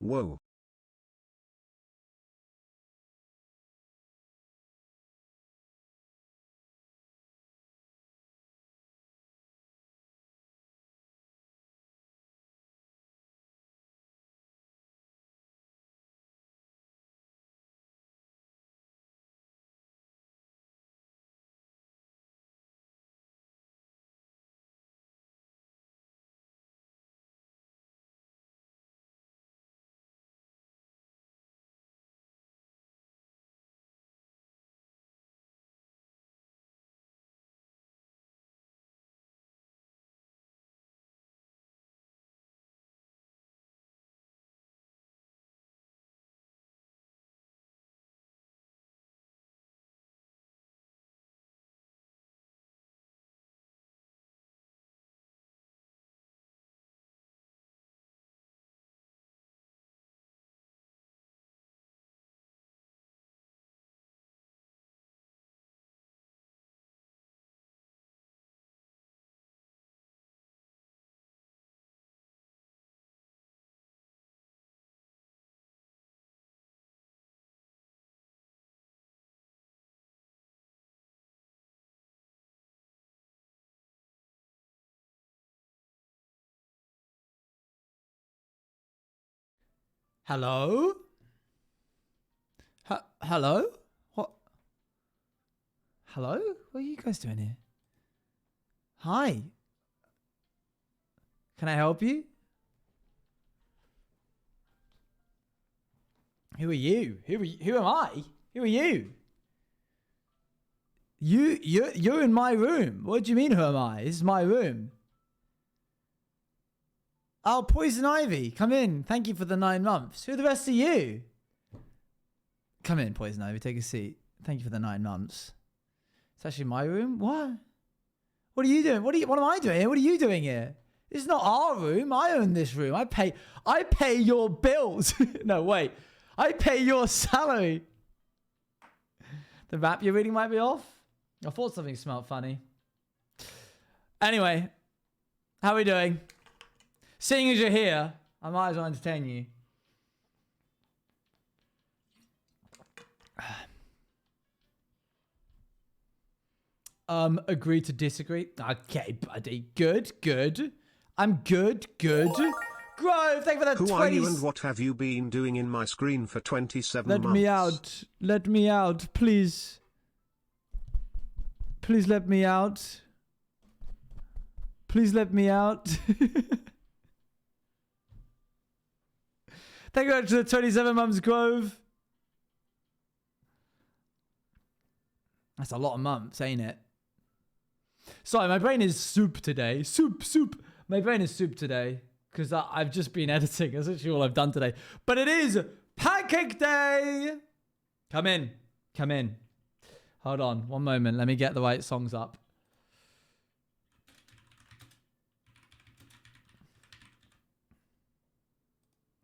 Whoa. Hello? Hello? What? Hello? What are you guys doing here? Hi. Can I help you? Who are you? Who am I? Who are you? You're in my room. What do you mean, who am I? This is my room. Oh, Poison Ivy, come in. Thank you for the 9 months. Who are the rest of you? Come in, Poison Ivy. Take a seat. Thank you for the 9 months. It's actually my room. What? What are you doing? What am I doing here? What are you doing here? This is not our room. I own this room. I pay your bills. No, wait. I pay your salary. The rap you're reading might be off. I thought something smelled funny. Anyway, how are we doing? Seeing as you're here, I might as well entertain you. Agree to disagree. Okay, buddy. Good. I'm good. Grove, thank you for that. Who are you and what have you been doing in my screen for 27 months? Let me out, please. Please let me out. Please let me out. Thank you for the 27 months, Grove. That's a lot of months, ain't it? Sorry, my brain is soup today. Soup. My brain is soup today because I've just been editing. That's actually all I've done today. But it is Pancake Day. Come in. Hold on, one moment. Let me get the right songs up.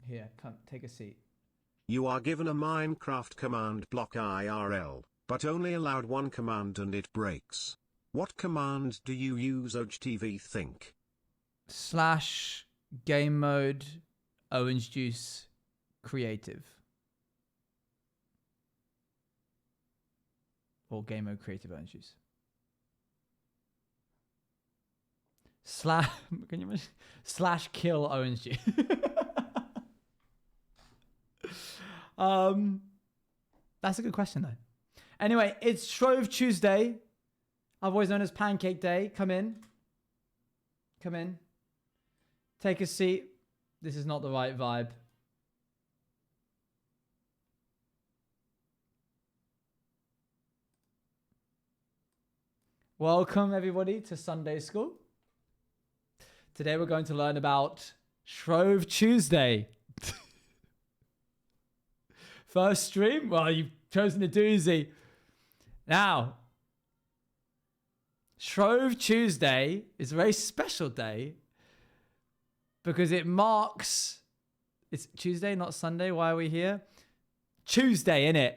Here, come, take a seat. You are given a Minecraft command block IRL, but only allowed one command and it breaks. What command do you use, OGTV think? / game mode orange juice creative. Or game mode creative orange juice. Can you imagine? / kill orange juice. That's a good question though. Anyway, it's Shrove Tuesday, otherwise known as Pancake Day. Come in. Take a seat. This is not the right vibe. Welcome everybody to Sunday School. Today we're going to learn about Shrove Tuesday. First stream? Well, you've chosen a doozy. Now, Shrove Tuesday is a very special day because it marks... It's Tuesday, not Sunday. Why are we here? Tuesday, innit?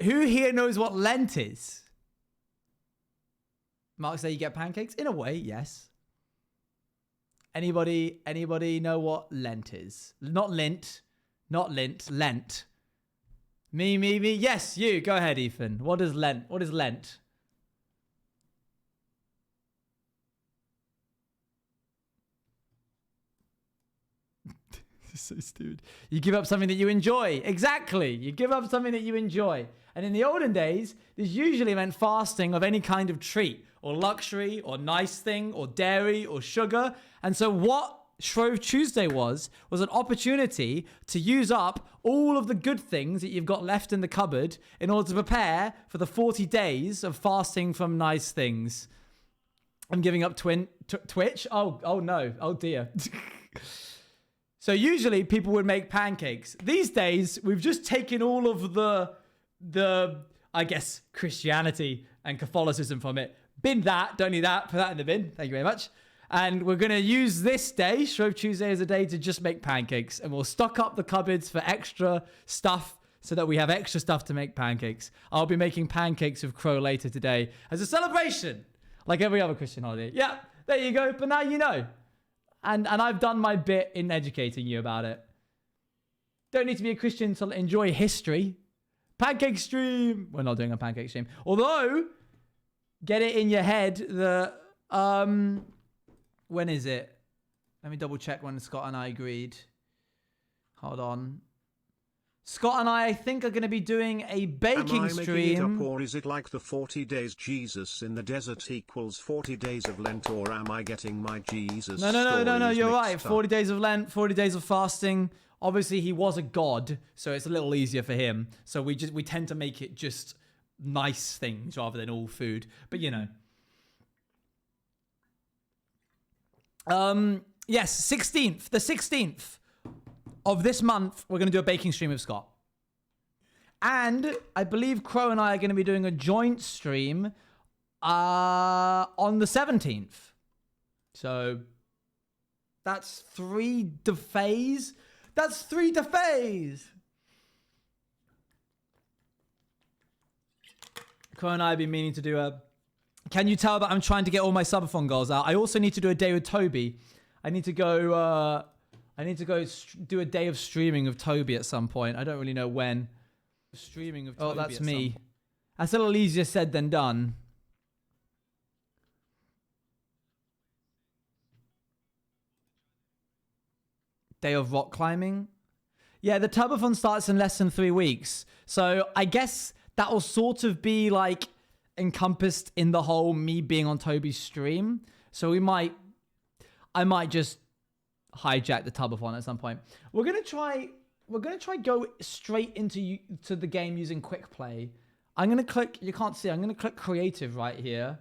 Who here knows what Lent is? Mark say you get pancakes? In a way, yes. Anybody know what Lent is? Not lint, Lent. Me. Yes, you. Go ahead, Ethan. What is Lent? What is Lent? This is so stupid. You give up something that you enjoy. Exactly. You give up something that you enjoy. And in the olden days, this usually meant fasting of any kind of treat or luxury or nice thing or dairy or sugar. And so what Shrove Tuesday was an opportunity to use up all of the good things that you've got left in the cupboard in order to prepare for the 40 days of fasting from nice things. I'm giving up Twitch. Oh no. Oh dear. So usually people would make pancakes. These days, we've just taken all of the I guess, Christianity and Catholicism from it. Bin that, don't need that, put that in the bin. Thank you very much. And we're going to use this day, Shrove Tuesday, as a day to just make pancakes. And we'll stock up the cupboards for extra stuff so that we have extra stuff to make pancakes. I'll be making pancakes with Crow later today as a celebration, like every other Christian holiday. Yeah, there you go. But now you know. And I've done my bit in educating you about it. Don't need to be a Christian to enjoy history. Pancake stream. We're not doing a pancake stream. Although, get it in your head that, when is it? Let me double check when Scott and I agreed. Hold on. Scott and I think, are going to be doing a baking stream. Am I making it up, or is it like the 40 days Jesus in the desert equals 40 days of Lent, or am I getting my Jesus No, you're right. up? 40 days of Lent, 40 days of fasting. Obviously, he was a god, so it's a little easier for him. So we tend to make it just nice things rather than all food. But you know. Yes, 16th. The 16th of this month, we're going to do a baking stream with Scott. And I believe Crow and I are going to be doing a joint stream on the 17th. So that's 3 days. That's 3 days. Crow and I have been meaning to do a... Can you tell that I'm trying to get all my subathon goals out? I also need to do a day with Toby. I need to go do a day of streaming of Toby at some point. I don't really know when. Streaming of Toby. Oh, that's me. That's a little easier said than done. Day of rock climbing. Yeah, the Turbothon starts in less than 3 weeks. So I guess that will sort of be like encompassed in the whole me being on Toby's stream. So I might just hijack the Turbothon at some point. We're gonna try go straight into the game using quick play. I'm gonna click, you can't see, I'm gonna click creative right here.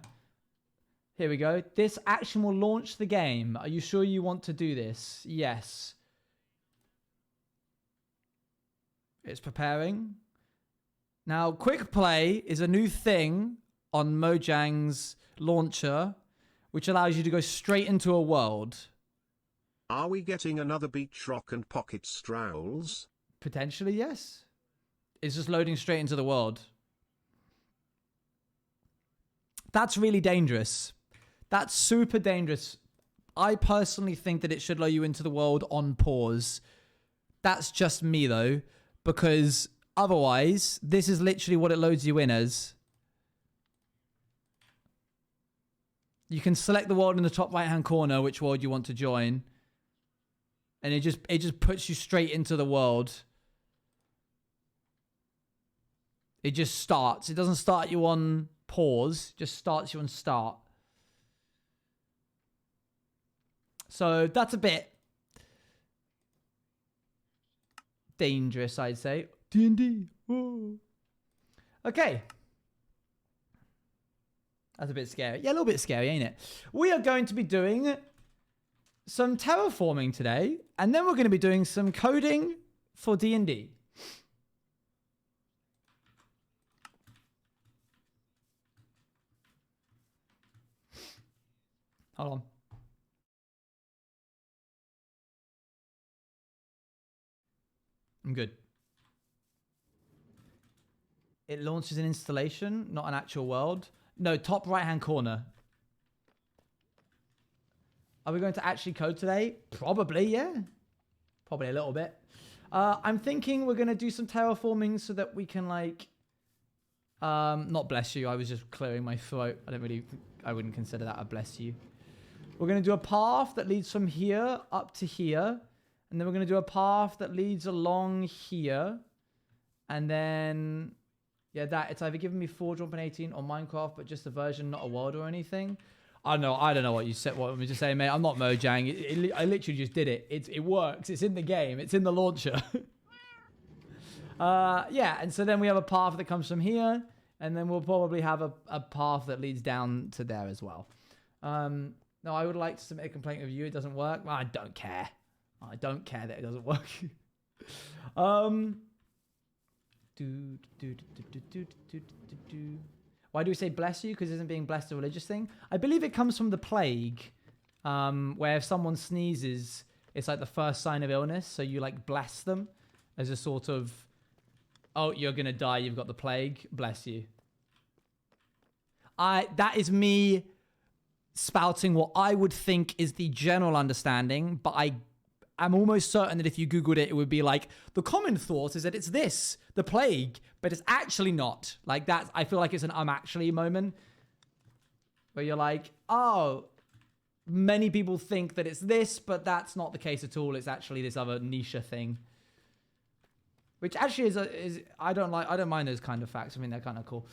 Here we go. This action will launch the game. Are you sure you want to do this? Yes. It's preparing. Now, quick play is a new thing on Mojang's launcher, which allows you to go straight into a world. Are we getting another beach rock and pocket strolls? Potentially, yes. It's just loading straight into the world. That's really dangerous. That's super dangerous. I personally think that it should load you into the world on pause. That's just me, though, because otherwise, this is literally what it loads you in as. You can select the world in the top right-hand corner, which world you want to join. And it just puts you straight into the world. It just starts. It doesn't start you on pause. It just starts you on start. So that's a bit dangerous, I'd say. D&D. Whoa. Okay. That's a bit scary. Yeah, a little bit scary, ain't it? We are going to be doing some terraforming today, and then we're going to be doing some coding for D&D. Hold on. I'm good. It launches an installation, not an actual world. No, top right-hand corner. Are we going to actually code today? Probably, yeah. Probably a little bit. I'm thinking we're going to do some terraforming so that we can like... not bless you. I was just clearing my throat. I wouldn't consider that a bless you. We're going to do a path that leads from here up to here. And then we're going to do a path that leads along here. And then... Yeah, it's either giving me Forge 1.18 or Minecraft, but just a version, not a world or anything. I don't know what you said. What I'm just saying, mate. I'm not Mojang. I literally just did it. It works. It's in the game. It's in the launcher. Yeah, and so then we have a path that comes from here, and then we'll probably have a path that leads down to there as well. No, I would like to submit a complaint of you. It doesn't work. I don't care. I don't care that it doesn't work. Why do we say bless you? Because isn't being blessed a religious thing? I believe it comes from the plague, where if someone sneezes, it's like the first sign of illness. So you like bless them as a sort of, oh, you're going to die. You've got the plague. Bless you. That is me spouting what I would think is the general understanding, but I'm almost certain that if you Googled it, it would be like, the common thought is that it's this, the plague, but it's actually not. Like that, I feel like it's an actually moment where you're like, oh, many people think that it's this, but that's not the case at all. It's actually this other niche thing. Which actually is I don't mind those kind of facts. I mean, they're kind of cool.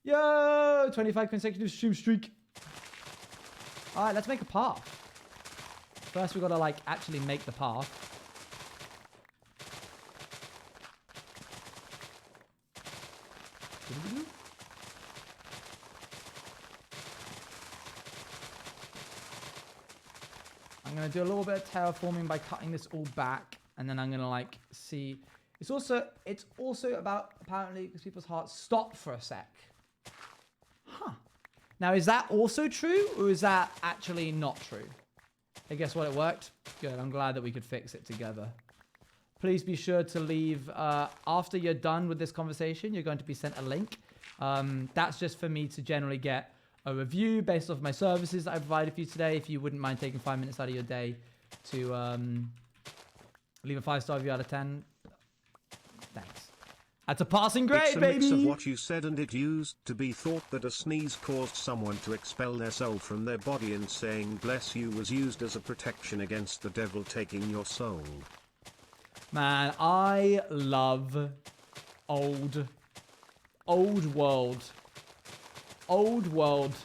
Yo, 25 consecutive stream streak. All right, let's make a path. First, we've got to, like, actually make the path. I'm going to do a little bit of terraforming by cutting this all back. And then I'm going to, like, see... It's also about, apparently, because people's hearts stop for a sec. Huh. Now, is that also true? Or is that actually not true? Hey, guess what? It worked. Good. I'm glad that we could fix it together. Please be sure to leave... after you're done with this conversation, you're going to be sent a link. That's just for me to generally get a review based off my services that I provided for you today. If you wouldn't mind taking 5 minutes out of your day to leave a 5-star review out of 10. Thanks. That's a passing grade, it's a baby! mix of what you said, and it used to be thought that a sneeze caused someone to expel their soul from their body, and saying bless you was used as a protection against the devil taking your soul. Man, I love old world. Old world.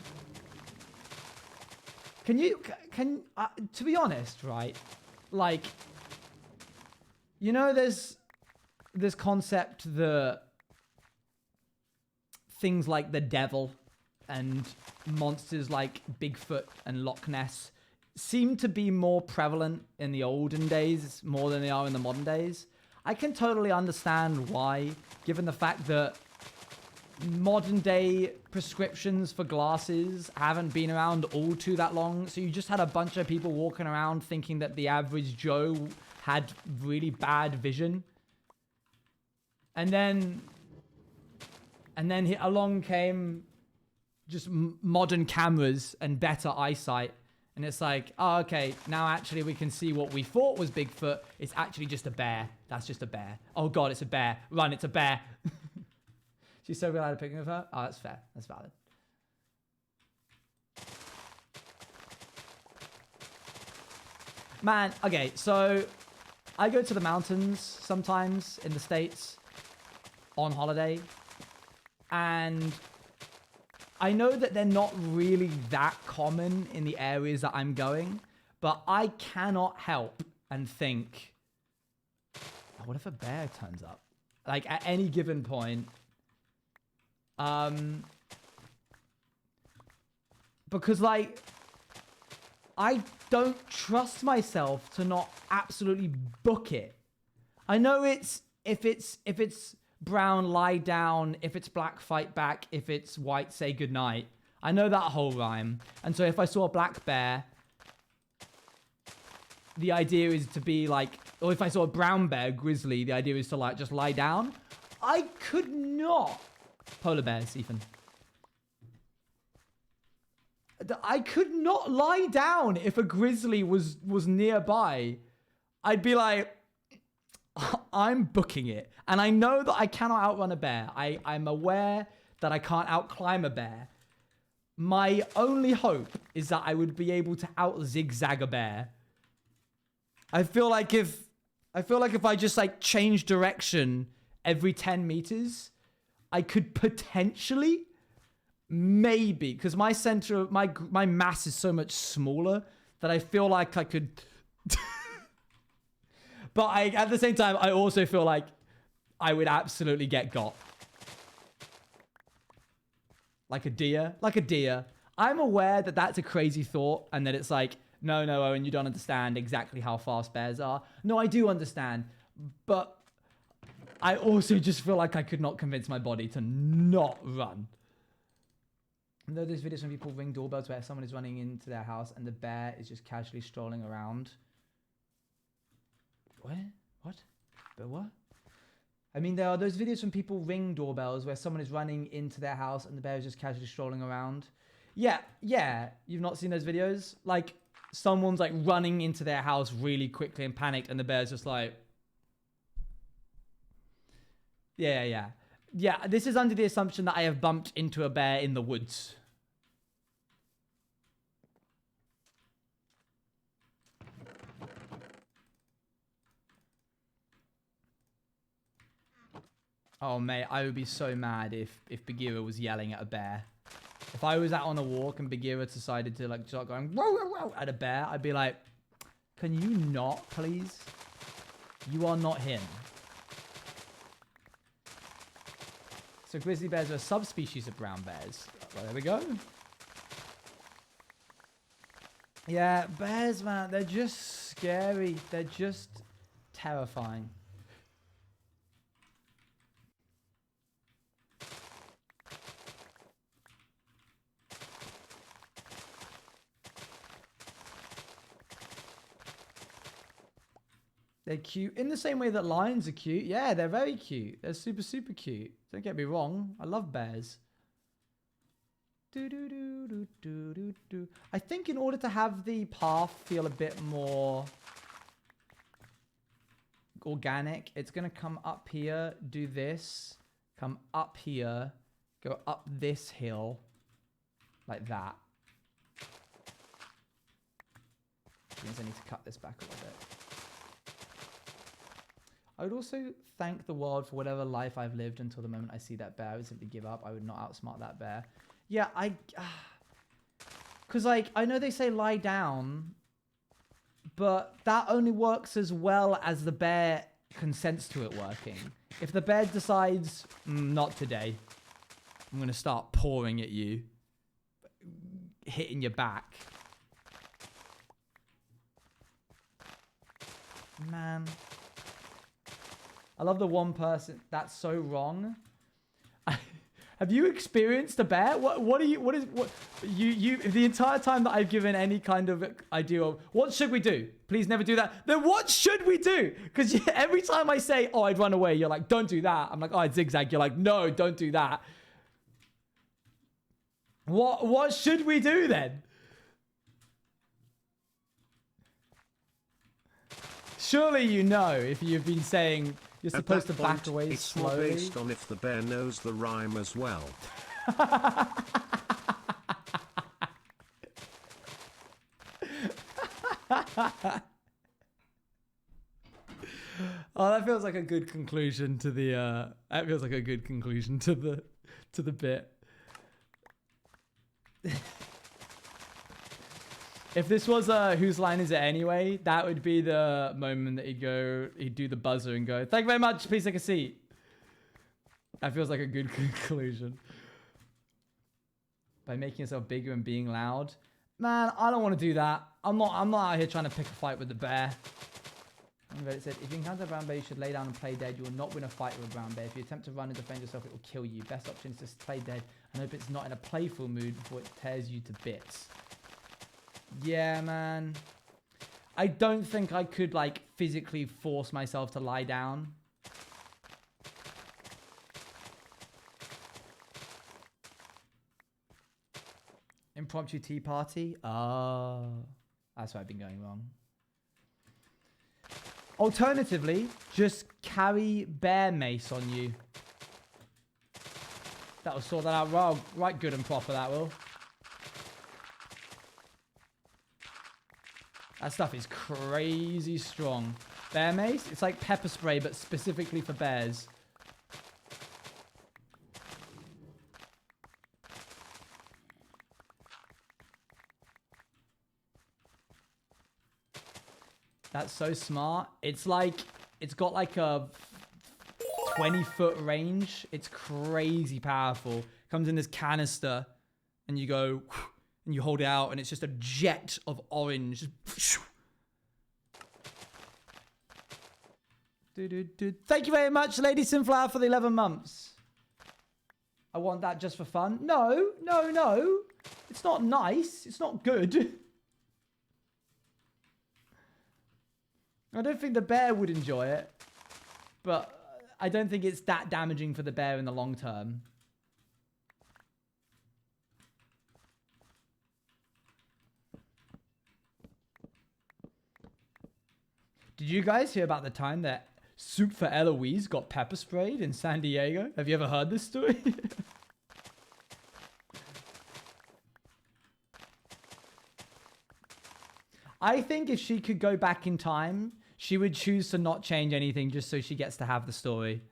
To be honest, right? Like, you know, there's this concept that things like the devil and monsters like Bigfoot and Loch Ness seem to be more prevalent in the olden days more than they are in the modern days. I can totally understand why, given the fact that modern day prescriptions for glasses haven't been around all too that long. So you just had a bunch of people walking around thinking that the average Joe had really bad vision. And then along came just modern cameras and better eyesight. And it's like, oh, okay, now actually we can see what we thought was Bigfoot. It's actually just a bear. That's just a bear. Oh, God, it's a bear. Run, it's a bear. She's so glad at picking with her. Oh, that's fair. That's valid. Man, okay, so I go to the mountains sometimes in the States on holiday. And I know that they're not really that common in the areas that I'm going, but I cannot help and think, oh, what if a bear turns up? Like, at any given point. Because, like, I don't trust myself to not absolutely book it. I know if it's brown, lie down. If it's black, fight back. If it's white, say goodnight. I know that whole rhyme. And so if I saw a black bear, the idea is to be like, or if I saw a brown bear, grizzly, the idea is to like just lie down. I could not. Polar bears, Ethan. I could not lie down if a grizzly was nearby. I'd be like, I'm booking it. And I know that I cannot outrun a bear. I'm aware that I can't outclimb a bear. My only hope is that I would be able to out zigzag a bear. I feel like if I just like change direction every 10 meters, I could potentially, maybe, because my center of my mass is so much smaller that I feel like I could. But at the same time, I also feel like I would absolutely get got. Like a deer. Like a deer. I'm aware that that's a crazy thought and that it's like, no, Owen, you don't understand exactly how fast bears are. No, I do understand. But I also just feel like I could not convince my body to not run. And though there's videos when people ring doorbells where someone is running into their house and the bear is just casually strolling around. What? But what? I mean, there are those videos when people ring doorbells where someone is running into their house and the bear is just casually strolling around. Yeah. You've not seen those videos? Like, someone's like running into their house really quickly and panicked and the bear's just like... Yeah. Yeah, this is under the assumption that I have bumped into a bear in the woods. Oh, mate, I would be so mad if Bagheera was yelling at a bear. If I was out on a walk and Bagheera decided to like start going whoa, whoa, whoa at a bear, I'd be like, can you not, please? You are not him. So grizzly bears are a subspecies of brown bears. Well, there we go. Yeah, bears, man, they're just scary. They're just terrifying. They're cute in the same way that lions are cute. Yeah, they're very cute. They're super, super cute. Don't get me wrong. I love bears. I think in order to have the path feel a bit more organic, it's going to come up here, do this, come up here, go up this hill, like that. Which means I need to cut this back a little bit. I would also thank the world for whatever life I've lived until the moment I see that bear. I would simply give up. I would not outsmart that bear. Yeah, because like, I know they say lie down, but that only works as well as the bear consents to it working. If the bear decides, not today, I'm going to start pouring at you, hitting your back. Man. I love the one person that's so wrong. Have you experienced a bear? What you the entire time that I've given any kind of idea of what should we do? Please never do that. Then what should we do? Because every time I say, oh, I'd run away, you're like, don't do that. I'm like, oh, I'd zigzag. You're like, no, don't do that. What should we do then? Surely you know if you've been saying you're supposed to back away slowly. It's more based on if the bear knows the rhyme as well. Oh, that feels like a good conclusion to the. That feels like a good conclusion to the bit. If this was Whose Line Is It Anyway, that would be the moment that he'd do the buzzer and go, thank you very much, please take a seat. That feels like a good conclusion. By making yourself bigger and being loud. Man, I don't want to do that. I'm not out here trying to pick a fight with the bear. And it said, if you encounter a brown bear, you should lay down and play dead. You will not win a fight with a brown bear. If you attempt to run and defend yourself, it will kill you. Best option is just play dead and hope it's not in a playful mood before it tears you to bits. Yeah, man. I don't think I could, like, physically force myself to lie down. In impromptu tea party. Oh, that's where I've been going wrong. Alternatively, just carry bear mace on you. That'll sort that out right good and proper, that will. That stuff is crazy strong. Bear mace, it's like pepper spray, but specifically for bears. That's so smart. It's like, it's got like a 20-foot range. It's crazy powerful. Comes in this canister and you go and you hold it out and it's just a jet of orange. Thank you very much, Lady Sunflower, for the 11 months. I want that just for fun. No, no, no. It's not nice. It's not good. I don't think the bear would enjoy it, but I don't think it's that damaging for the bear in the long term. Did you guys hear about the time that Soup for Eloise got pepper sprayed in San Diego? Have you ever heard this story? I think if she could go back in time, she would choose to not change anything just so she gets to have the story.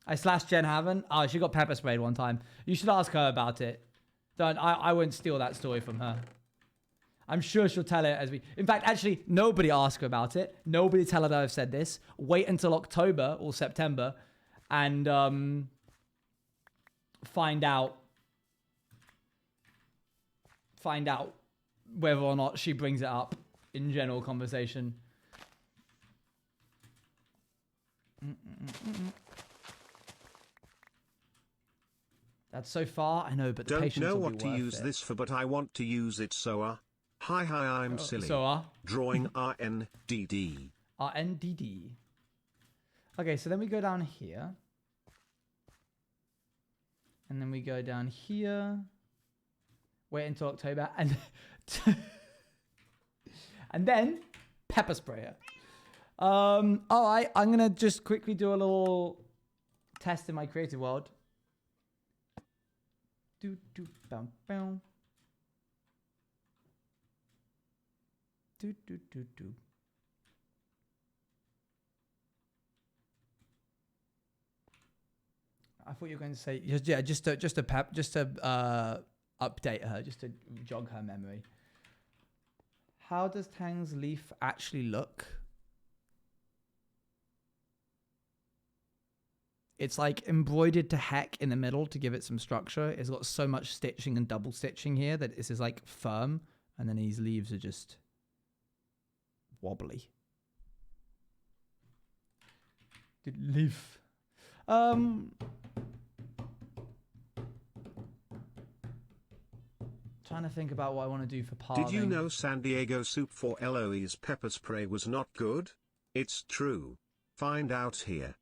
I slashed Jen Haven. Oh, she got pepper sprayed one time. You should ask her about it. Don't. I won't steal that story from her. I'm sure she'll tell it as we... In fact, actually, nobody ask her about it. Nobody tell her that I've said this. Wait until October or September and find out whether or not she brings it up in general conversation. That's so far. I know, but the patience Don't know will be what to worth use it. this for, but I want to use it. Soa. Hi, I'm silly. Soa. Drawing RNDD. RNDD. Okay, so then we go down here. And then we go down here. Wait until October. And and then pepper sprayer. All right, I'm going to just quickly do a little test in my creative world. Bam, bam. I thought you were going to say just to update her, just to jog her memory. How does Tang's leaf actually look? It's like embroidered to heck in the middle to give it some structure. It's got so much stitching and double stitching here that this is like firm, and then these leaves are just wobbly. The leaf. Trying to think about what I want to do for parting. Did you know San Diego Soup for Eloise pepper spray was not good? It's true. Find out here.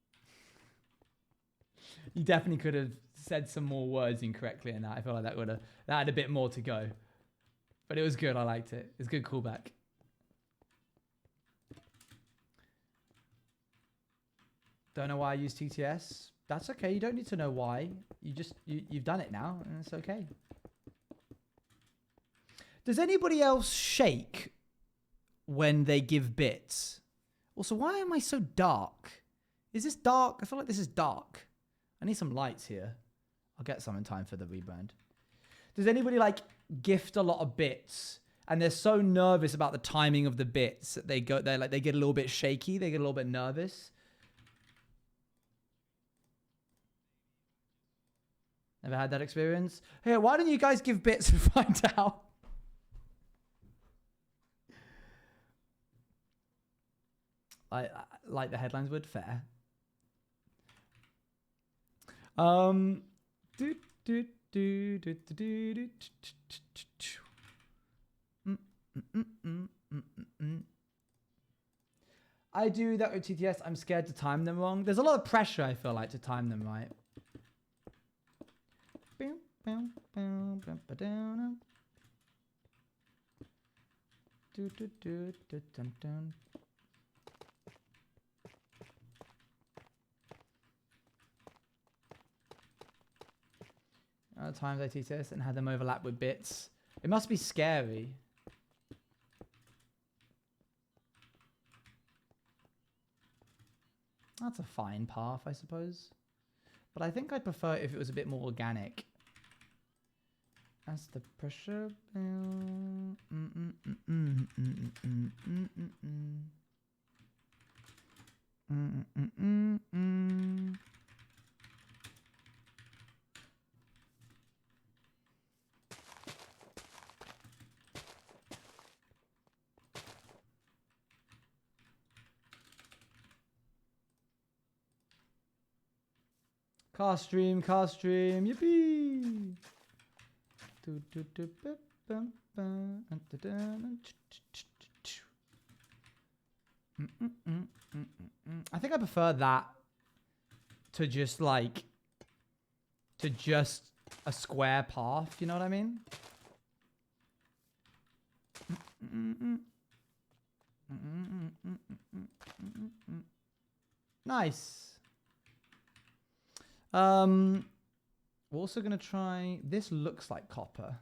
You definitely could have said some more words incorrectly in that. I feel like that had a bit more to go. But it was good. I liked it. It's a good callback. Don't know why I use TTS. That's okay. You don't need to know why. You've done it now, and it's okay. Does anybody else shake when they give bits? Also, why am I so dark? Is this dark? I feel like this is dark. I need some lights here. I'll get some in time for the rebrand. Does anybody like gift a lot of bits and they're so nervous about the timing of the bits that they get a little bit shaky, they get a little bit nervous? Never had that experience? Hey, why don't you guys give bits and find out? Like the headlines would. Fair. I do that with TTS. I'm scared to time them wrong. There's a lot of pressure, I feel like, to time them right. Times I teach this and had them overlap with bits. It must be scary. That's a fine path, I suppose. But I think I'd prefer if it was a bit more organic. As the pressure builds. Car stream, yippee! I think I prefer that to just like a square path, you know what I mean? Nice. We're also gonna try. This looks like copper.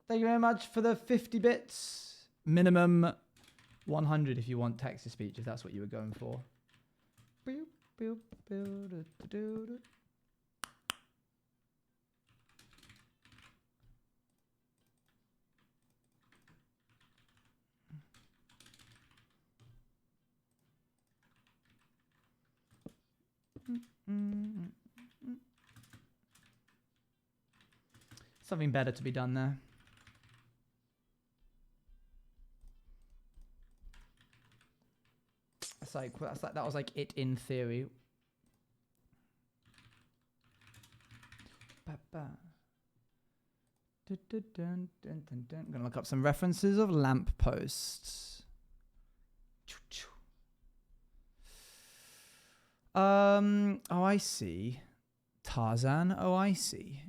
Thank you very much for the 50 bits. Minimum 100 if you want text to speech, if that's what you were going for. Something better to be done there. It's like that was like it in theory. I'm gonna look up some references of lamp posts. Oh, I see. Tarzan. Oh, I see.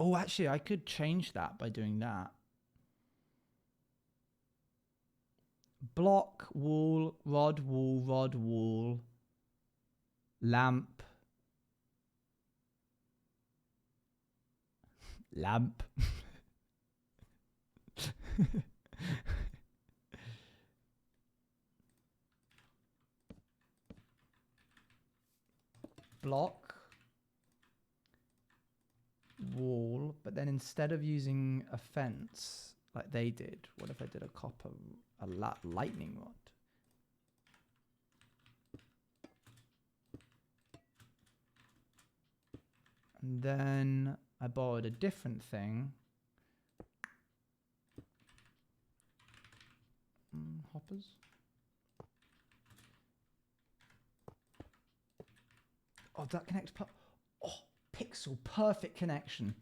Oh, actually, I could change that by doing that. Block, wall, rod, wall, lamp. Lamp. Block, wall, but then instead of using a fence like they did, what if I did a copper, lightning rod? And then I borrowed a different thing. Hoppers. Oh, that connects. Oh, pixel perfect connection.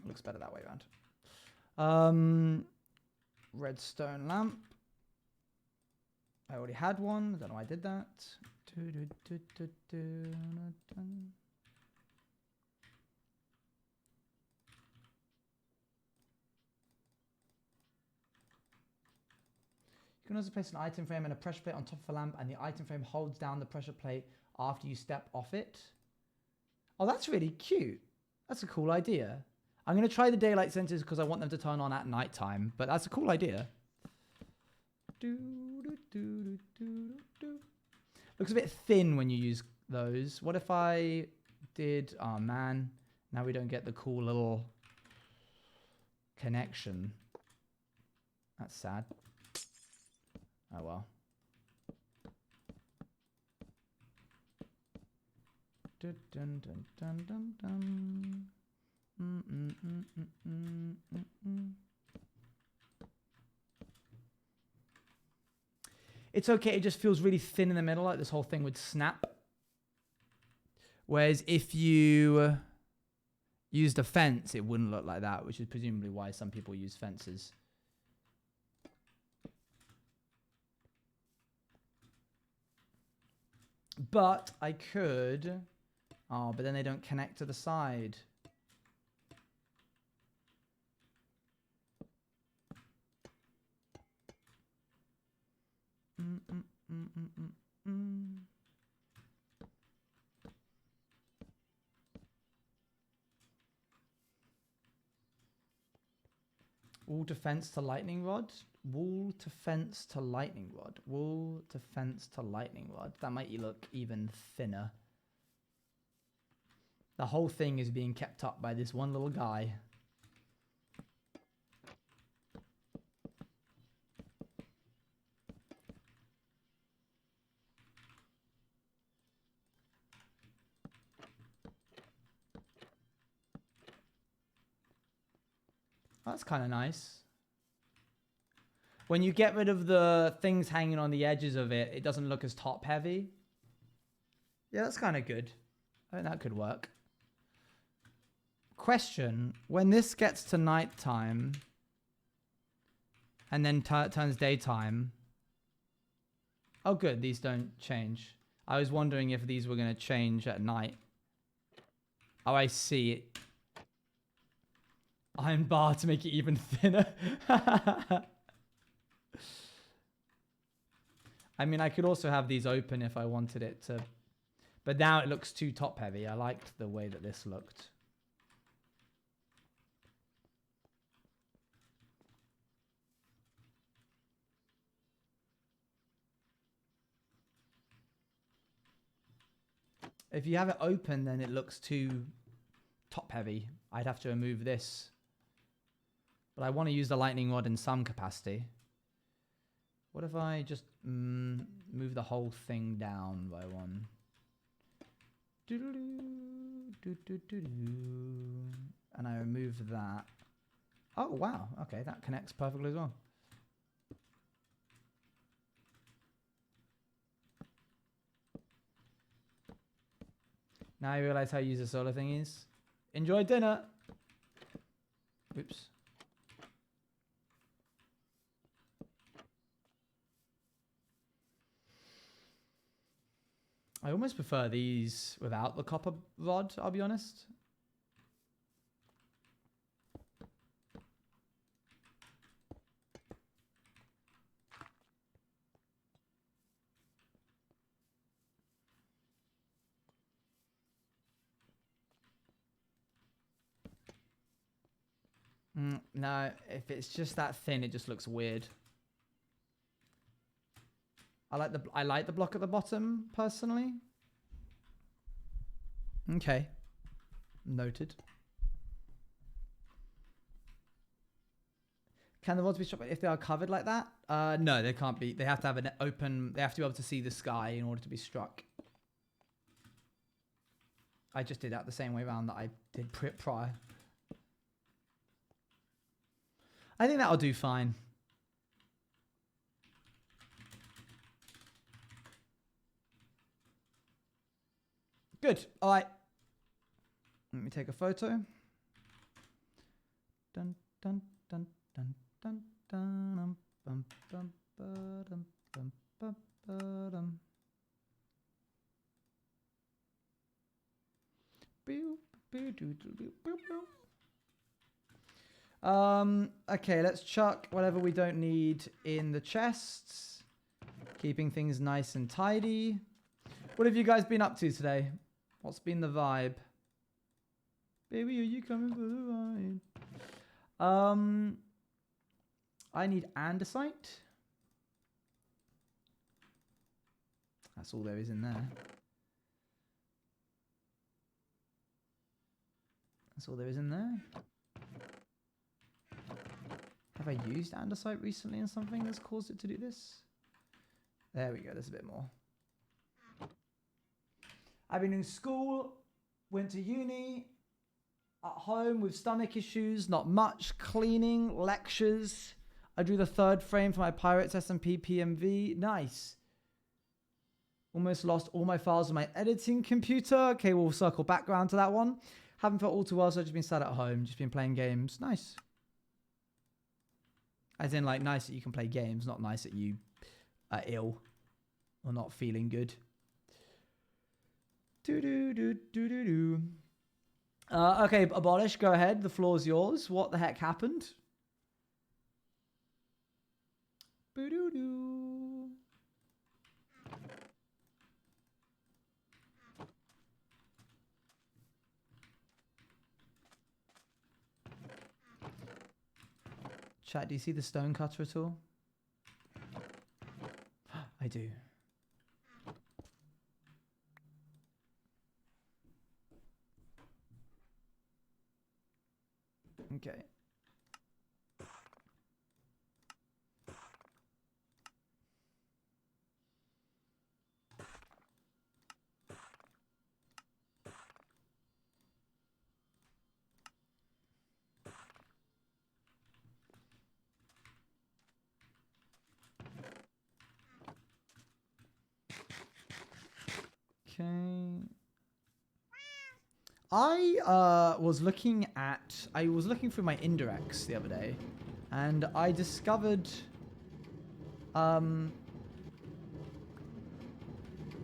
Looks better that way around. Redstone lamp. I already had one. I don't know why I did that. You can also place an item frame and a pressure plate on top of a lamp, and the item frame holds down the pressure plate after you step off it. Oh, that's really cute. That's a cool idea. I'm going to try the daylight sensors because I want them to turn on at night time, but that's a cool idea. Looks a bit thin when you use those. What if I did... Oh, man. Now we don't get the cool little connection. That's sad. Oh, well. It's okay. It just feels really thin in the middle, like this whole thing would snap. Whereas if you used a fence, it wouldn't look like that, which is presumably why some people use fences. But I could... Oh, but then they don't connect to the side. Wall to fence to lightning rod. Wall to fence to lightning rod. Wall to fence to lightning rod. That might look even thinner. The whole thing is being kept up by this one little guy. That's kind of nice. When you get rid of the things hanging on the edges of it, it doesn't look as top heavy. Yeah, that's kind of good. I think that could work. Question, when this gets to nighttime and then turns daytime. Oh good, these don't change. I was wondering if these were going to change at night. Oh, I see it. Iron bar to make it even thinner. I mean, I could also have these open if I wanted it to. But now it looks too top heavy. I liked the way that this looked. If you have it open, then it looks too top heavy. I'd have to remove this. But I want to use the lightning rod in some capacity. What if I just move the whole thing down by one? And I remove that. Oh, wow. Okay, that connects perfectly as well. Now I realize how to use the solar thing is. Enjoy dinner. Oops. I almost prefer these without the copper rod, I'll be honest. No, if it's just that thin, it just looks weird. I like the block at the bottom, personally. Okay. Noted. Can the rods be shot if they are covered like that? No, they can't be. They have to have an open... They have to be able to see the sky in order to be struck. I just did that the same way around that I did prior. I think that'll do fine. Good. All right. Let me take a photo. Dun dun dun dun dun dun bum bum bum bum bum bum. Okay, let's chuck whatever we don't need in the chests. Keeping things nice and tidy. What have you guys been up to today? What's been the vibe? Baby, are you coming for the ride? I need andesite. That's all there is in there. That's all there is in there. Have I used andesite recently in something that's caused it to do this? There we go, there's a bit more. I've been in school, went to uni, at home with stomach issues, not much, cleaning, lectures. I drew the third frame for my Pirates SMP PMV. Nice. Almost lost all my files on my editing computer. Okay, we'll circle back around to that one. Haven't felt all too well, so I've just been sat at home, just been playing games. Nice. As in, like, nice that you can play games, not nice that you are ill or not feeling good. Do-do-do-do-do-do. Okay, Abolish, go ahead. The floor's yours. What the heck happened? Boo-doo-doo. Chat, do you see the stone cutter at all? I do. Okay. Okay. I was looking through my indirects the other day, and I discovered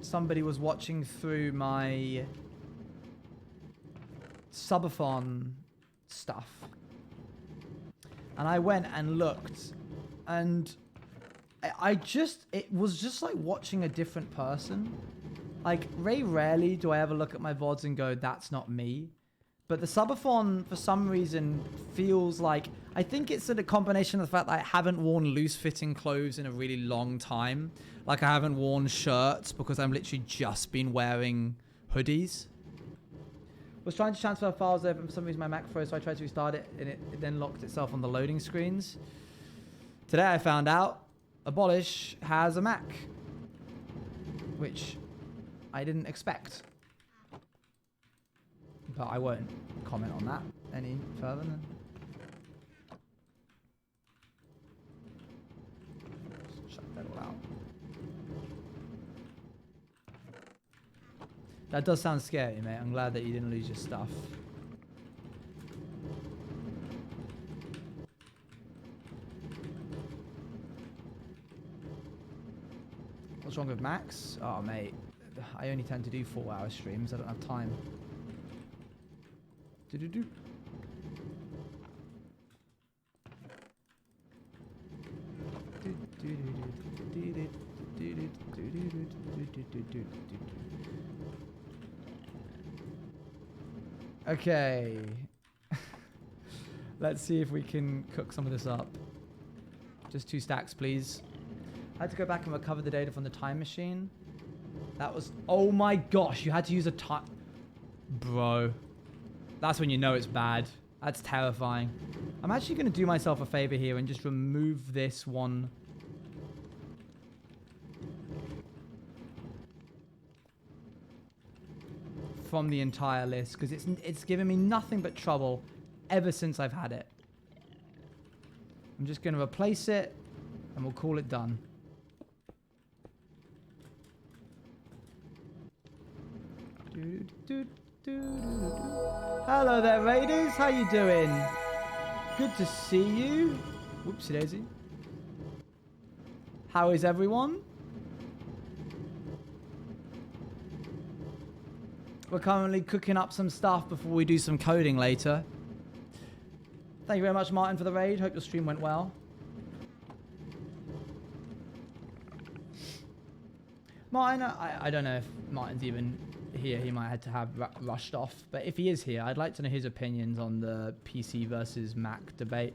somebody was watching through my subathon stuff, and I went and looked, and it was just like watching a different person. Like, very rarely do I ever look at my VODs and go, that's not me. But the subathon, for some reason, feels like... I think it's a combination of the fact that I haven't worn loose-fitting clothes in a really long time. Like, I haven't worn shirts because I've literally just been wearing hoodies. Was trying to transfer files over, and for some reason my Mac froze, so I tried to restart it, and it then locked itself on the loading screens. Today I found out Abolish has a Mac, which I didn't expect. But I won't comment on that any further than... Just shut that all out. That does sound scary, mate. I'm glad that you didn't lose your stuff. What's wrong with Max? Oh, mate. I only tend to do 4-hour streams. I don't have time. Do-do-do. Okay. Let's see if we can cook some of this up. Just 2 stacks, please. I had to go back and recover the data from the time machine. That was... Oh my gosh, you had to use a time... Bro. That's when you know it's bad. That's terrifying. I'm actually going to do myself a favor here and just remove this one. From the entire list, because it's given me nothing but trouble ever since I've had it. I'm just going to replace it and we'll call it done. Hello there, Raiders. How you doing? Good to see you. Whoopsie daisy. How is everyone? We're currently cooking up some stuff before we do some coding later. Thank you very much, Martin, for the raid. Hope your stream went well. Martin, I don't know if Martin's even here. He might have to have rushed off. But if he is here, I'd like to know his opinions on the PC versus Mac debate.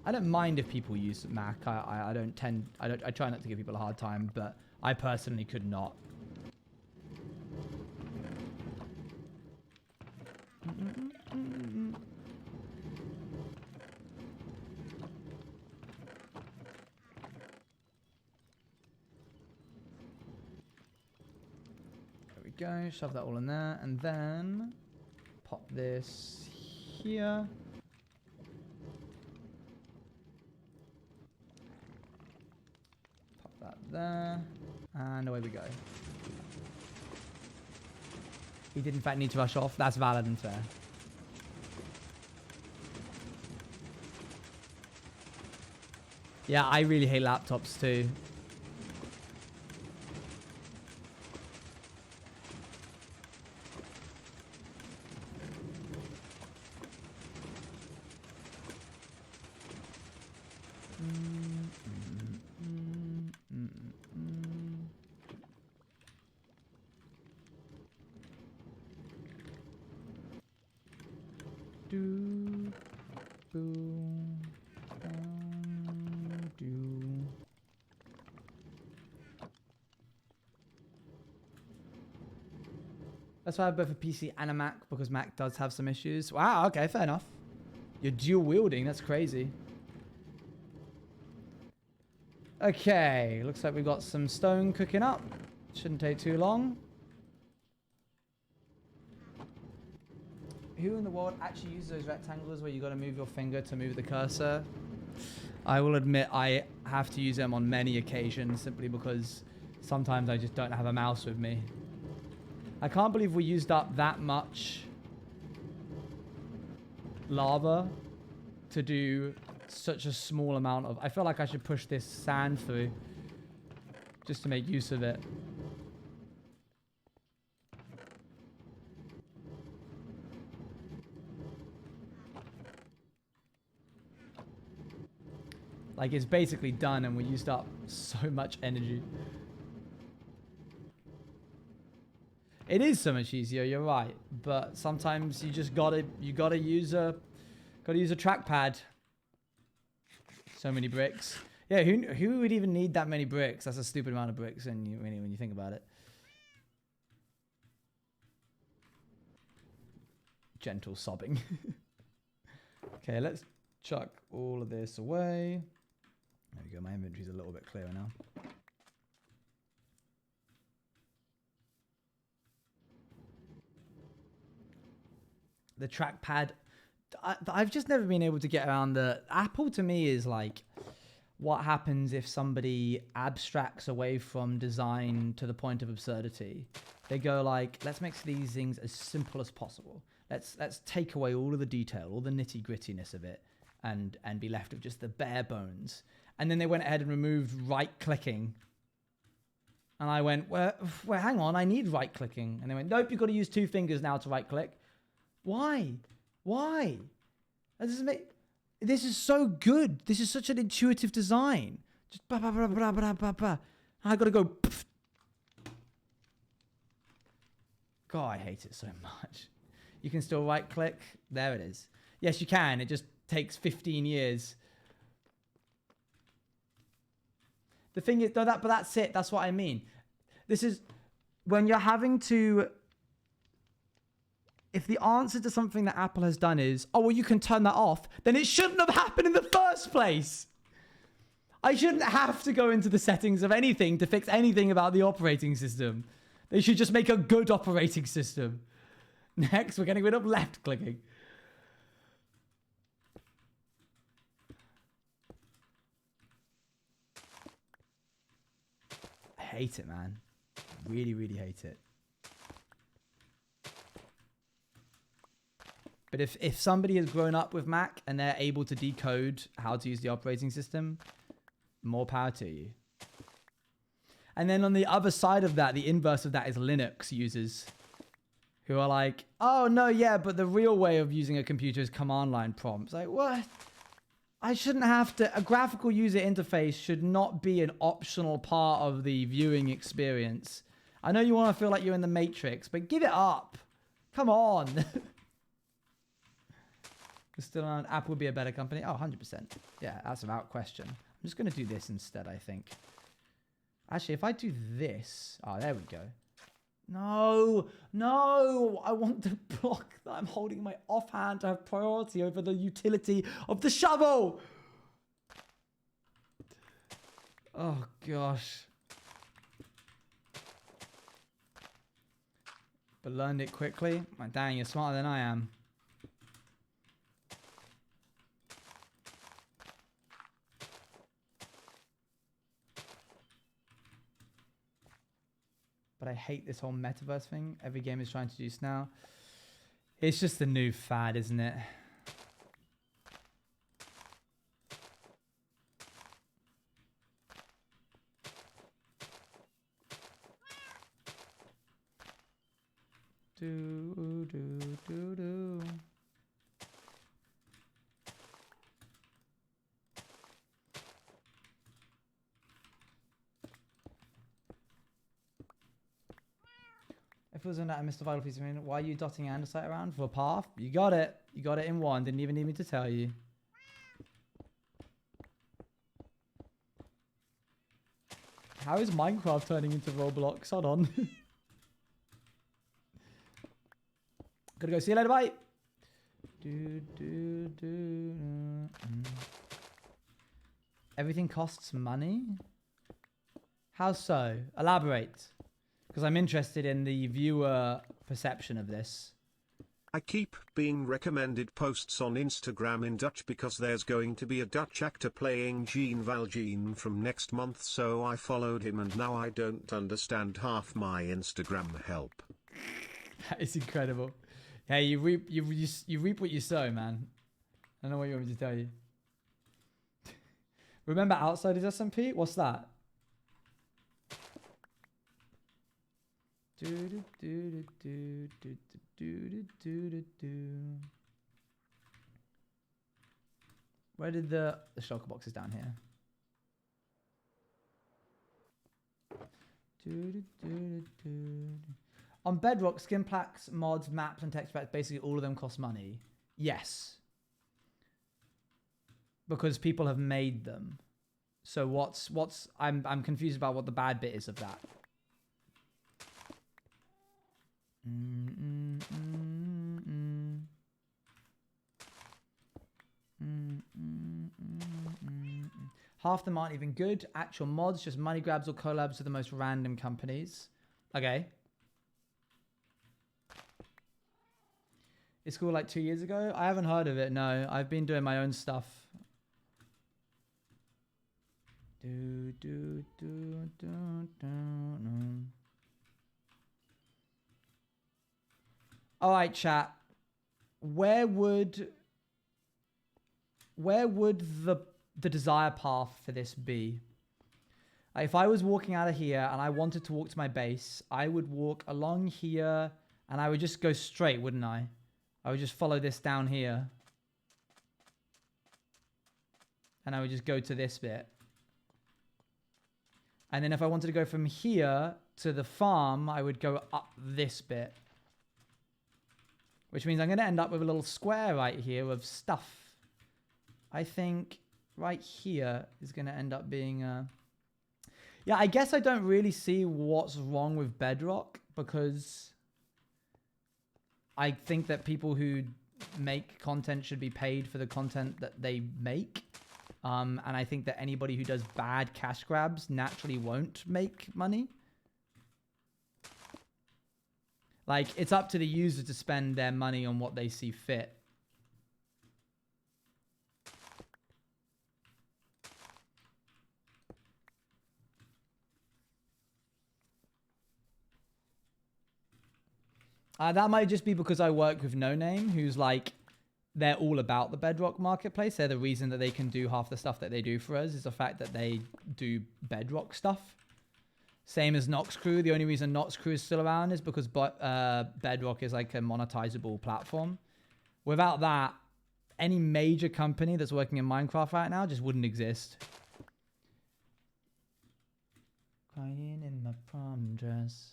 I don't mind if people use Mac. I try not to give people a hard time, but I personally could not. There we go. Shove that all in there, and then pop this here. Pop that there, And away we go. He did in fact need to rush off. That's valid and fair. Yeah, I really hate laptops too. That's why I have both a PC and a Mac, because Mac does have some issues. Wow, okay, fair enough. You're dual wielding, that's crazy. Okay, looks like we've got some stone cooking up. Shouldn't take too long. Who in the world actually uses those rectangles where you got to move your finger to move the cursor? I will admit I have to use them on many occasions simply because sometimes I just don't have a mouse with me. I can't believe we used up that much lava to do such a small amount of... I feel like I should push this sand through just to make use of it. Like, it's basically done and we used up so much energy. It is so much easier, you're right. But sometimes you just gotta use a trackpad. So many bricks. Yeah, who would even need that many bricks? That's a stupid amount of bricks when you think about it. Gentle sobbing. Okay, let's chuck all of this away. There we go, my inventory's a little bit clearer now. The trackpad, I've just never been able to get around the... Apple to me is like, what happens if somebody abstracts away from design to the point of absurdity? They go like, let's make these things as simple as possible. Let's take away all of the detail, all the nitty grittiness of it, and be left with just the bare bones. And then they went ahead and removed right-clicking. And I went, well, hang on, I need right-clicking. And they went, nope, you've got to use 2 fingers now to right-click. Why? Why? That doesn't make... This is so good. This is such an intuitive design. Just ba ba ba ba ba ba ba. I got to go... Pff. God, I hate it so much. You can still right-click. There it is. Yes, you can. It just takes 15 years. The thing is, no, but that's it. That's what I mean. This is when you're having to... If the answer to something that Apple has done is, oh, well, you can turn that off, then it shouldn't have happened in the first place. I shouldn't have to go into the settings of anything to fix anything about the operating system. They should just make a good operating system. Next, we're getting rid of left clicking. I hate it, man. Really, really hate it. But if somebody has grown up with Mac and they're able to decode how to use the operating system, more power to you. And then on the other side of that, the inverse of that is Linux users who are like, oh, no, yeah, but the real way of using a computer is command line prompts. Like, what? I shouldn't have to... A graphical user interface should not be an optional part of the viewing experience. I know you want to feel like you're in the Matrix, but give it up. Come on. Still on Apple would be a better company. Oh, 100%. Yeah, that's without question. I'm just going to do this instead, I think. Actually, if I do this... Oh, there we go. No, no. I want the block that I'm holding in my offhand to have priority over the utility of the shovel. Oh, gosh. But learned it quickly. Oh, dang, you're smarter than I am. but I hate this whole metaverse thing. Every game is trying to do now. It's just a new fad, isn't it? Do do do do. If it was that I missed a vital piece of meaning, why are you dotting andesite around for a path? You got it. You got it in one. Didn't even need me to tell you. How is Minecraft turning into Roblox? Hold on. Gotta go. See you later. Bye. Everything costs money? How so? Elaborate. Because I'm interested in the viewer perception of this. I keep being recommended posts on Instagram in Dutch because there's going to be a Dutch actor playing Jean Valjean from next month, so I followed him and now I don't understand half my Instagram help. That is incredible. Hey, you reap what you sow, man. I don't know what you want me to tell you. Remember Outsiders SMP? What's that? Where did the shulker box is down here? On Bedrock, skin packs, mods, maps, and text packs, basically all of them cost money. Yes. Because people have made them. So I'm confused about what the bad bit is of that. Half them aren't even good. Actual mods, just money grabs or collabs with the most random companies. Okay. It's cool like 2 years ago. I haven't heard of it. No, I've been doing my own stuff. All right, chat. Where would the desire path for this be? If I was walking out of here and I wanted to walk to my base, I would walk along here and I would just go straight, wouldn't I? I would just follow this down here. And I would just go to this bit. And then if I wanted to go from here to the farm, I would go up this bit. Which means I'm going to end up with a little square right here of stuff. I think right here is going to end up being... Yeah, I guess I don't really see what's wrong with Bedrock because I think that people who make content should be paid for the content that they make. And I think that anybody who does bad cash grabs naturally won't make money. Like, it's up to the user to spend their money on what they see fit. That might just be because I work with No Name, who's like, they're all about the Bedrock marketplace. They're the reason that they can do half the stuff that they do for us is the fact that they do Bedrock stuff. Same as Nox Crew. The only reason Nox Crew is still around is because Bedrock is like a monetizable platform. Without that, any major company that's working in Minecraft right now just wouldn't exist. Crying in my prom dress.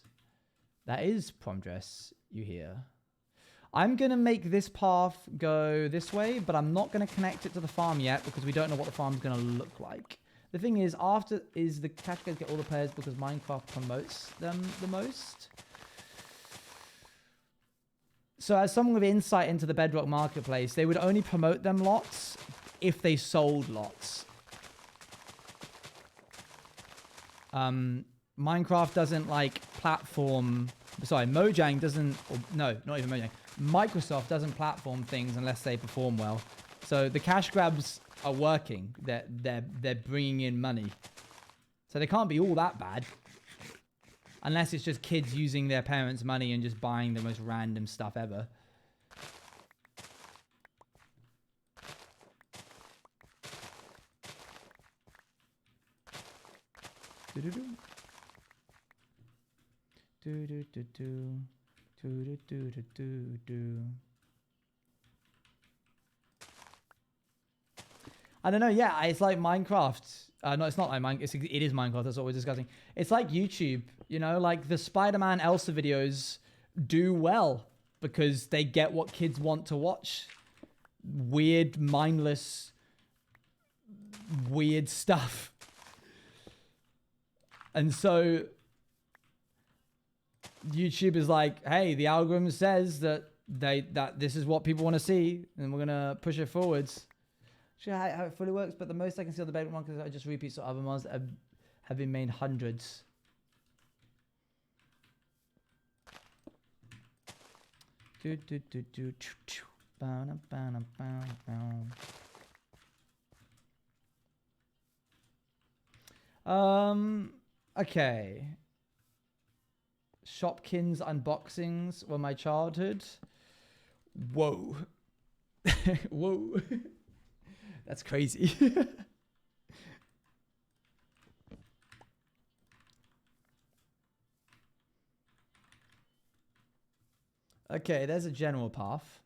That is prom dress, you hear. I'm going to make this path go this way, but I'm not going to connect it to the farm yet because we don't know what the farm's going to look like. The thing is, after is the cash guys get all the players because Minecraft promotes them the most. So as someone with insight into the Bedrock marketplace, they would only promote them lots if they sold lots. Minecraft doesn't like platform... Sorry, Mojang doesn't... Or, no, not even Mojang. Microsoft doesn't platform things unless they perform well. So the cash grabs are working. They're bringing in money. So they can't be all that bad. Unless it's just kids using their parents' money and just buying the most random stuff ever. Do-do-do. Do-do-do-do. Do-do-do-do-do-do. I don't know. Yeah, it's like Minecraft. No, it's not like Minecraft. It is Minecraft. That's what we're discussing. It's like YouTube. You know, like the Spider-Man Elsa videos do well because they get what kids want to watch. Weird, mindless, weird stuff. And so YouTube is like, hey, the algorithm says that this is what people want to see, and we're gonna push it forwards. Sure how it fully works, but the most I can see on the Bedrock Monkeys are just repeats of other ones that have been made hundreds. Okay. Shopkins unboxings were my childhood. Whoa. Whoa. That's crazy. Okay, there's a general path.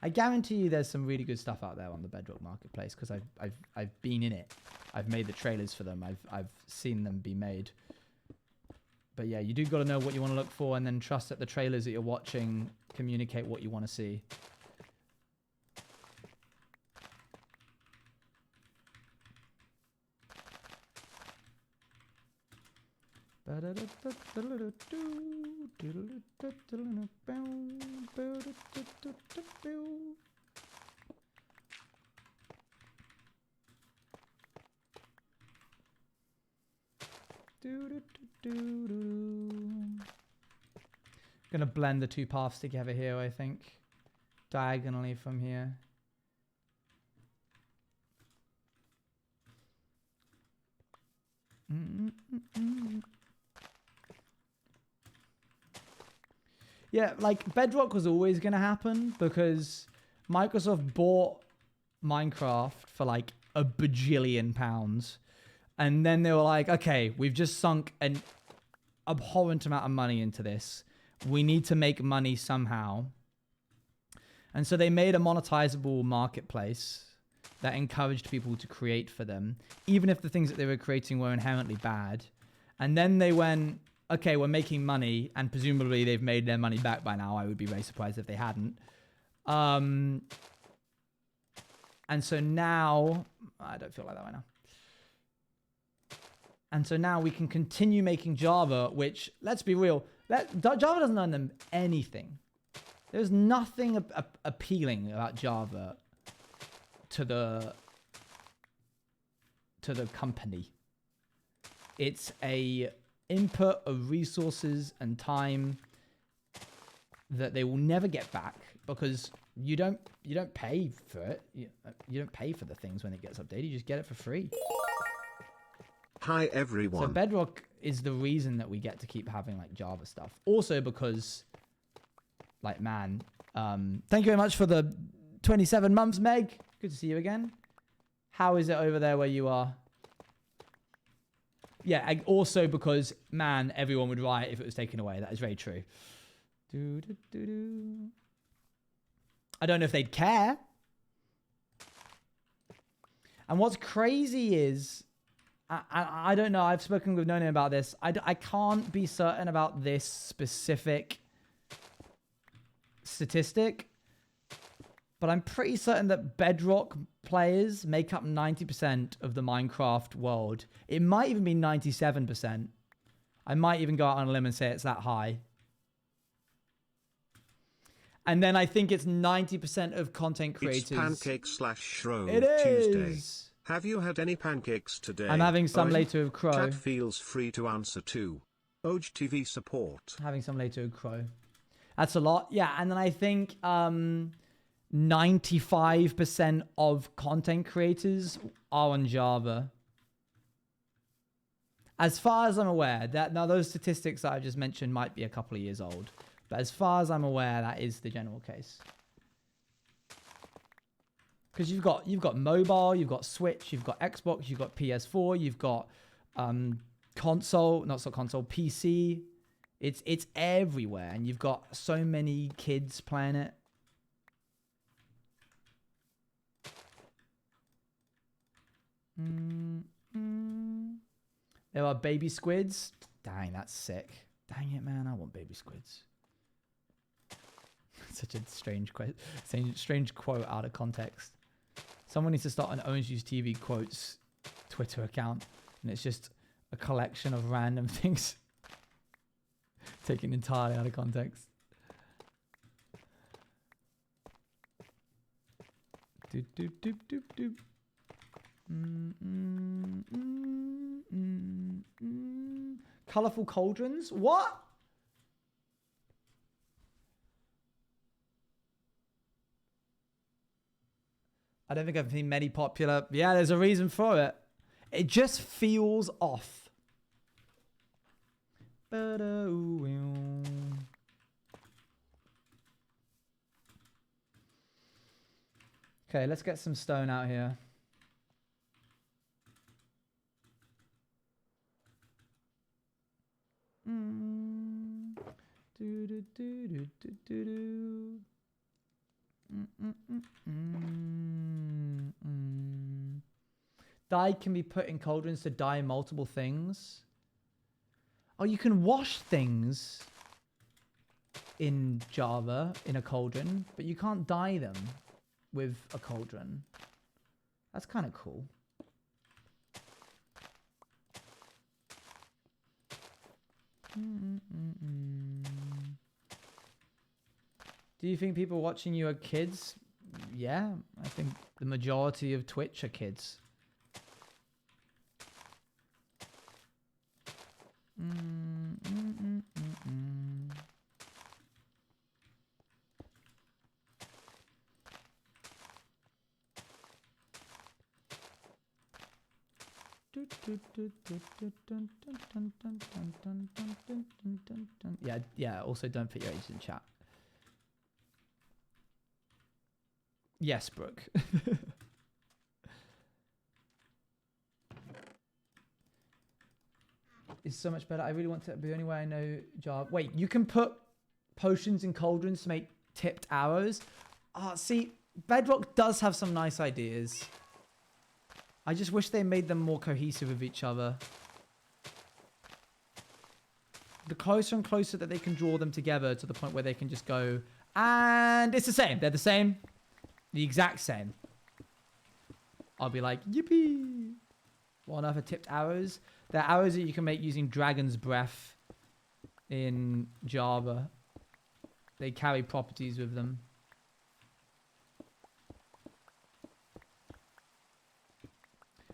I guarantee you there's some really good stuff out there on the Bedrock Marketplace because I've been in it. I've made the trailers for them. I've seen them be made. But yeah, you do got to know what you want to look for and then trust that the trailers that you're watching communicate what you want to see. Gonna blend the two paths together here, I think. Diagonally from here. Yeah, like Bedrock was always gonna happen because Microsoft bought Minecraft for like a bajillion pounds. And then they were like, okay, we've just sunk an abhorrent amount of money into this. We need to make money somehow. And so they made a monetizable marketplace that encouraged people to create for them, even if the things that they were creating were inherently bad. And then they went, okay, we're making money, and presumably they've made their money back by now. I would be very surprised if they hadn't. And so now, I don't feel like that right now. And so now we can continue making Java, which, let's be real, Java doesn't earn them anything. There's nothing appealing about Java to the company. It's a input of resources and time that they will never get back because you don't pay for it. You don't pay for the things when it gets updated. You just get it for free. Hi everyone. So Bedrock is the reason that we get to keep having like Java stuff. Also because, like, man, thank you very much for the 27 months, Meg. Good to see you again. How is it over there where you are? Yeah, and also because, man, everyone would riot if it was taken away. That is very true. I don't know if they'd care. And what's crazy is, I don't know. I've spoken with Nona about this. I can't be certain about this specific statistic, but I'm pretty certain that Bedrock players make up 90% of the Minecraft world. It might even be 97%. I might even go out on a limb and say it's that high. And then I think it's 90% of content creators. It's pancake/Shrove It is. Tuesday. Have you had any pancakes today? I'm having some later with Crow. Chat feels free to answer too. OG TV support. Having some later with Crow. That's a lot. Yeah, and then I think 95% of content creators are on Java. As far as I'm aware, that now those statistics that I just mentioned might be a couple of years old, but as far as I'm aware, that is the general case. Because you've got mobile, you've got Switch, you've got Xbox, you've got PS4, you've got console, not so console, PC. It's everywhere, and you've got so many kids playing it. There are baby squids. Dang, that's sick. Dang it, man. I want baby squids. Such a strange quote out of context. Someone needs to start an Owens Use TV quotes Twitter account. And it's just a collection of random things taken entirely out of context. Doop, doop, doop, doop, doop. Colorful cauldrons? What? I don't think I've seen many popular. Yeah, there's a reason for it. It just feels off. Okay, let's get some stone out here. Dye can be put in cauldrons to dye multiple things. Oh, you can wash things in Java in a cauldron, but you can't dye them with a cauldron. That's kind of cool. Do you think people watching you are kids? Yeah, I think the majority of Twitch are kids. Yeah, also don't put your age in chat. Yes, Brooke. It's so much better. I really want to be the only way I know Java. Wait, you can put potions in cauldrons to make tipped arrows? See, Bedrock does have some nice ideas. I just wish they made them more cohesive with each other. The closer and closer that they can draw them together to the point where they can just go, and it's the same. They're the same. The exact same. I'll be like, yippee. What on earth are tipped arrows? They're arrows that you can make using Dragon's Breath in Java. They carry properties with them.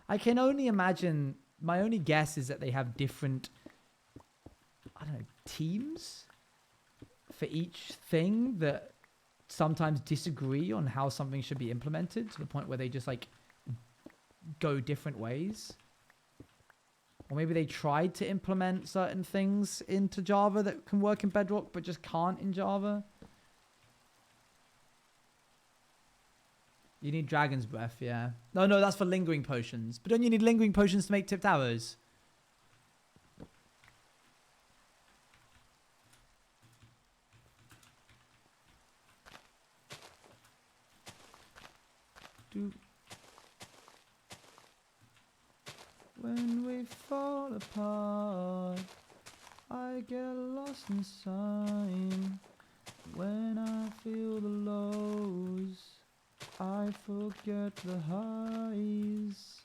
I can only imagine, my only guess is that they have different, I don't know, teams for each thing that sometimes disagree on how something should be implemented to the point where they just like go different ways. Or maybe they tried to implement certain things into Java that can work in Bedrock but just can't in Java. You need Dragon's Breath, yeah. No, that's for lingering potions. But don't you need lingering potions to make tipped arrows? When we fall apart, I get lost inside. When I feel the lows, I forget the highs.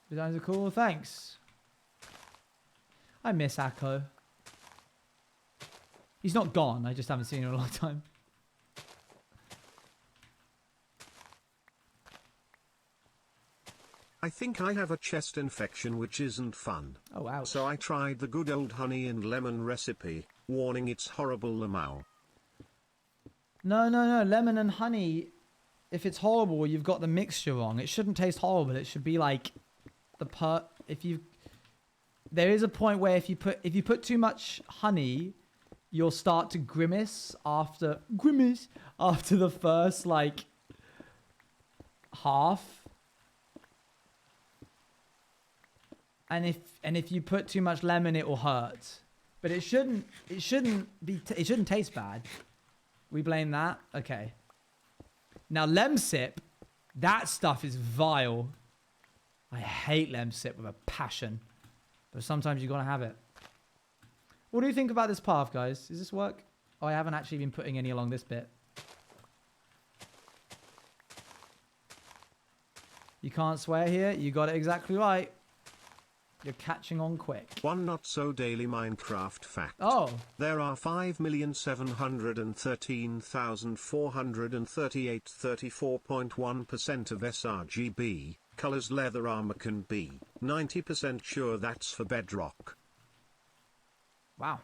Designs are cool, thanks. I miss Akko. He's not gone, I just haven't seen him in a long time. I think I have a chest infection which isn't fun. Oh, wow. So I tried the good old honey and lemon recipe, warning it's horrible lamau. No, no, no. Lemon and honey, if it's horrible, you've got the mixture wrong. It shouldn't taste horrible. It should be like there is a point where if you put too much honey, you'll start to grimace after the first like half. And if you put too much lemon, it will hurt. But it shouldn't taste bad. We blame that? Okay. Now Lemsip, that stuff is vile. I hate Lemsip with a passion. But sometimes you gotta have it. What do you think about this path, guys? Does this work? Oh, I haven't actually been putting any along this bit. You can't swear here. You got it exactly right. You're catching on quick. One not so daily Minecraft fact. Oh. There are 5,713,438 34.1% of sRGB, colors leather armor can be, 90% sure that's for bedrock. Wow.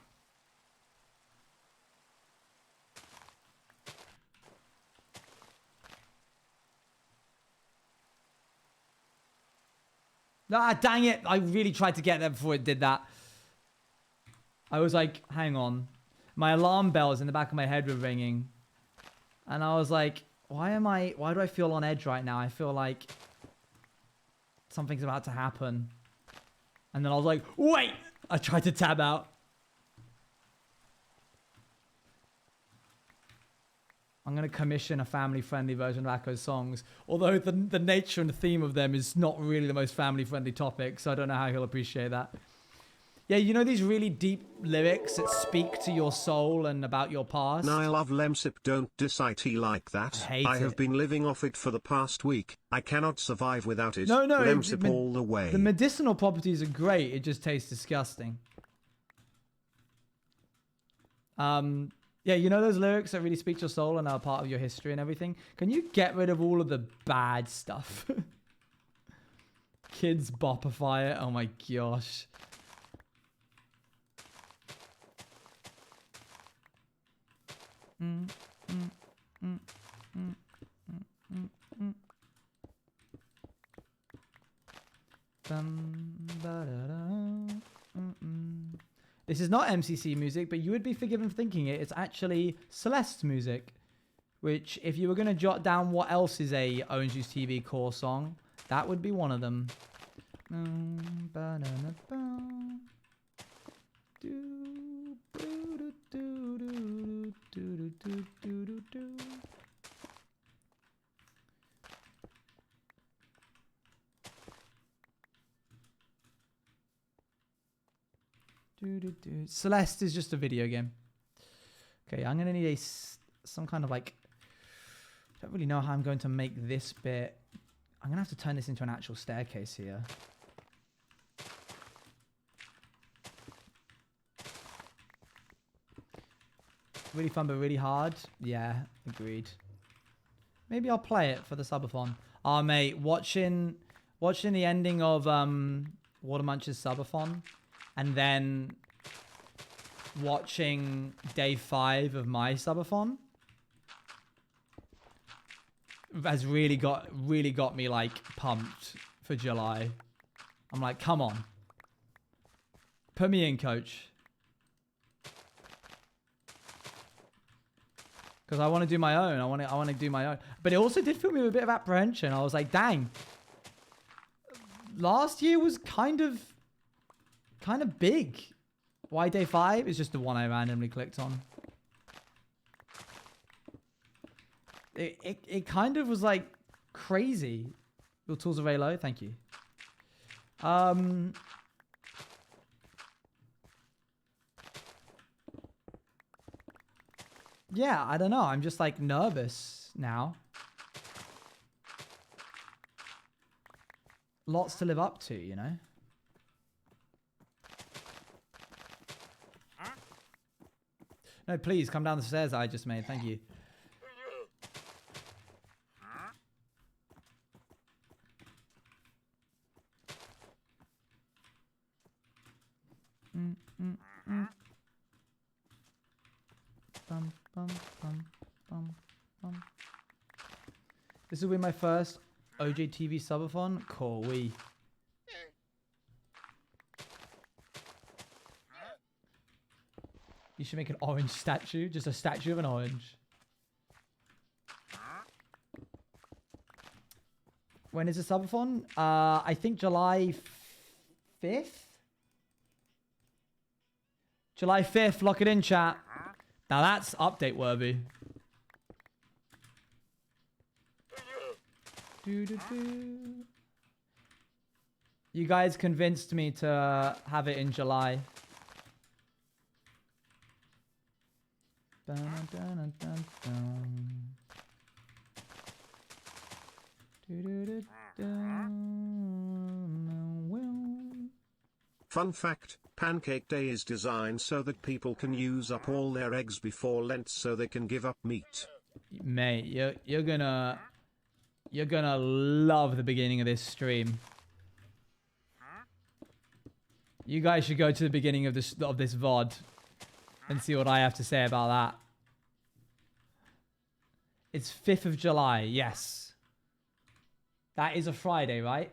Ah, dang it. I really tried to get there before it did that. I was like, hang on. My alarm bells in the back of my head were ringing. And I was like, why do I feel on edge right now? I feel like something's about to happen. And then I was like, wait! I tried to tab out. I'm going to commission a family-friendly version of Akko's songs. Although the nature and the theme of them is not really the most family-friendly topic, so I don't know how he'll appreciate that. Yeah, you know these really deep lyrics that speak to your soul and about your past? I love Lemsip, don't diss IT like that. I have been living off it for the past week. I cannot survive without it. No, Lemsip all the way. The medicinal properties are great, it just tastes disgusting. Yeah, you know those lyrics that really speak to your soul and are part of your history and everything? Can you get rid of all of the bad stuff? Kids bopify it. Oh my gosh. This is not MCC music, but you would be forgiven for thinking it. It's actually Celeste music, which if you were going to jot down what else is a Orange Juice TV core song, that would be one of them. Celeste is just a video game. Okay, I'm gonna need some kind of like. I don't really know how I'm going to make this bit. I'm gonna have to turn this into an actual staircase here. Really fun, but really hard. Yeah, agreed. Maybe I'll play it for the subathon. Oh, mate, watching the ending of Water Munch's subathon, and then watching day 5 of my subathon has really got me like pumped for July. I'm like, come on, put me in, coach. Because I want to do my own. I want to do my own. But it also did fill me with a bit of apprehension. I was like, dang. Last year was kind of big. Why day 5 is just the one I randomly clicked on. It kind of was like crazy. Your tools are very low. Thank you. Yeah, I don't know. I'm just like nervous now. Lots to live up to, you know? No, please come down the stairs that I just made. Thank you. This will be my first OJTV subathon. Cool. You should make an orange statue. Just a statue of an orange. When is the subathon? I think July 5th? July 5th. Lock it in, chat. Now that's update worthy. You guys convinced me to have it in July. Fun fact, Pancake Day is designed so that people can use up all their eggs before Lent so they can give up meat. Mate, you're gonna love the beginning of this stream. You guys should go to the beginning of this VOD and see what I have to say about that. It's 5th of July, yes. That is a Friday, right?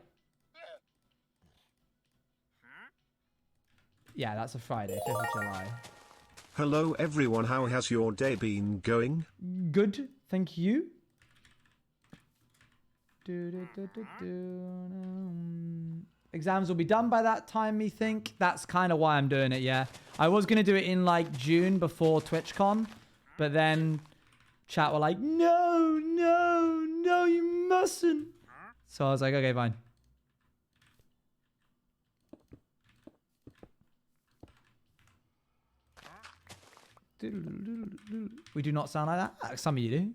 Yeah, that's a Friday, 5th of July. Hello everyone, how has your day been going? Good, thank you. Exams will be done by that time, me think. That's kind of why I'm doing it, yeah. I was going to do it in like June before TwitchCon, but then chat were like, no, you mustn't. So I was like, okay, fine. We do not sound like that. Some of you do.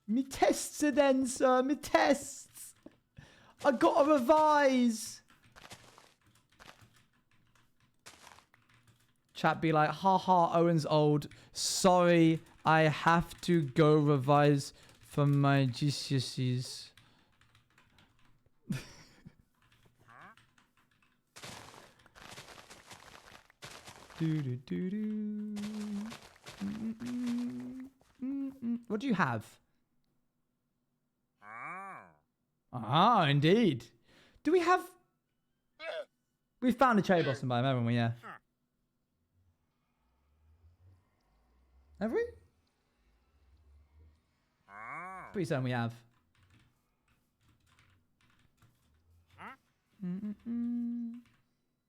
Me tests are then, sir. Me tests. I gotta revise. Chat be like, haha, Owen's old. Sorry, I have to go revise for my GCSEs. What do you have? Ah, indeed. Do we have... We found a cherry blossom biome, haven't we? Yeah. Have we? Pretty certain we have.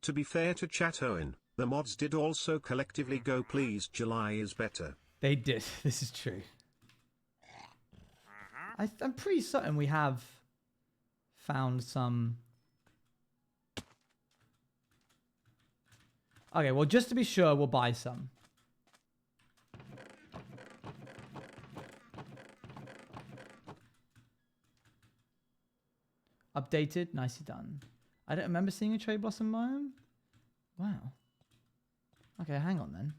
To be fair to chat Owen, the mods did also collectively go please July is better. They did. This is true. I'm pretty certain we have found some... Okay, well, just to be sure, we'll buy some. Updated. Nicely done. I don't remember seeing a cherry blossom biome. Wow. Okay, hang on then.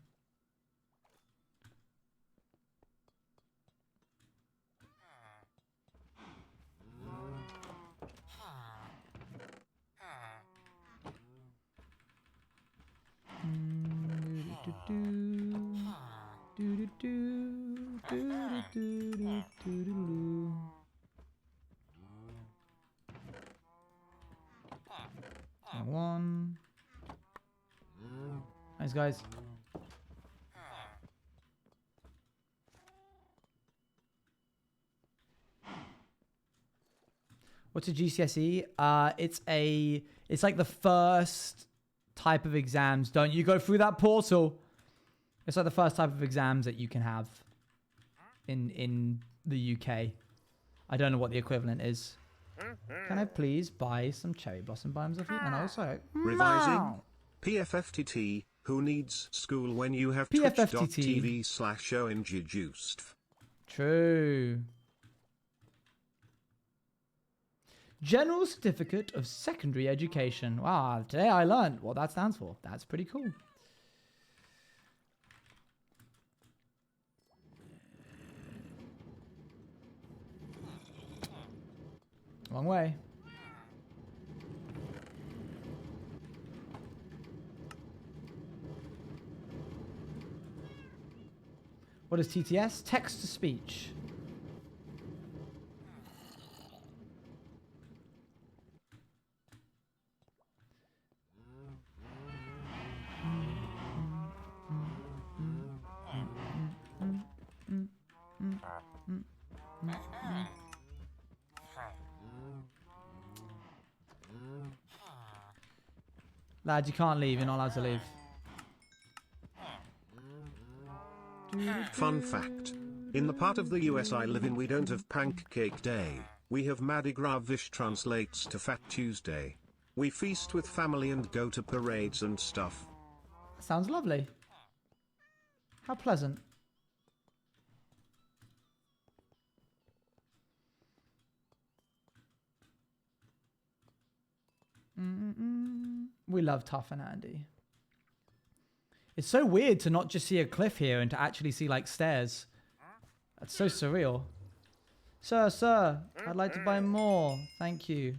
One. Thanks, guys. What's a GCSE? It's like the first type of exams. Don't you go through that portal? It's like the first type of exams that you can have in the UK. I don't know what the equivalent is. Can I please buy some cherry blossom biomes of you? And also revising PFFTT. Who needs school when you have PFFTT. twitch.tv/ONGjuiced? True. General Certificate of Secondary Education. Wow, today I learned what that stands for. That's pretty cool. Long way. What is TTS? Text to speech. Lad, you can't leave. You're not allowed to leave. Fun fact. In the part of the US I live in we don't have Pancake Day, we have Mardi Gras, which translates to Fat Tuesday. We feast with family and go to parades and stuff. Sounds lovely. How pleasant. We love Tough and Andy. It's so weird to not just see a cliff here and to actually see like stairs. That's so surreal. Sir, I'd like to buy more. Thank you.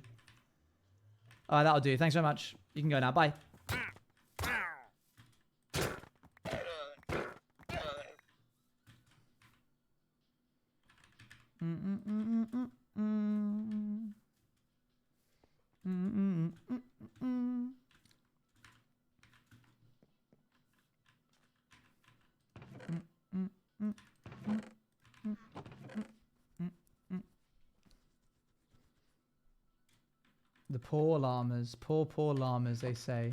That'll do. Thanks very much. You can go now. Bye. The poor llamas, poor llamas, they say.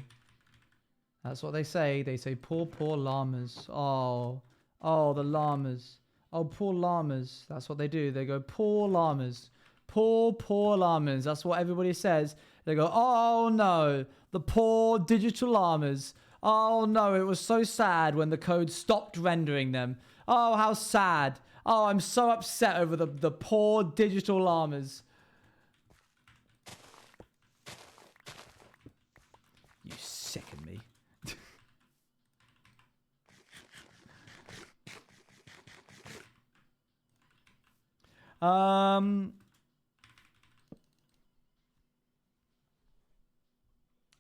That's what they say. They say poor llamas. Oh, the llamas. Oh, poor llamas. That's what they do. They go, poor llamas. Poor llamas. That's what everybody says. They go, oh no, the poor digital llamas. Oh no, it was so sad when the code stopped rendering them. Oh, how sad. Oh, I'm so upset over the poor digital llamas. You sicken me.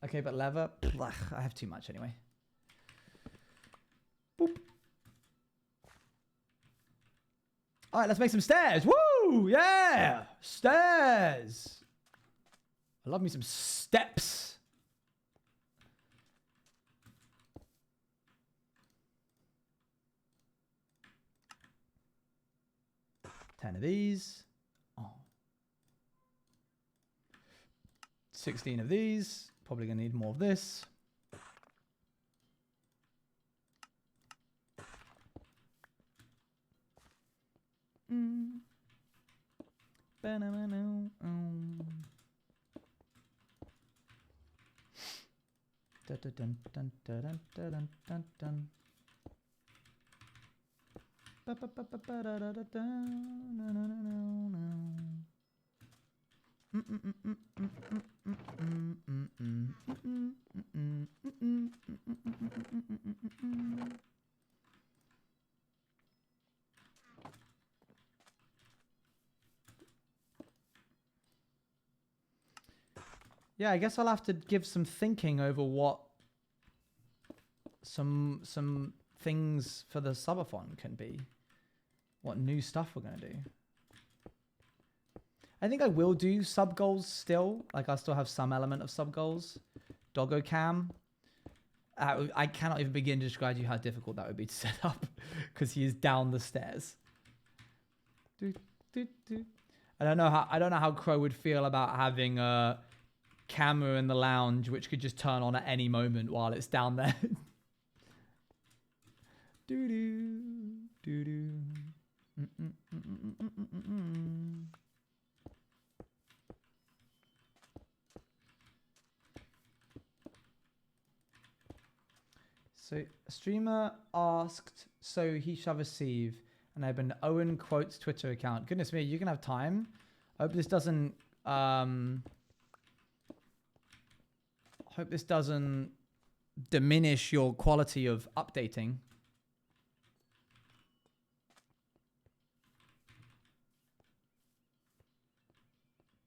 Okay, but leather. Blech, I have too much anyway. Boop. All right, let's make some stairs. Woo! Yeah! Stairs! I love me some steps. Ten of these. Oh. 16 of these. Probably gonna need more of this. Yeah, I guess I'll have to give some thinking over what some things for the subathon can be. What new stuff we're going to do. I think I will do sub goals still. Like I still have some element of sub goals. Doggo cam. I cannot even begin to describe to you how difficult that would be to set up because he is down the stairs. I don't know how Crow would feel about having a camera in the lounge which could just turn on at any moment while it's down there. So a streamer asked, so he shall receive, and I have an Owen Quotes Twitter account. Goodness me, you can have time. I hope this doesn't diminish your quality of updating.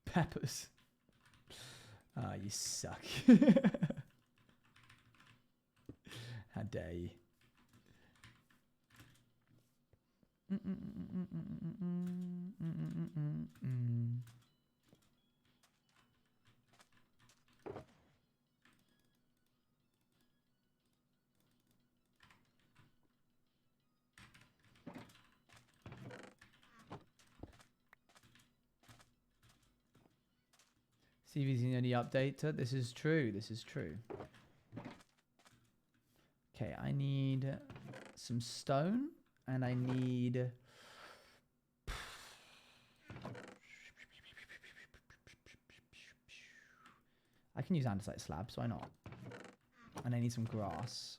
Peppers. Ah, you suck. How dare you? CV's the only update. This is true. This is true. Okay, I need some stone and I need I can use andesite slabs, why not? And I need some grass.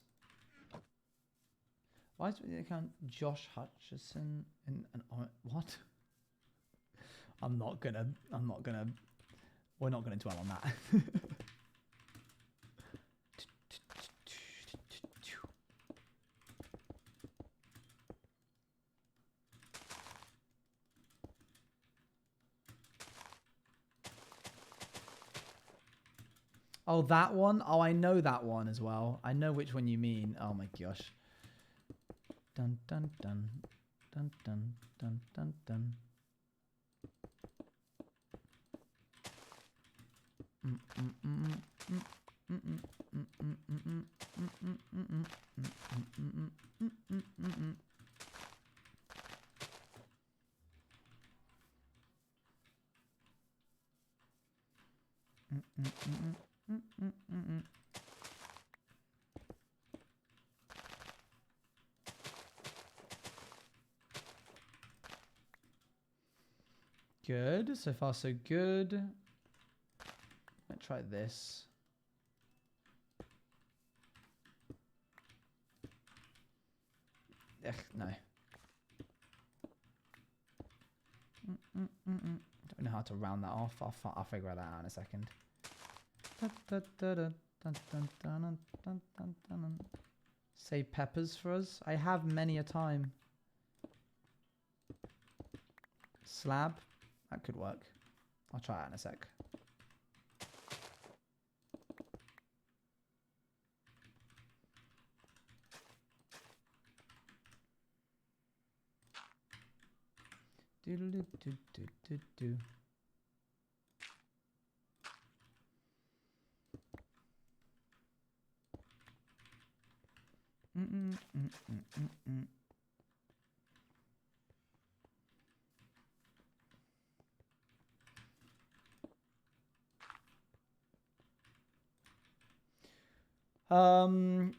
Why is the account Josh Hutchison in an what? I'm not gonna we're not gonna dwell on that. Oh, that one? Oh, I know that one as well. I know which one you mean. Oh my gosh. Dun dun dun dun dun dun dun dun. Good. So far, so good. Let's try this. Ugh, no. Don't know how to round that off. I'll figure that out in a second. Save peppers for us. I have many a time. Slab. That could work. I'll try it in a sec. Do.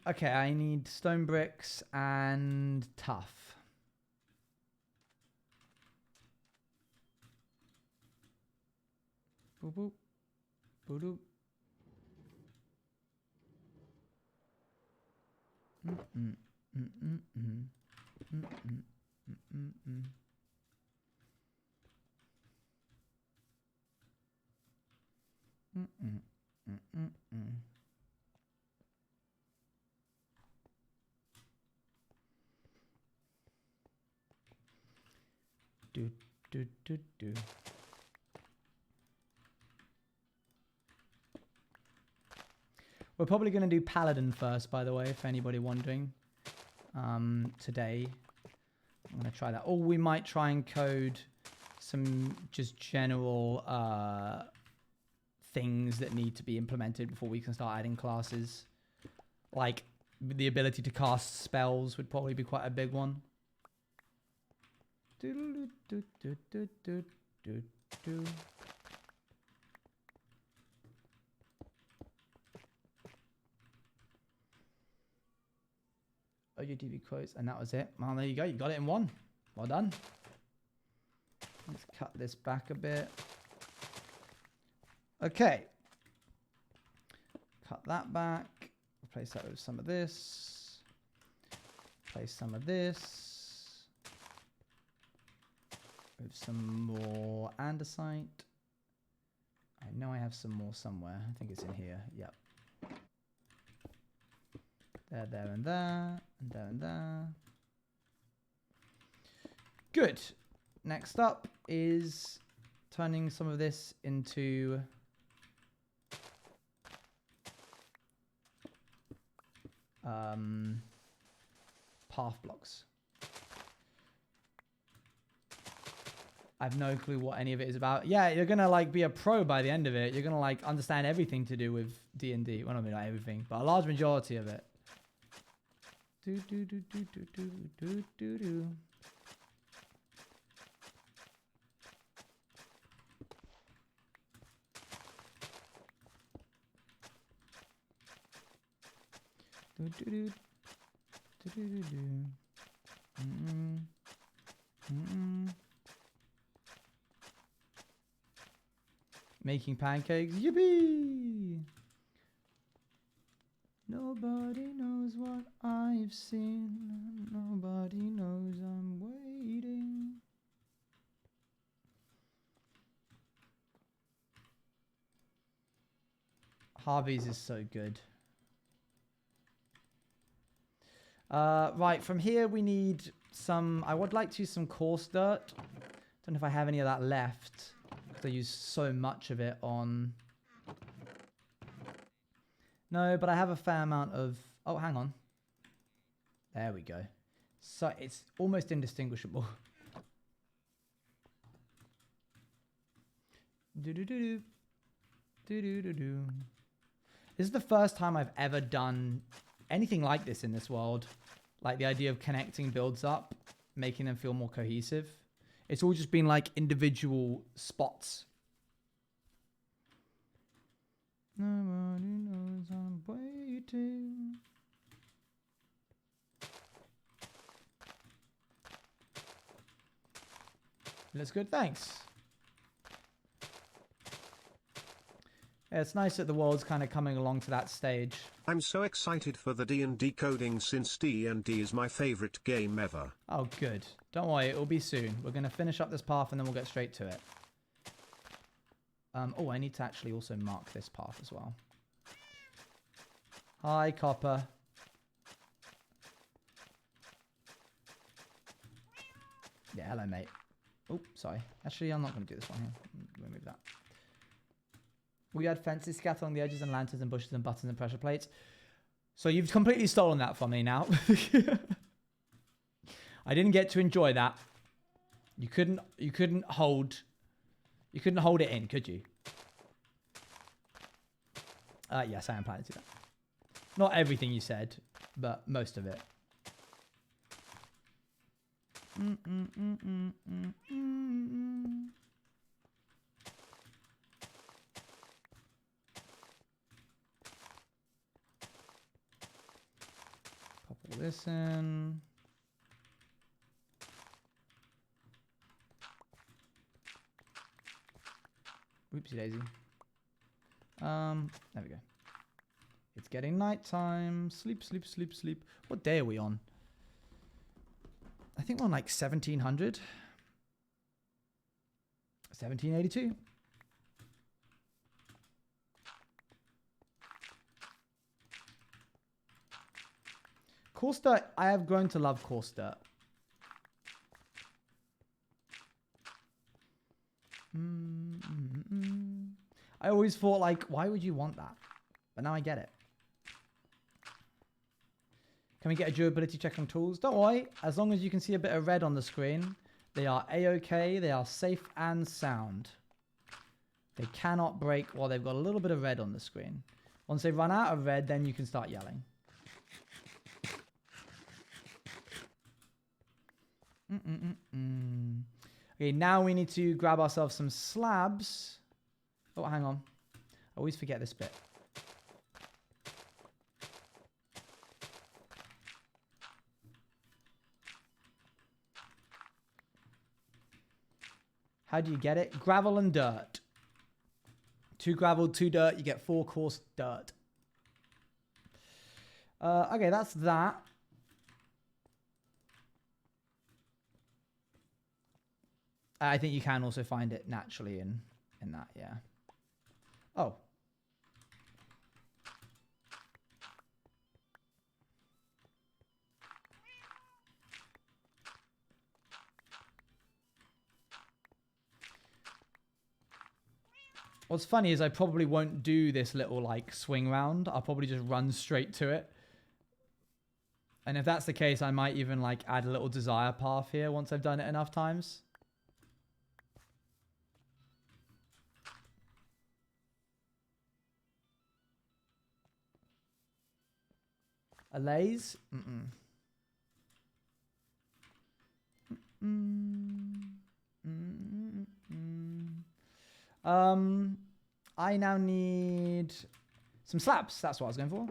Okay, I need stone bricks and tough. Boop boop. Boop boop. Do. We're probably going to do Paladin first, by the way, if anybody wondering. Today, I'm going to try that. Or we might try and code some just general things that need to be implemented before we can start adding classes. Like the ability to cast spells would probably be quite a big one. OUTV quotes, and that was it. Well, there you go. You got it in one. Well done. Let's cut this back a bit. Okay. Cut that back. Replace that with some of this. Replace some of this. With some more andesite. I know I have some more somewhere. I think it's in here. Yep. There, and there. And there, and there. Good. Next up is turning some of this into path blocks. I have no clue what any of it is about. Yeah, you're gonna like be a pro by the end of it. You're gonna like understand everything to do with D&D. Well, not everything, but a large majority of it. Do do do do do do do do do. Do do do do do do do. Making pancakes, yippee! Nobody knows what I've seen. Nobody knows I'm waiting. Harvey's is so good. Right, from here we need some... I would like to use some coarse dirt. Don't know if I have any of that left, because I use so much of it on... No, but I have a fair amount of... Oh, hang on. There we go. So it's almost indistinguishable. Do-do-do-do. Do-do-do-do. This is the first time I've ever done anything like this in this world. Like the idea of connecting builds up, making them feel more cohesive. It's all just been like individual spots. Nobody knows I'm waiting. Looks good, thanks. Yeah, it's nice that the world's kind of coming along to that stage. I'm so excited for the D&D coding since D&D is my favorite game ever. Oh, good. Don't worry, it'll be soon. We're going to finish up this path and then we'll get straight to it. Oh, I need to actually also mark this path as well. Hi, Copper. Yeah, hello, mate. Oh, sorry. Actually, I'm not going to do this one here. Remove that. We had fences scattered along the edges and lanterns and bushes and buttons and pressure plates. So you've completely stolen that from me now. I didn't get to enjoy that. You couldn't hold it in, could you? Yes, I am planning to do that. Not everything you said, but most of it. Pop all this in. Oopsie daisy. There we go. It's getting nighttime. Sleep, sleep, sleep, sleep. What day are we on? I think we're on like 1700. 1782. Coarse dirt. I have grown to love coarse dirt. I always thought, like, why would you want that? But now I get it. Can we get a durability check on tools? Don't worry. As long as you can see a bit of red on the screen, they are A-OK. They are safe and sound. They cannot break while they've got a little bit of red on the screen. Once they run out of red, then you can start yelling. Okay, now we need to grab ourselves some slabs. Oh, hang on. I always forget this bit. How do you get it? Gravel and dirt. 2 gravel, 2 dirt. You get 4 coarse dirt. Okay, that's that. I think you can also find it naturally in that, yeah. Oh. What's funny is I probably won't do this little like swing round. I'll probably just run straight to it. And if that's the case, I might even like add a little desire path here once I've done it enough times. A Lay's? Mm-mm. I now need some slabs. That's what I was going for.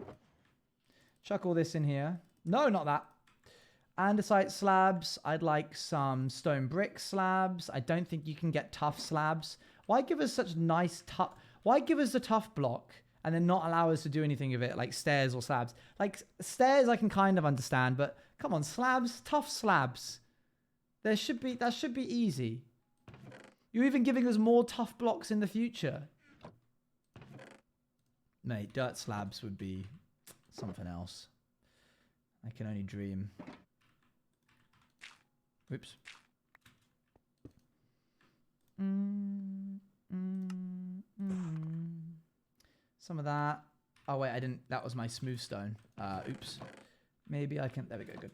Chuck all this in here. No, not that. Andesite slabs. I'd like some stone brick slabs. I don't think you can get tough slabs. Why give us such nice tough... Why give us a tough block and then not allow us to do anything of it, like stairs or slabs? Like, stairs I can kind of understand, but come on, slabs, tough slabs. That should be easy. You're even giving us more tough blocks in the future. Mate, dirt slabs would be something else. I can only dream. Oops. Some of that. Oh, wait, I didn't. That was my smooth stone. Oops. Maybe I can. There we go. Good.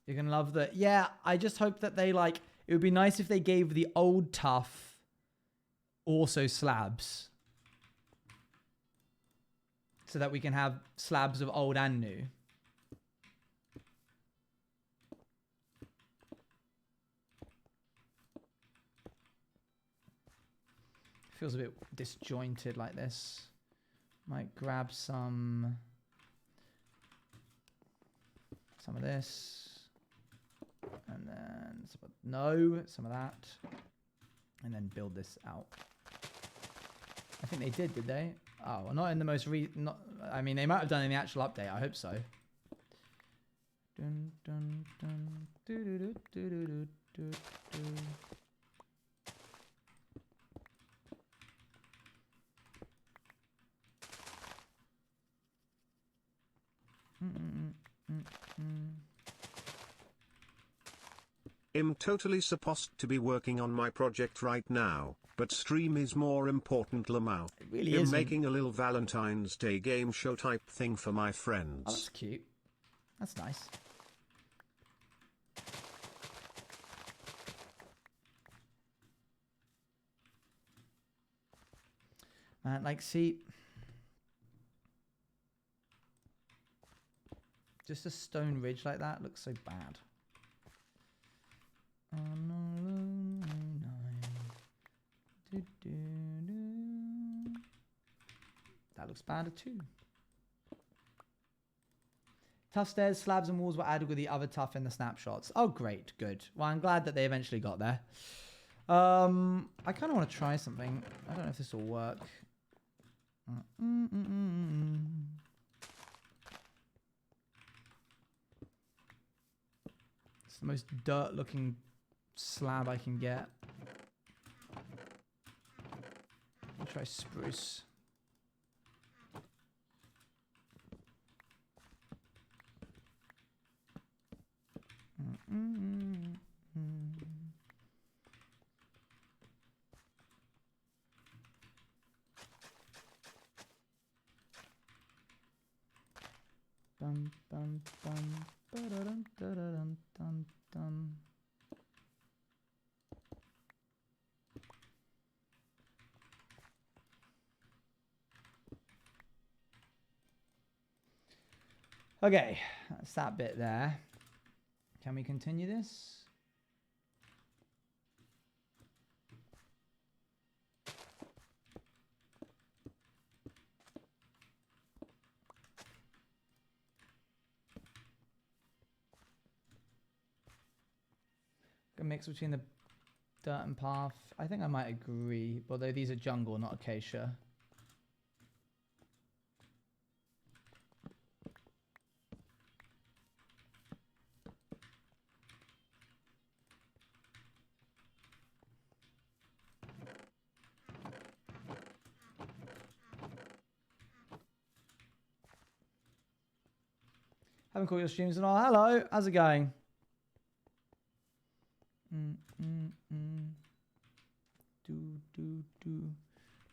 You're going to love that. Yeah, I just hope that they like. It would be nice if they gave the old tough also slabs. So that we can have slabs of old and new. Feels a bit disjointed like this. Might grab some of this. And then some of that. And then build this out. I think they did they? Oh, well, not in the most I mean, they might have done in the actual update. I hope so. Dun, dun, dun, doo, doo, doo, doo, doo, doo, doo. I'm totally supposed to be working on my project right now, but stream is more important, Lamau. It really I'm is. making a little Valentine's Day game show type thing for my friends. Oh, that's cute. That's nice. Man, like, see... Just a stone ridge like that looks so bad. On a lonely night. Do, do, do. That looks bad too. Tough stairs, slabs, and walls were added with the other tough in the snapshots. Oh, great, good. Well, I'm glad that they eventually got there. I kind of want to try something. I don't know if this will work. It's the most dirt-looking slab I can get. I'll try spruce. Bum, bum, bum, ba-da-dum, da-da-dum, dum, dum. Okay, that's that bit there. Can we continue this? A mix between the dirt and path. I think I might agree, although these are jungle, not acacia. Haven't caught your streams and all. Hello, how's it going?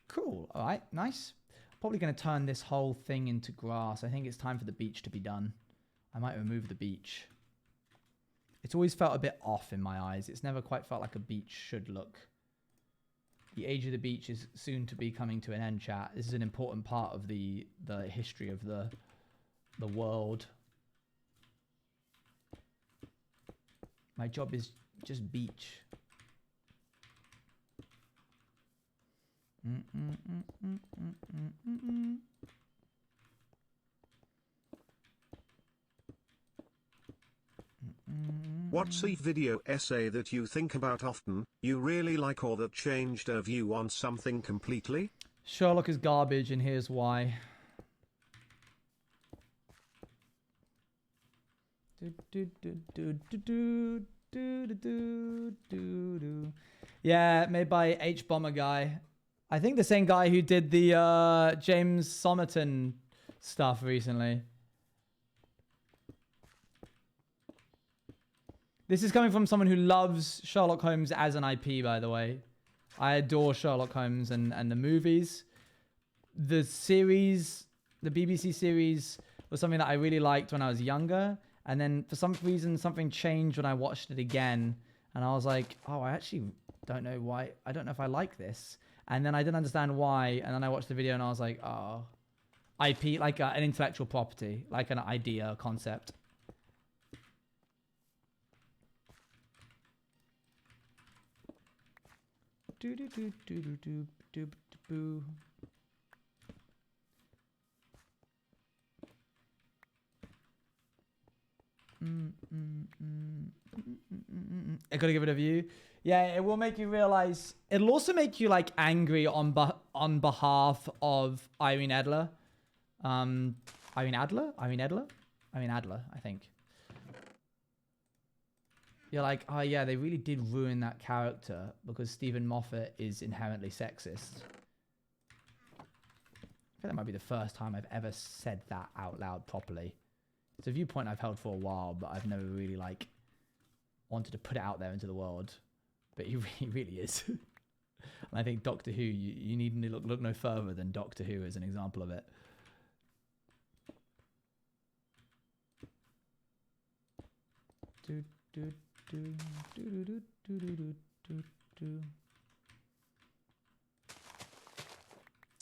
Cool. All right, nice. Probably going to turn this whole thing into grass. I think it's time for the beach to be done. I might remove the beach. It's always felt a bit off in my eyes. It's never quite felt like a beach should look. The Age of the Beach is soon to be coming to an end, chat. This is an important part of the history of the world. My job is just beach. What's a video essay that you think about often, you really like, or that changed a view on something completely? Sherlock is garbage, and here's why. Yeah, made by H Bomber guy. I think the same guy who did the James Somerton stuff recently. This is coming from someone who loves Sherlock Holmes as an IP, by the way. I adore Sherlock Holmes and the movies. The series, the BBC series, was something that I really liked when I was younger. And then for some reason, something changed when I watched it again. And I was like, oh, I actually don't know why. I don't know if I like this. And then I didn't understand why. And then I watched the video and I was like, oh, IP, like an intellectual property, like an idea, a concept. I gotta give it a view. Yeah, it will make you realize. It'll also make you like angry on behalf of Irene Adler. Irene Adler, I think. You're like, oh yeah, they really did ruin that character because Stephen Moffat is inherently sexist. I feel that might be the first time I've ever said that out loud properly. It's a viewpoint I've held for a while, but I've never really like wanted to put it out there into the world. But he really is. And I think Doctor Who, you need to look no further than Doctor Who as an example of it.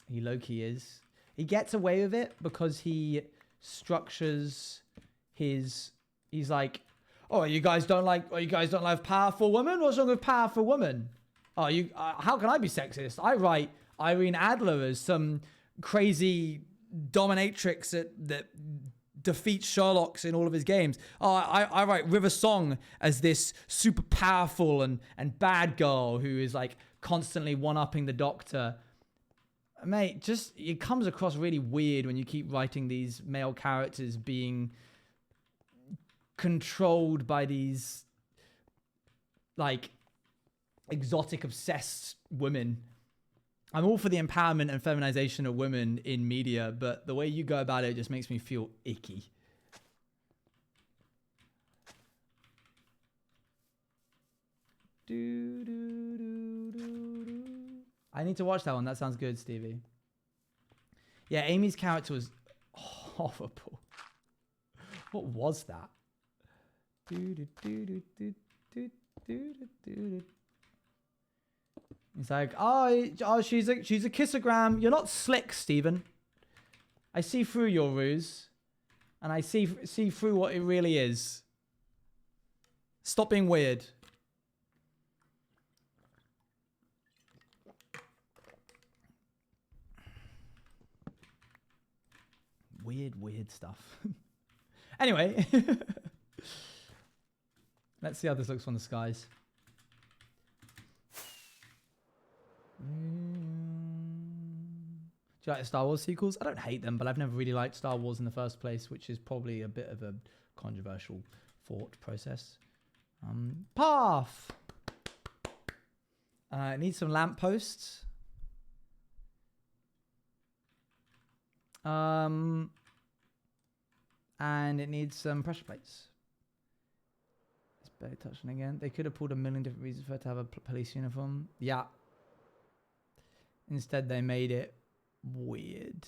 He low-key is. He gets away with it because he structures his. He's like, oh, you guys don't like powerful women? What's wrong with powerful women? Oh, you. How can I be sexist? I write Irene Adler as some crazy dominatrix that defeats Sherlock's in all of his games. Oh, I write River Song as this super powerful and bad girl who is like constantly one-upping the Doctor. Mate, just it comes across really weird when you keep writing these male characters being controlled by these like exotic obsessed women. I'm all for the empowerment and feminization of women in media, but the way you go about it just makes me feel icky. I need to watch that one. That sounds good, Stevie. Yeah, Amy's character was horrible. What was that? He's like, oh, she's a kissogram. You're not slick, Stephen. I see through your ruse, and I see through what it really is. Stop being weird. Weird stuff. Anyway, let's see how this looks from the skies. Do you like the Star Wars sequels? I don't hate them, but I've never really liked Star Wars in the first place, which is probably a bit of a controversial thought process. Path! It needs some lampposts. And it needs some pressure plates. It's belly touching again. They could have pulled a million different reasons for it to have a police uniform. Yeah. Instead, they made it weird.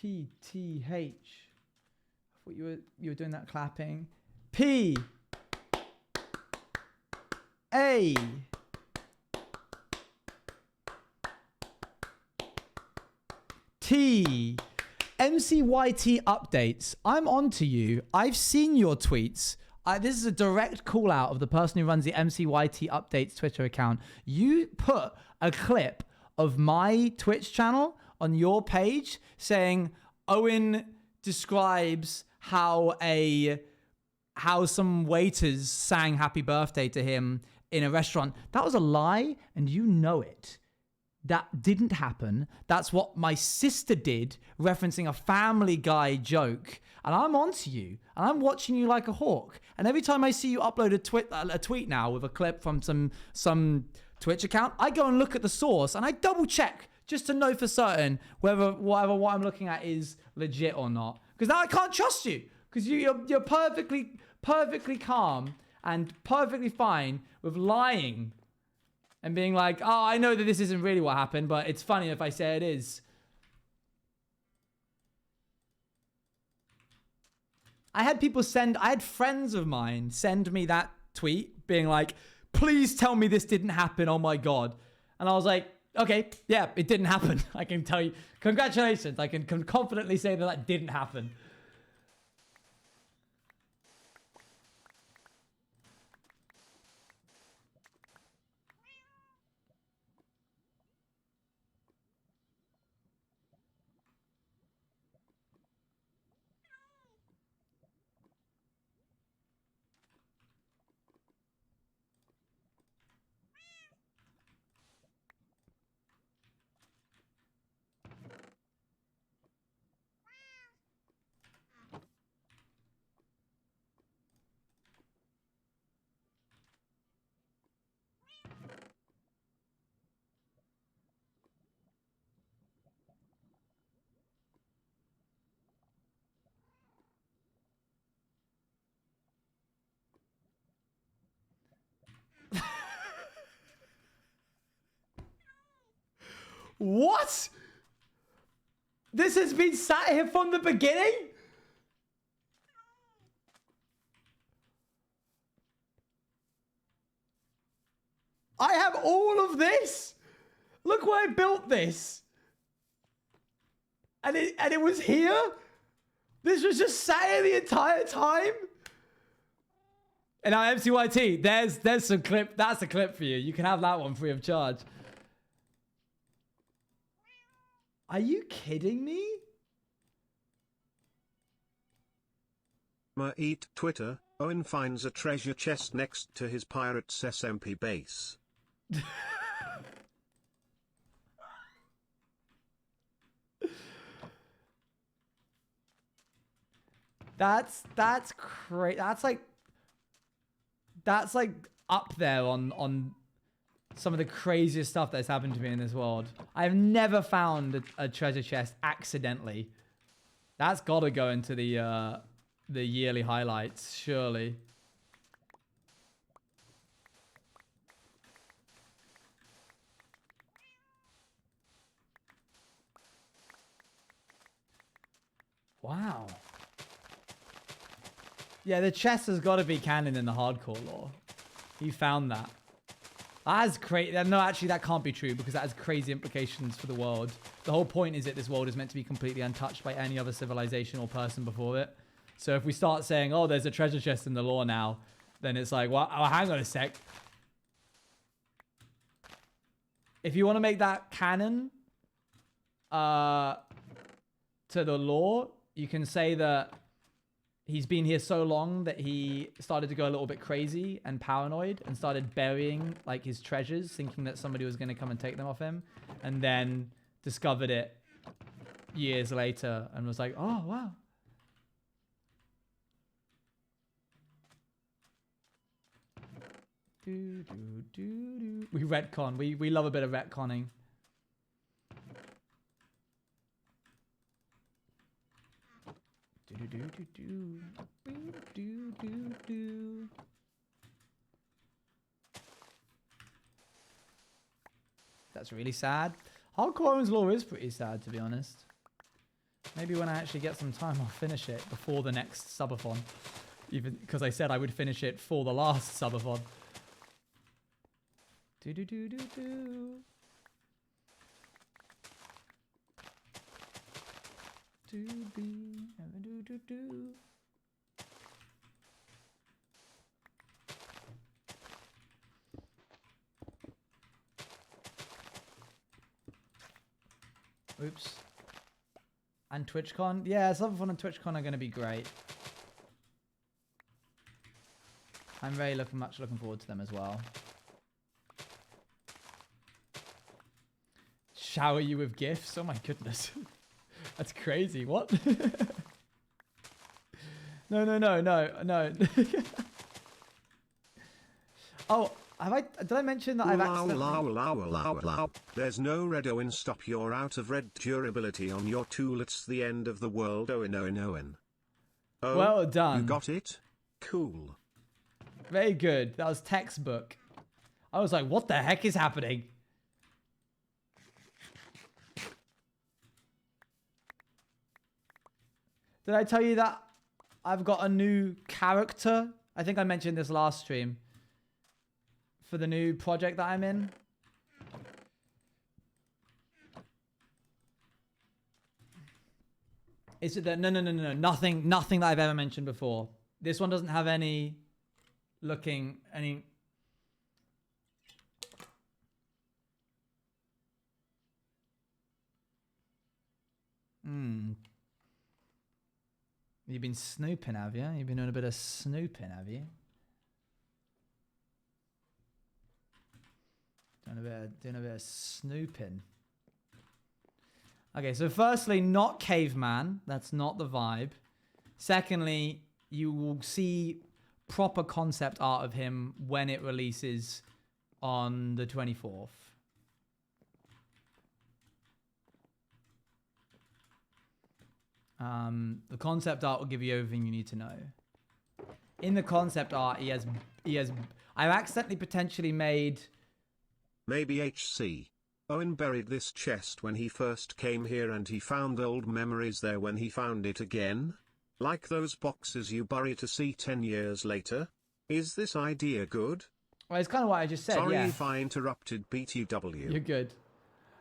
P-T-H. I thought you were doing that clapping. P. A. T. MCYT updates. I'm on to you. I've seen your tweets. This is a direct call out of the person who runs the MCYT updates Twitter account. You put a clip of my Twitch channel on your page saying Owen describes how some waiters sang happy birthday to him in a restaurant. That was a lie, and you know it. That didn't happen. That's what my sister did, referencing a Family Guy joke. And I'm onto you, and I'm watching you like a hawk. And every time I see you upload a tweet now with a clip from some Twitch account, I go and look at the source, and I double check just to know for certain whether what I'm looking at is legit or not. Because now I can't trust you, because you're perfectly calm and perfectly fine with lying and being like, oh, I know that this isn't really what happened, but it's funny if I say it is. I had friends of mine send me that tweet being like, please tell me this didn't happen, oh my God. And I was like, okay, yeah, it didn't happen. I can tell you, congratulations. I can confidently say that didn't happen. What? This has been sat here from the beginning? I have all of this? Look where I built this. And it was here? This was just sat here the entire time? And now MCYT, there's some clip. That's a clip for you. You can have that one free of charge. Are you kidding me? Eat Twitter. Owen finds a treasure chest next to his Pirates SMP base. That's crazy. That's like up there on some of the craziest stuff that's happened to me in this world. I've never found a treasure chest accidentally. That's got to go into the yearly highlights, surely. Wow. Yeah, the chest has got to be canon in the hardcore lore. You found that. That's crazy. No, actually, that can't be true because that has crazy implications for the world. The whole point is that this world is meant to be completely untouched by any other civilization or person before it. So if we start saying, oh, there's a treasure chest in the lore now, then it's like, well, oh, hang on a sec. If you want to make that canon to the lore, you can say that he's been here so long that he started to go a little bit crazy and paranoid and started burying like his treasures, thinking that somebody was going to come and take them off him, and then discovered it years later and was like, oh, wow. We retcon. We love a bit of retconning. That's really sad. Hardcore Owen's lore is pretty sad, to be honest. Maybe when I actually get some time, I'll finish it before the next subathon. Even because I said I would finish it for the last subathon. Do do do do do. Do be do do do. Oops. And TwitchCon? Yeah, Subathon and TwitchCon are going to be great. I'm very much looking forward to them as well. Shower you with gifts? Oh my goodness. That's crazy. What? No. Oh, did I mention that I've accidentally... There's no red Owen. Stop, you're out of red durability on your tool. It's the end of the world, Owen. Oh, well done. You got it? Cool. Very good. That was textbook. I was like, what the heck is happening? Did I tell you that I've got a new character? I think I mentioned this last stream. For the new project that I'm in. Is it that? No. Nothing that I've ever mentioned before. This one doesn't have any any. You've been snooping, have you? You've been doing a bit of snooping, have you? Doing a bit of snooping. Okay, so firstly, not caveman. That's not the vibe. Secondly, you will see proper concept art of him when it releases on the 24th. The concept art will give you everything you need to know. In the concept art, he has. I've accidentally potentially made. Maybe HC. Owen buried this chest when he first came here and he found old memories there when he found it again. Like those boxes you bury to see 10 years later. Is this idea good? Well, it's kind of what I just said. Sorry yeah. if I interrupted BTW. You're good.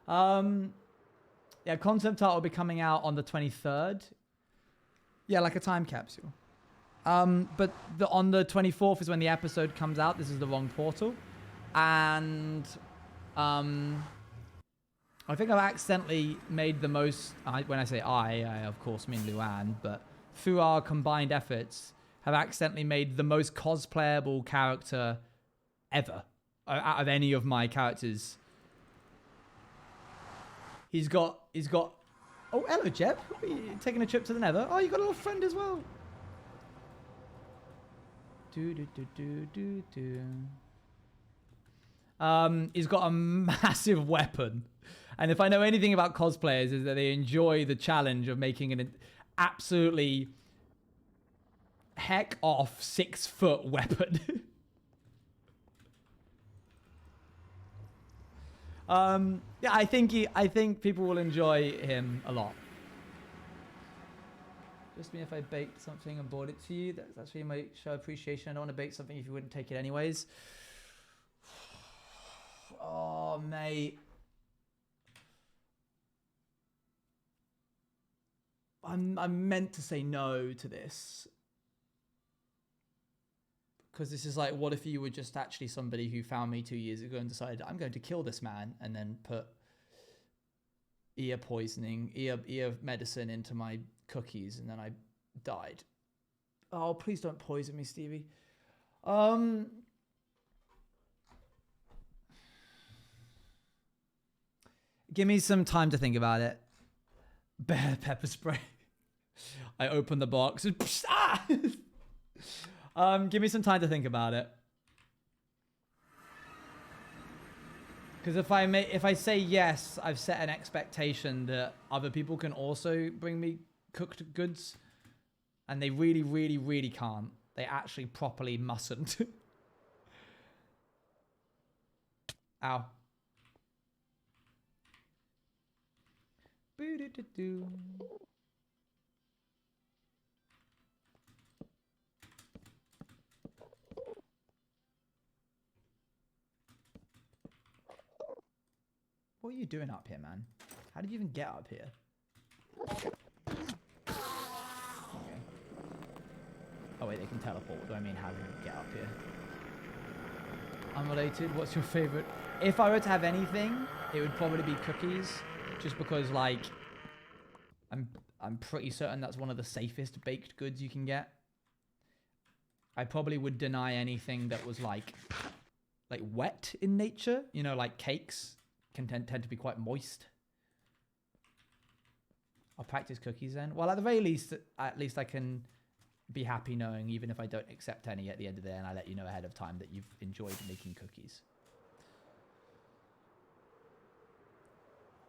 Yeah, concept art will be coming out on the 23rd. Yeah, like a time capsule. But on the 24th is when the episode comes out. This is the wrong portal. And I think I've accidentally made the most, when I say I of course mean Luan, but through our combined efforts, have accidentally made the most cosplayable character ever out of any of my characters. He's got, oh, hello, Jeb. Are you taking a trip to the Nether? Oh, you got a little friend as well. He's got a massive weapon. And if I know anything about cosplayers is that they enjoy the challenge of making an absolutely heck off 6-foot weapon. Yeah, I think people will enjoy him a lot. Just me if I baked something and brought it to you. That's where you might show appreciation. I don't want to bake something if you wouldn't take it anyways. Oh, mate. I'm meant to say no to this. Because this is like, what if you were just actually somebody who found me 2 years ago and decided, I'm going to kill this man, and then put ear medicine into my cookies, and then I died. Oh, please don't poison me, Stevie. Give me some time to think about it. Bear pepper spray. I open the box. Give me some time to think about it. Because if I say yes, I've set an expectation that other people can also bring me cooked goods, and they really, really, really can't. They actually properly mustn't. Ow. What are you doing up here, man? How did you even get up here? Okay. Oh wait, they can teleport. What do I mean, how did you get up here? Unrelated, what's your favorite? If I were to have anything, it would probably be cookies. Just because, like, I'm pretty certain that's one of the safest baked goods you can get. I probably would deny anything that was like wet in nature. You know, like cakes can tend to be quite moist. I'll practice cookies then. Well, at the very least, I can be happy knowing, even if I don't accept any at the end of the day, and I let you know ahead of time that you've enjoyed making cookies.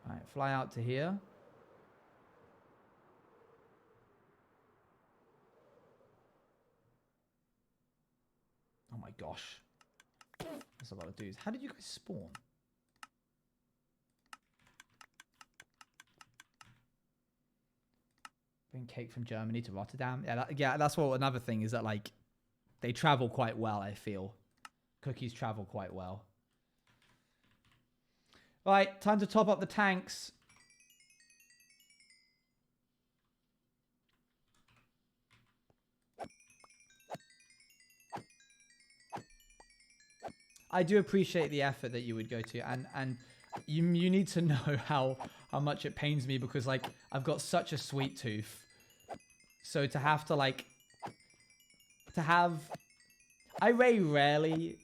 All right, fly out to here. Oh my gosh. That's a lot of dudes. How did you guys spawn? Bring cake from Germany to Rotterdam. Yeah, that's what another thing is, that like they travel quite well, I feel. Cookies travel quite well. Right, time to top up the tanks. I do appreciate the effort that you would go to, and you need to know how much it pains me, because like I've got such a sweet tooth. So to have to like I very rarely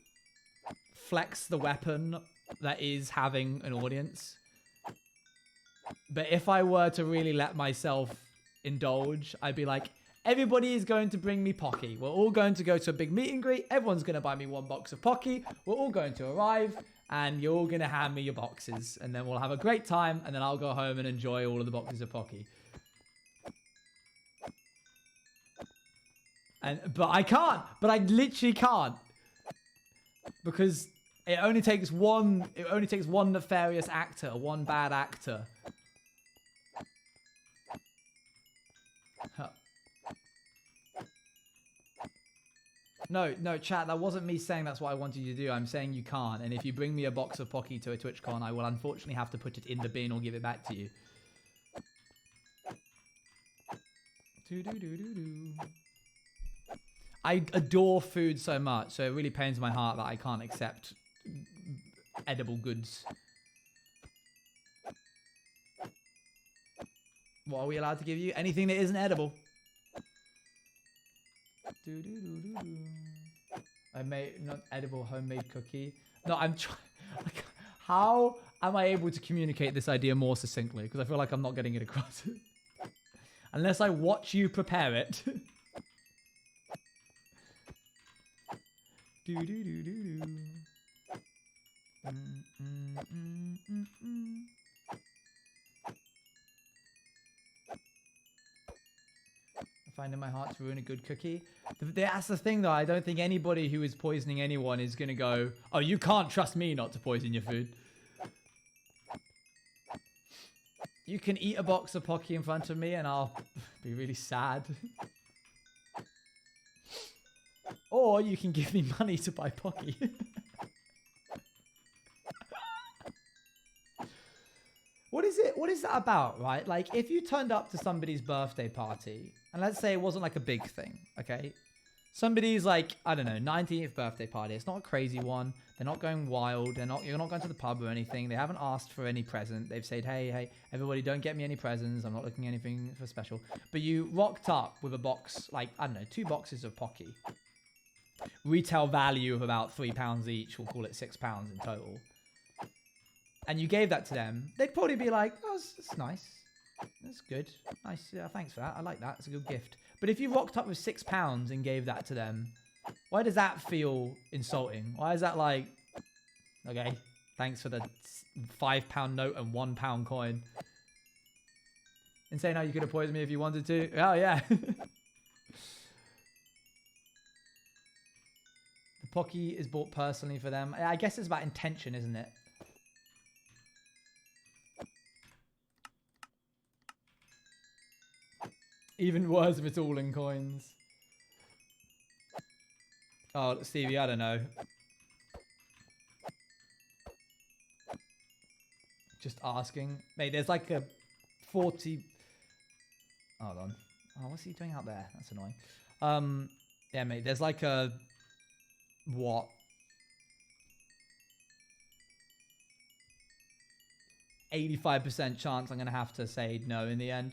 flex the weapon that is having an audience. But if I were to really let myself indulge, I'd be like, everybody is going to bring me Pocky. We're all going to go to a big meet and greet. Everyone's going to buy me 1 box of Pocky. We're all going to arrive, and you're all going to hand me your boxes. And then we'll have a great time, and then I'll go home and enjoy all of the boxes of Pocky. But I can't. But I literally can't. Because it only takes one nefarious actor, one bad actor. Huh. No, chat, that wasn't me saying that's what I wanted you to do. I'm saying you can't. And if you bring me a box of Pocky to a TwitchCon, I will unfortunately have to put it in the bin or give it back to you. I adore food so much, so it really pains my heart that I can't accept edible goods. What are we allowed to give you? Anything that isn't edible. I made not edible homemade cookie. No, I'm trying. How am I able to communicate this idea more succinctly? Because I feel like I'm not getting it across. Unless I watch you prepare it. I find in my heart to ruin a good cookie. That's the thing though, I don't think anybody who is poisoning anyone is gonna go, oh, you can't trust me not to poison your food. You can eat a box of Pocky in front of me and I'll be really sad. Or you can give me money to buy Pocky. What is that about, right? Like, if you turned up to somebody's birthday party, and let's say it wasn't like a big thing, okay? Somebody's like, I don't know, 19th birthday party. It's not a crazy one. They're not going wild. You're not going to the pub or anything. They haven't asked for any present. They've said, hey, everybody, don't get me any presents. I'm not looking anything for special. But you rocked up with a box, like, I don't know, 2 boxes of Pocky. Retail value of about £3 each. We'll call it £6 in total. And you gave that to them. They'd probably be like, oh, it's nice. That's good. Nice. Yeah, thanks for that. I like that. It's a good gift. But if you rocked up with £6 and gave that to them, why does that feel insulting? Why is that like, okay, thanks for the £5 note and £1 coin. Insane how you could have poisoned me if you wanted to. Oh, yeah. The Pocky is bought personally for them. I guess it's about intention, isn't it? Even worse if it's all in coins. Oh, Stevie, I don't know. just asking. Mate, there's like a 40... Hold on. Oh, what's he doing out there? That's annoying. Yeah, mate, there's like a... What? 85% chance I'm going to have to say no in the end.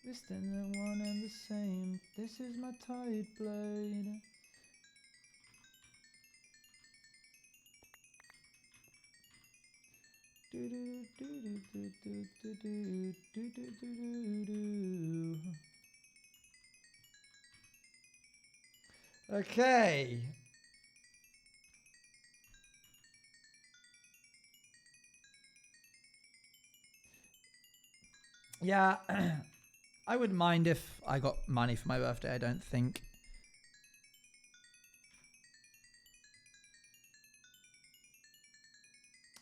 We're still the one and the same. This is my tired blade. Okay. Yeah, I wouldn't mind if I got money for my birthday, I don't think.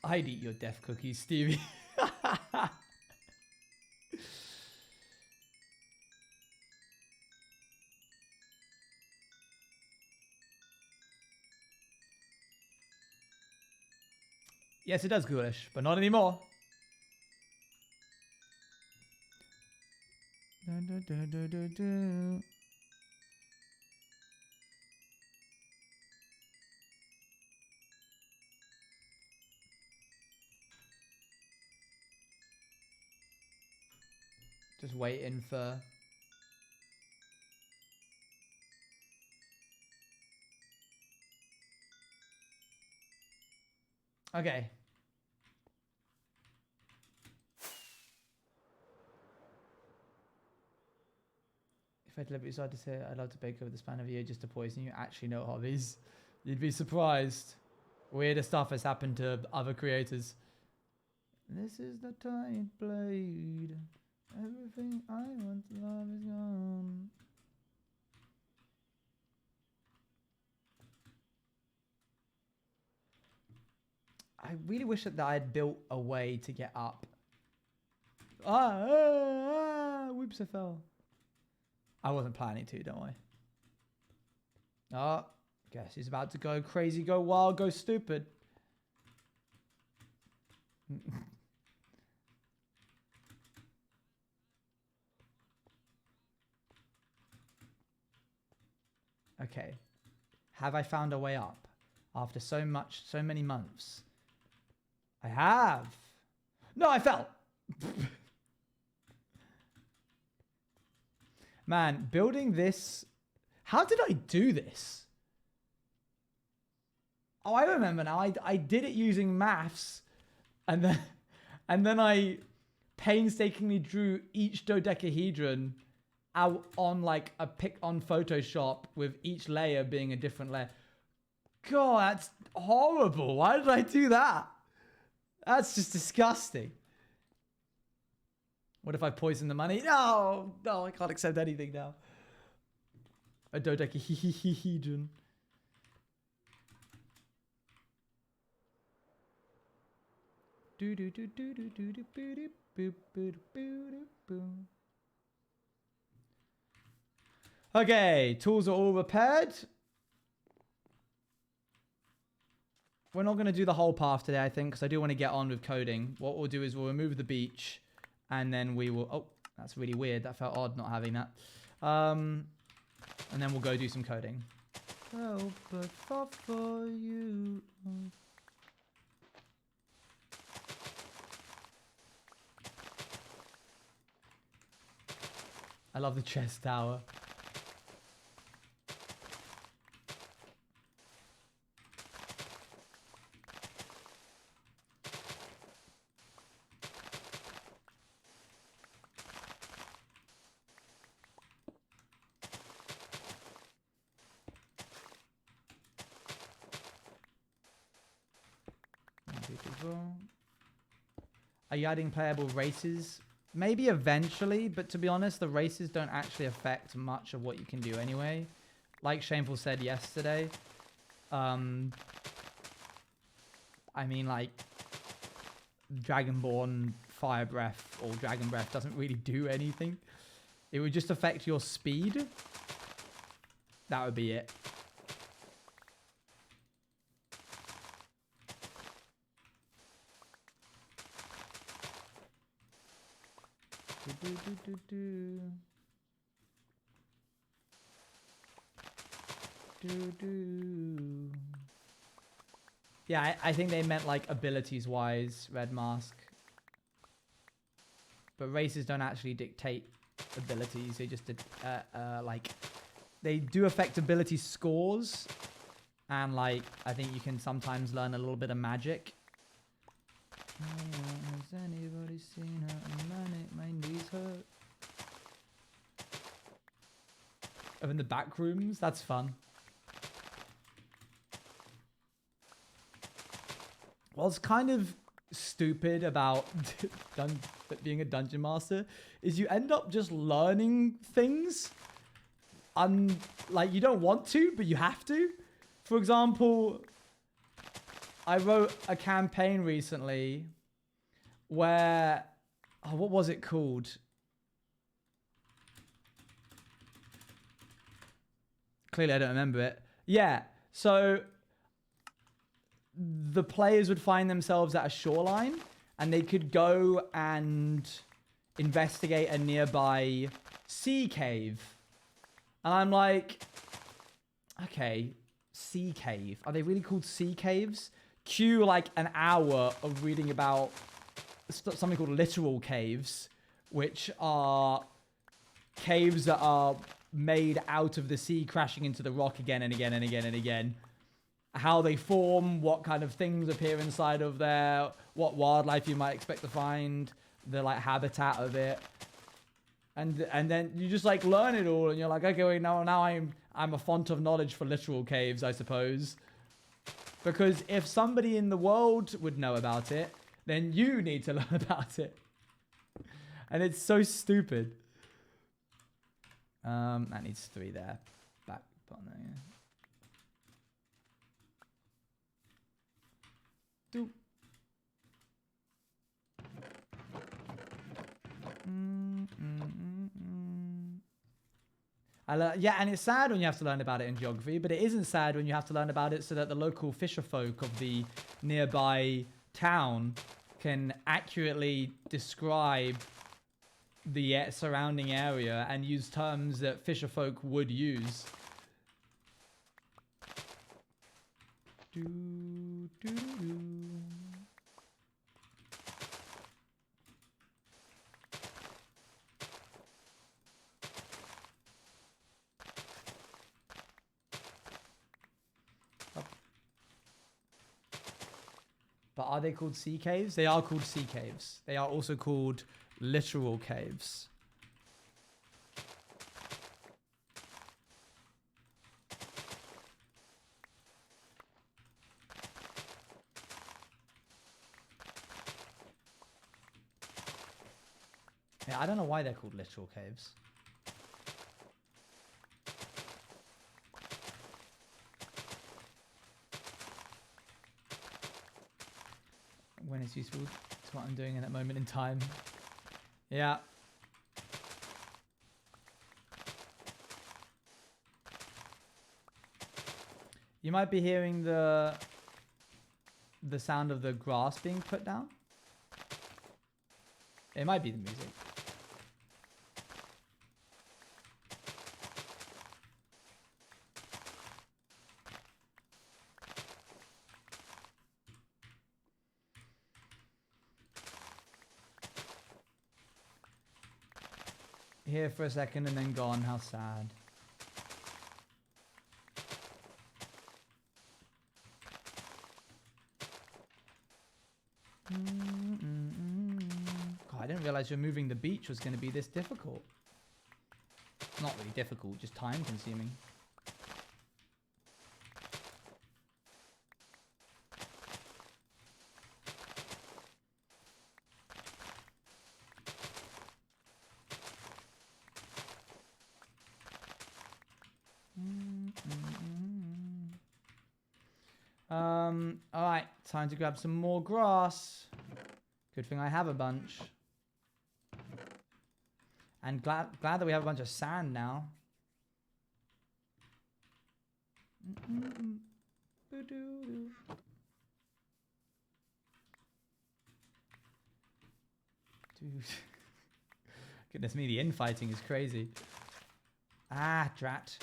I'd eat your death cookies, Stevie. Yes, it does, Ghoulish, but not anymore. Just waiting for... Okay. If I deliberately decided to say I'd love to bake over the span of a year just to poison you, actually no hobbies. You'd be surprised. Weirder stuff has happened to other creators. This is the tight blade. Everything I want to love is gone. I really wish that I had built a way to get up. Whoops, I fell. I wasn't planning to, don't I? Guess he's about to go crazy, go wild, go stupid. Okay. Have I found a way up after so many months? I have. No, I fell. Man, building this. How did I do this? Oh, I remember now. I did it using maths, and then I painstakingly drew each dodecahedron out on like a pic on Photoshop with each layer being a different layer. God, that's horrible. Why did I do that? That's just disgusting. What if I poison the money? No, I can't accept anything now. A dodecahedron. Okay, tools are all repaired. We're not going to do the whole path today, I think, because I do want to get on with coding. What we'll do is we'll remove the beach, and then we will... Oh, that's really weird. That felt odd not having that. And then we'll go do some coding. Oh, but for you... I love the chest tower. Are you adding playable races? Maybe eventually, but to be honest, the races don't actually affect much of what you can do anyway. Like Shameful said yesterday, I mean, like, Dragonborn Fire Breath or Dragon Breath doesn't really do anything. It would just affect your speed. That would be it. Yeah, I think they meant like abilities wise, Red Mask. But races don't actually dictate abilities. They just like they do affect ability scores, and like I think you can sometimes learn a little bit of magic. Has anybody seen her? My knees hurt. Oh, in the back rooms, that's fun. What's kind of stupid about being a dungeon master is you end up just learning things like you don't want to, but you have to. For example, I wrote a campaign recently where, oh, what was it called? Clearly I don't remember it. Yeah, so the players would find themselves at a shoreline and they could go and investigate a nearby sea cave. And I'm like, okay, sea cave. Are they really called sea caves? Cue like an hour of reading about something called literal caves, which are caves that are made out of the sea crashing into the rock again and again and again and again. How they form, what kind of things appear inside of there, what wildlife you might expect to find, the like habitat of it. And then you just like learn it all and you're like, okay, wait, now I'm a font of knowledge for literal caves, I suppose. Because if somebody in the world would know about it, then you need to learn about it. And it's so stupid. That needs 3 there. Back button there, yeah. Do. Yeah, and it's sad when you have to learn about it in geography, but it isn't sad when you have to learn about it so that the local fisher folk of the nearby town can accurately describe the surrounding area and use terms that fisher folk would use. But are they called sea caves? They are called sea caves. They are also called literal caves. Yeah, I don't know why they're called literal caves. When it's useful to what I'm doing in that moment in time. Yeah. You might be hearing the sound of the grass being put down. It might be the music. Here for a second and then gone. How sad. God, I didn't realize removing the beach was going to be this difficult. Not really difficult, just time consuming. Alright, time to grab some more grass. Good thing I have a bunch. And glad that we have a bunch of sand now. Dude. Goodness me, the infighting is crazy. Ah, drat.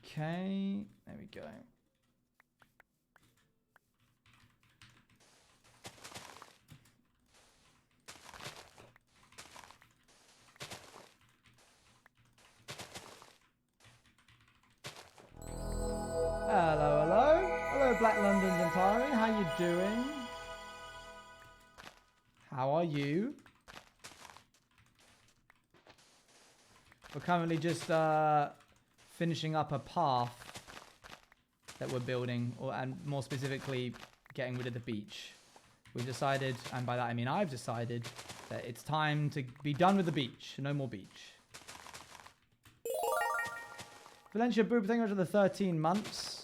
Okay, there we go. Hello, hello. Hello, Black London Dentari. How you doing? How are you? We're currently just finishing up a path that we're building, and more specifically, getting rid of the beach. We've decided, and by that I mean I've decided, that it's time to be done with the beach. No more beach. Valencia Boop, thank you for the 13 months.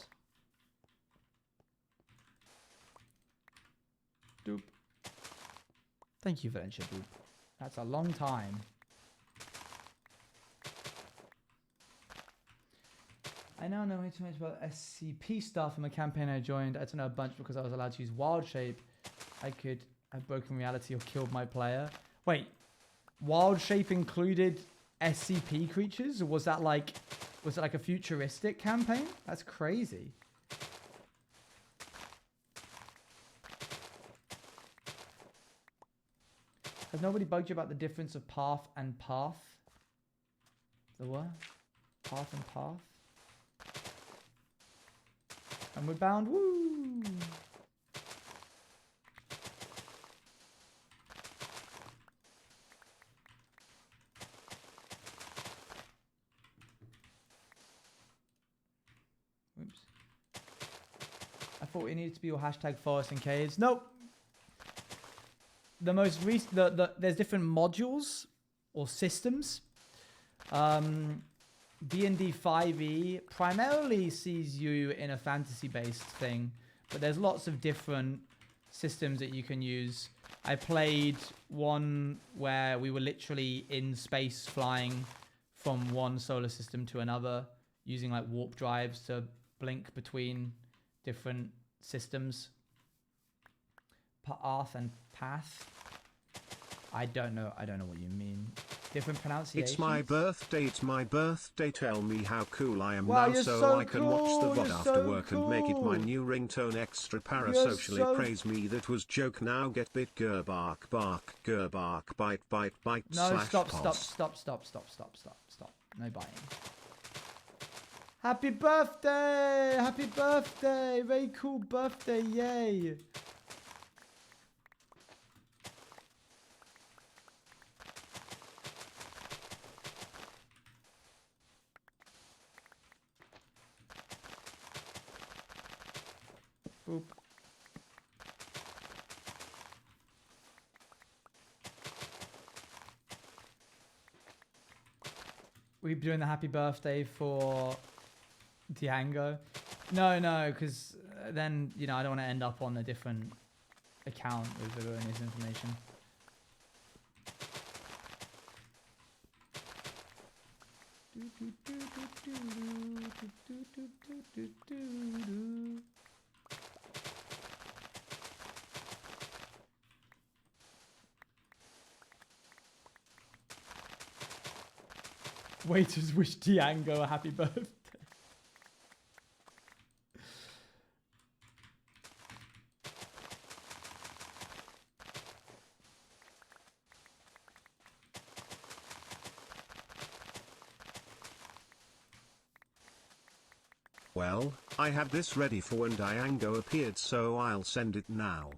Doop. Thank you, Valencia Boop. That's a long time. I now know way too much about SCP stuff in the campaign I joined. I don't know a bunch because I was allowed to use Wild Shape. I could have broken reality or killed my player. Wait, Wild Shape included SCP creatures? Or was it like a futuristic campaign? That's crazy. Has nobody bugged you about the difference of path and path? The what? Path and path? And we're bound. Woo! Oops. I thought it needed to be your hashtag forest and caves. Nope. The most recent, there's different modules or systems. D&D 5e primarily sees you in a fantasy-based thing, but there's lots of different systems that you can use. I played one where we were literally in space flying from one solar system to another, using like warp drives to blink between different systems. Path and path. I don't know what you mean. Different pronunciations. It's my birthday, tell me how cool I am Wow, now you're so so I can watch the cool, VOD you're after so work and make it my cool. new ringtone extra You're parasocially so- praise me that was joke now get bit ger bark bite No, slash stop. No biting. Happy birthday! Happy birthday! Very cool birthday, yay! Boop. We're doing the happy birthday for Diango. No, because then, you know, I don't want to end up on a different account with the erroneous information. Waiters wish Diango a happy birthday. Well, I had this ready for when Diango appeared so I'll send it now.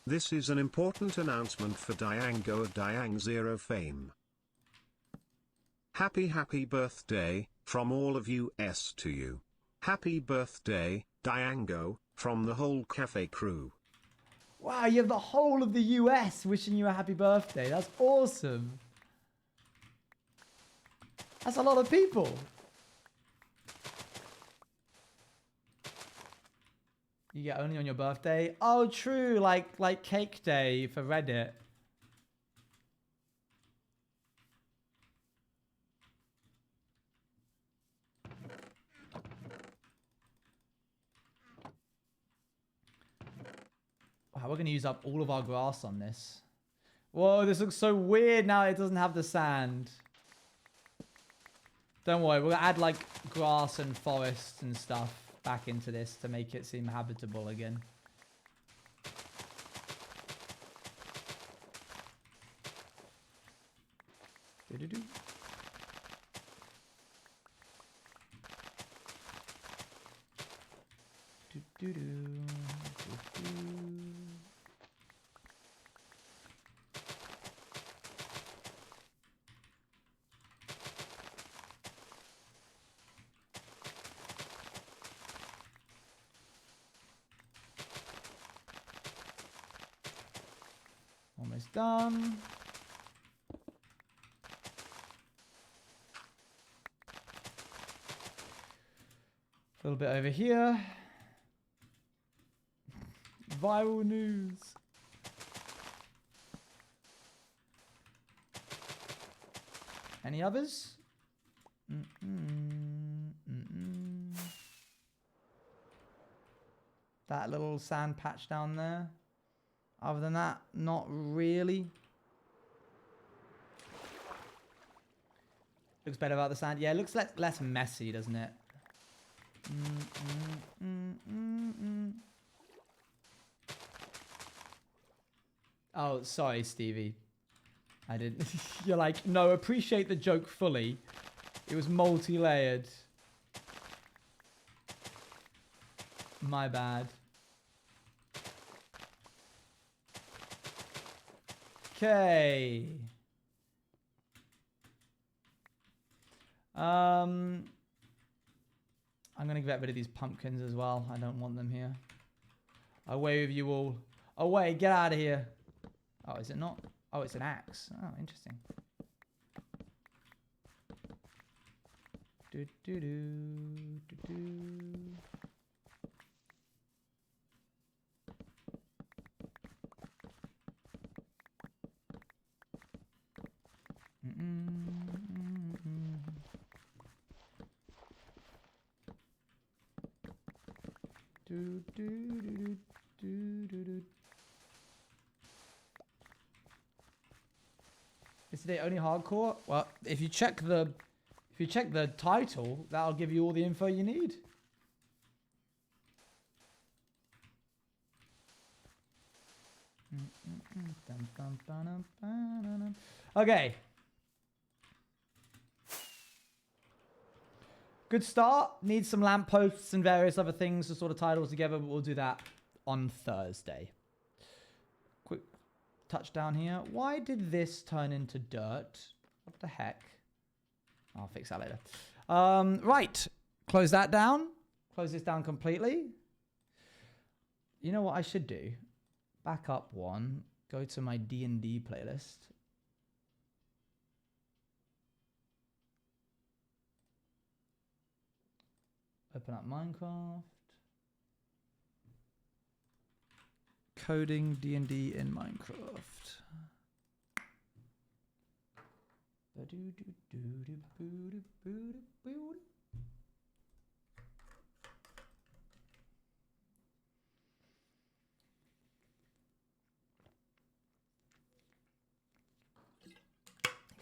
This is an important announcement for Diango of Diang Zero fame. Happy birthday, from all of US to you. Happy birthday, Diango, from the whole cafe crew. Wow, you have the whole of the US wishing you a happy birthday. That's awesome. That's a lot of people. You get only on your birthday? Oh, true. Like Cake Day for Reddit. we're going to use up all of our grass on this. Whoa, this looks so weird now it doesn't have the sand. Don't worry, we're going to add like grass and forests and stuff back into this to make it seem habitable again. Do-do-do. Do-do-do. Do-do. Almost done. A little bit over here. Viral news. Any others? That little sand patch down there. Other than that, not really. Looks better without the sand. Yeah, it looks less messy, doesn't it? Oh, sorry, Stevie. I didn't. You're like, no, appreciate the joke fully. It was multi-layered. My bad. Okay. I'm going to get rid of these pumpkins as well. I don't want them here. Away with you all. Away, get out of here. Oh, is it not? Oh, it's an axe. Oh, interesting. Do do do do do. Do do do do do do. Is today only hardcore? Well, if you check the title, that'll give you all the info you need. Okay. Good start. Need some lampposts and various other things to sort of titles together, but we'll do that on Thursday. Quick touchdown here. Why did this turn into dirt? What the heck? I'll fix that later. Right. Close that down. Close this down completely. You know what I should do? Back up one. Go to my D&D playlist. Open up Minecraft. Coding D&D in Minecraft.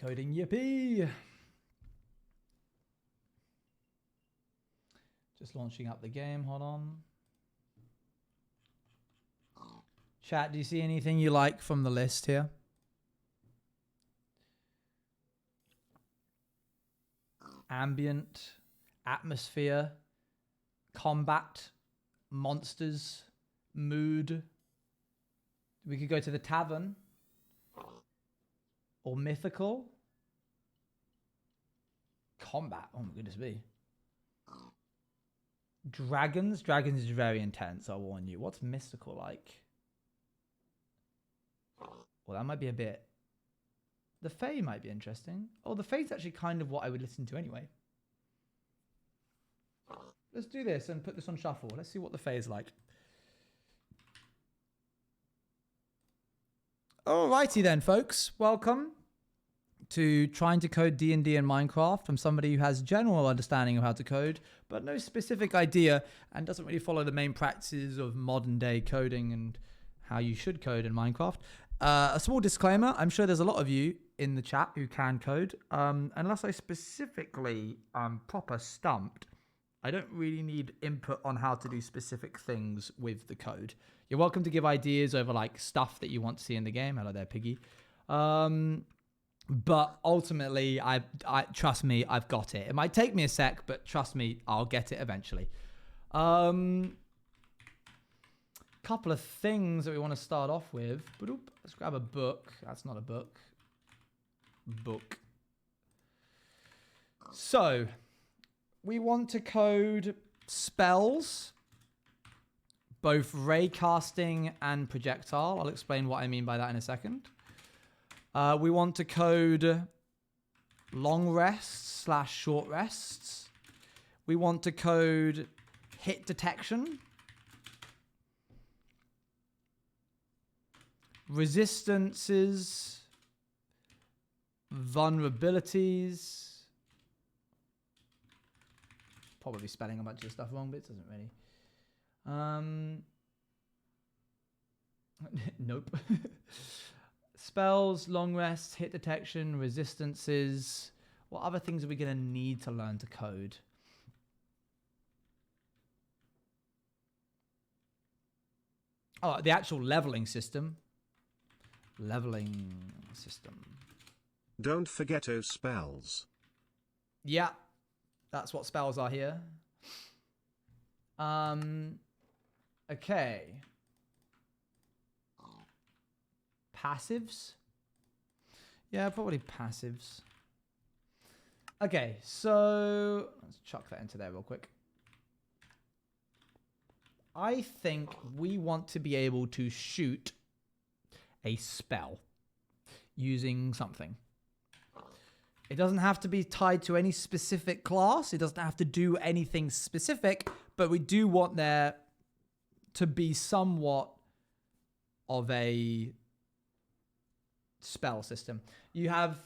Coding, yippee! Just launching up the game, hold on. Chat, do you see anything you like from the list here? Ambient, atmosphere, combat, monsters, mood. We could go to the tavern. Or mythical. Combat, oh my goodness me. Dragons. Dragons is very intense, I'll warn you. What's mystical like? Well, that might be a bit... The Fae might be interesting. Oh, the Fae's actually kind of what I would listen to anyway. Let's do this and put this on shuffle. Let's see what the Fae is like. Alrighty then, folks. Welcome to trying to code D&D and Minecraft from somebody who has general understanding of how to code, but no specific idea and doesn't really follow the main practices of modern day coding and how you should code in Minecraft. A small disclaimer, I'm sure there's a lot of you in the chat who can code. Unless I specifically proper stumped, I don't really need input on how to do specific things with the code. You're welcome to give ideas over like stuff that you want to see in the game. Hello there, Piggy. But ultimately, I trust me, I've got it. It might take me a sec, but trust me, I'll get it eventually. Couple of things that we want to start off with. Let's grab a book. That's not a book. Book. So, we want to code spells, both raycasting and projectile. I'll explain what I mean by that in a second. We want to code long rests / short rests. We want to code hit detection, resistances, vulnerabilities. Probably spelling a bunch of stuff wrong, but it doesn't really. Nope. Spells, long rests, hit detection, resistances. What other things are we going to need to learn to code? Oh, the actual leveling system. Leveling system. Don't forget those spells. Yeah, that's what spells are here. Okay. Passives? Yeah, probably passives. Okay, so let's chuck that into there real quick. I think we want to be able to shoot a spell using something. It doesn't have to be tied to any specific class. It doesn't have to do anything specific, but we do want there to be somewhat of a spell system. You have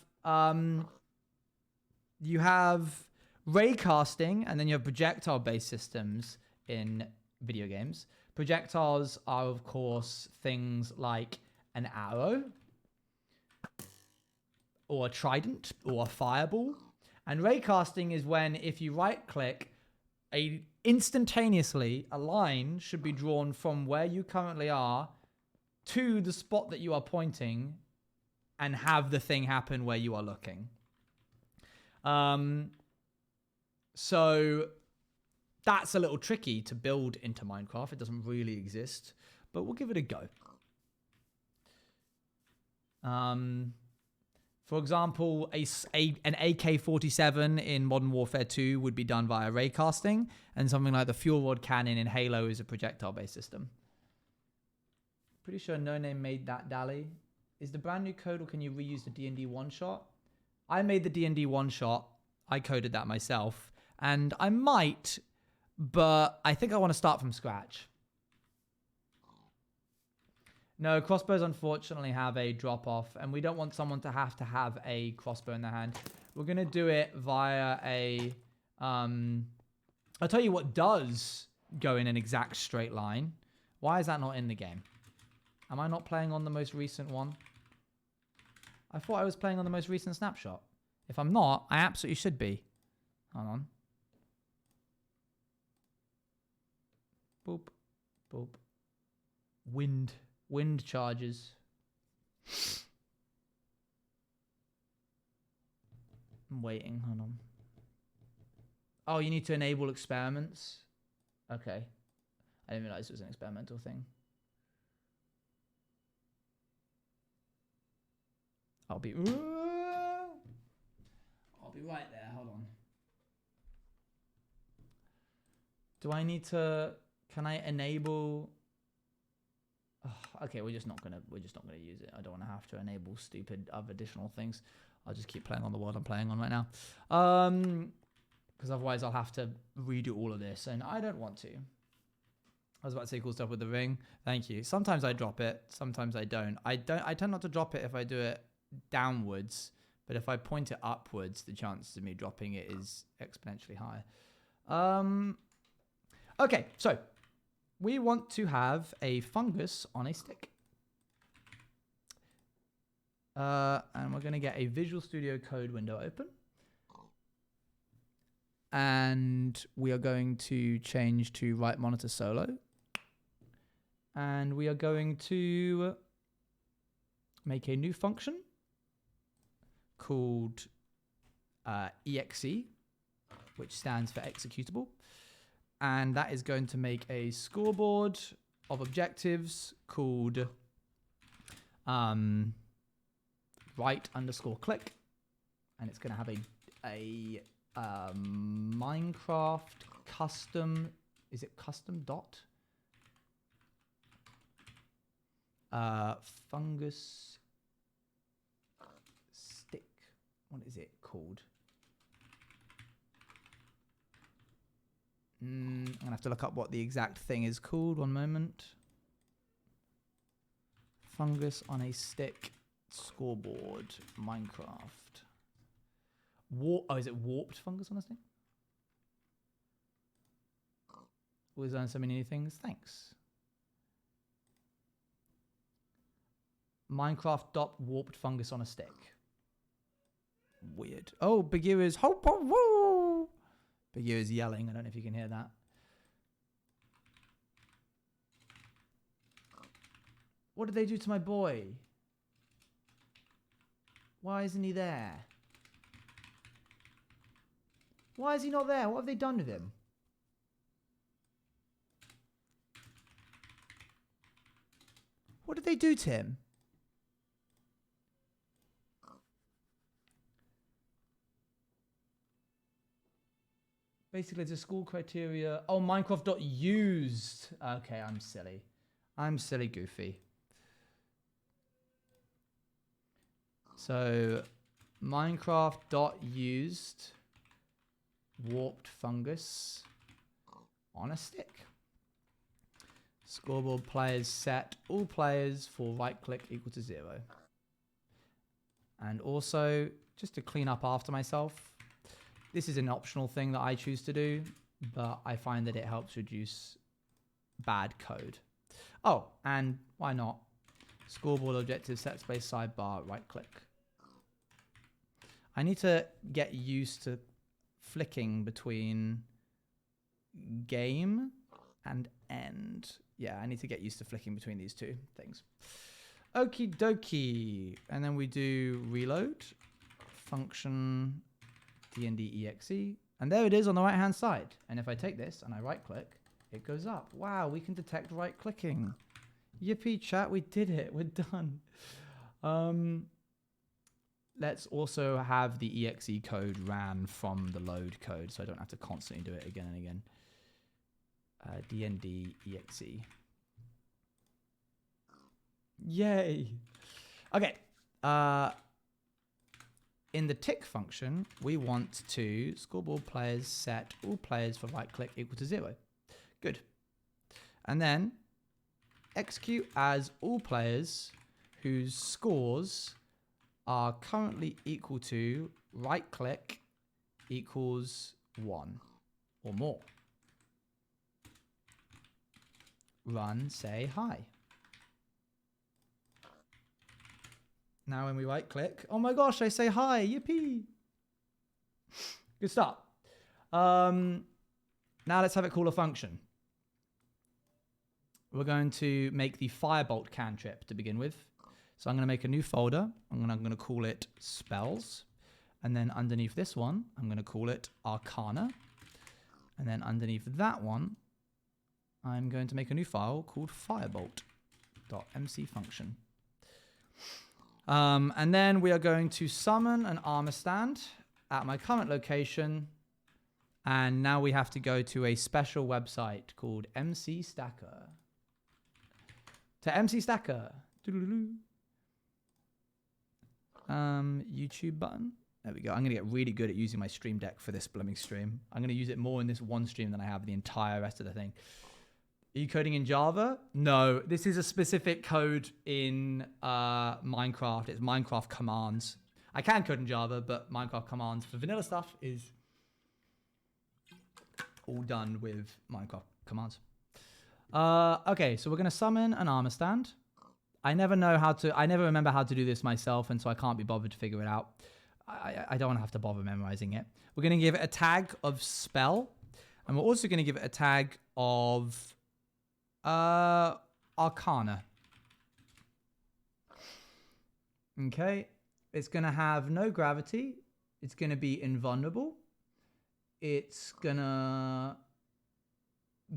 raycasting, and then you have projectile-based systems in video games. Projectiles are, of course, things like an arrow, or a trident, or a fireball. And raycasting is when, if you right-click, instantaneously a line should be drawn from where you currently are to the spot that you are pointing, and have the thing happen where you are looking. So that's a little tricky to build into Minecraft. It doesn't really exist, but we'll give it a go. For example, an AK-47 in Modern Warfare 2 would be done via raycasting, and something like the Fuel Rod Cannon in Halo is a projectile-based system. Pretty sure No Name made that, Dally. Is the brand new code, or can you reuse the D&D one-shot? I made the D&D one-shot. I coded that myself. And I might, but I think I want to start from scratch. No, crossbows unfortunately have a drop-off, and we don't want someone to have a crossbow in their hand. We're going to do it via a... I'll tell you what does go in an exact straight line. Why is that not in the game? Am I not playing on the most recent one? I thought I was playing on the most recent snapshot. If I'm not, I absolutely should be. Hold on. Boop. Boop. Wind charges. I'm waiting. Hold on. Oh, you need to enable experiments? Okay. I didn't realize it was an experimental thing. I'll be right there. Hold on. Do I need to? Can I enable? Oh, okay, we're just not gonna use it. I don't want to have to enable stupid other additional things. I'll just keep playing on the world I'm playing on right now. Because otherwise I'll have to redo all of this, and I don't want to. I was about to say cool stuff with the ring. Thank you. Sometimes I drop it. Sometimes I don't. I tend not to drop it if I do it downwards, but if I point it upwards, the chances of me dropping it is exponentially higher. Okay, so we want to have a fungus on a stick. And we're going to get a Visual Studio Code window open. And we are going to change to right monitor solo. And we are going to make a new function called exe, which stands for executable. And that is going to make a scoreboard of objectives called right_click. And it's going to have a Minecraft custom, is it custom dot? Fungus stick. What is it called? I'm gonna have to look up what the exact thing is called. One moment. Fungus on a stick scoreboard Minecraft. Is it warped fungus on a stick? Always learn so many new things. Thanks. Minecraft dot warped fungus on a stick. Weird. Oh, Bagheera's ho ho woo. Bagheera's yelling. I don't know if you can hear that. What did they do to my boy? Why isn't he there? Why is he not there? What have they done with him? What did they do to him? Basically, it's a school criteria. Oh, Minecraft.used. Okay, I'm silly. I'm silly goofy. So, Minecraft.used warped fungus on a stick. Scoreboard players set all players for right click equal to 0. And also, just to clean up after myself, this is an optional thing that I choose to do, but I find that it helps reduce bad code. Oh, and why not? Scoreboard objective set space sidebar right click. I need to get used to flicking between game and end. Yeah, I need to get used to flicking between these two things. Okie dokie. And then we do reload, function dnd.exe. And there it is on the right hand side. And if I take this and I right click, it goes up. Wow, we can detect right clicking. Yippee chat, we did it. We're done. Let's also have the exe code ran from the load code so I don't have to constantly do it again and again. dnd.exe. Yay. Okay. In the tick function, we want to scoreboard players set all players for right click equal to 0. Good. And then execute as all players whose scores are currently equal to right click equals 1 or more. Run, say hi. Now when we right click, oh my gosh, I say hi, yippee. Good start. Now let's have it call a function. We're going to make the firebolt cantrip to begin with. So I'm going to make a new folder. I'm going to call it spells. And then underneath this one, I'm going to call it Arcana. And then underneath that one, I'm going to make a new file called firebolt.mc function. And then we are going to summon an armor stand at my current location. And now we have to go to a special website called MC Stacker. To MC Stacker. YouTube button. There we go. I'm going to get really good at using my Stream Deck for this blooming stream. I'm going to use it more in this one stream than I have the entire rest of the thing. Are you coding in Java? No, this is a specific code in Minecraft. It's Minecraft commands. I can code in Java, but Minecraft commands for vanilla stuff is all done with Minecraft commands. Okay, so we're going to summon an armor stand. I never know how to. I never remember how to do this myself, and so I can't be bothered to figure it out. I don't want to have to bother memorizing it. We're going to give it a tag of spell, and we're also going to give it a tag of arcana. Okay, it's going to have no gravity. It's going to be invulnerable. It's going to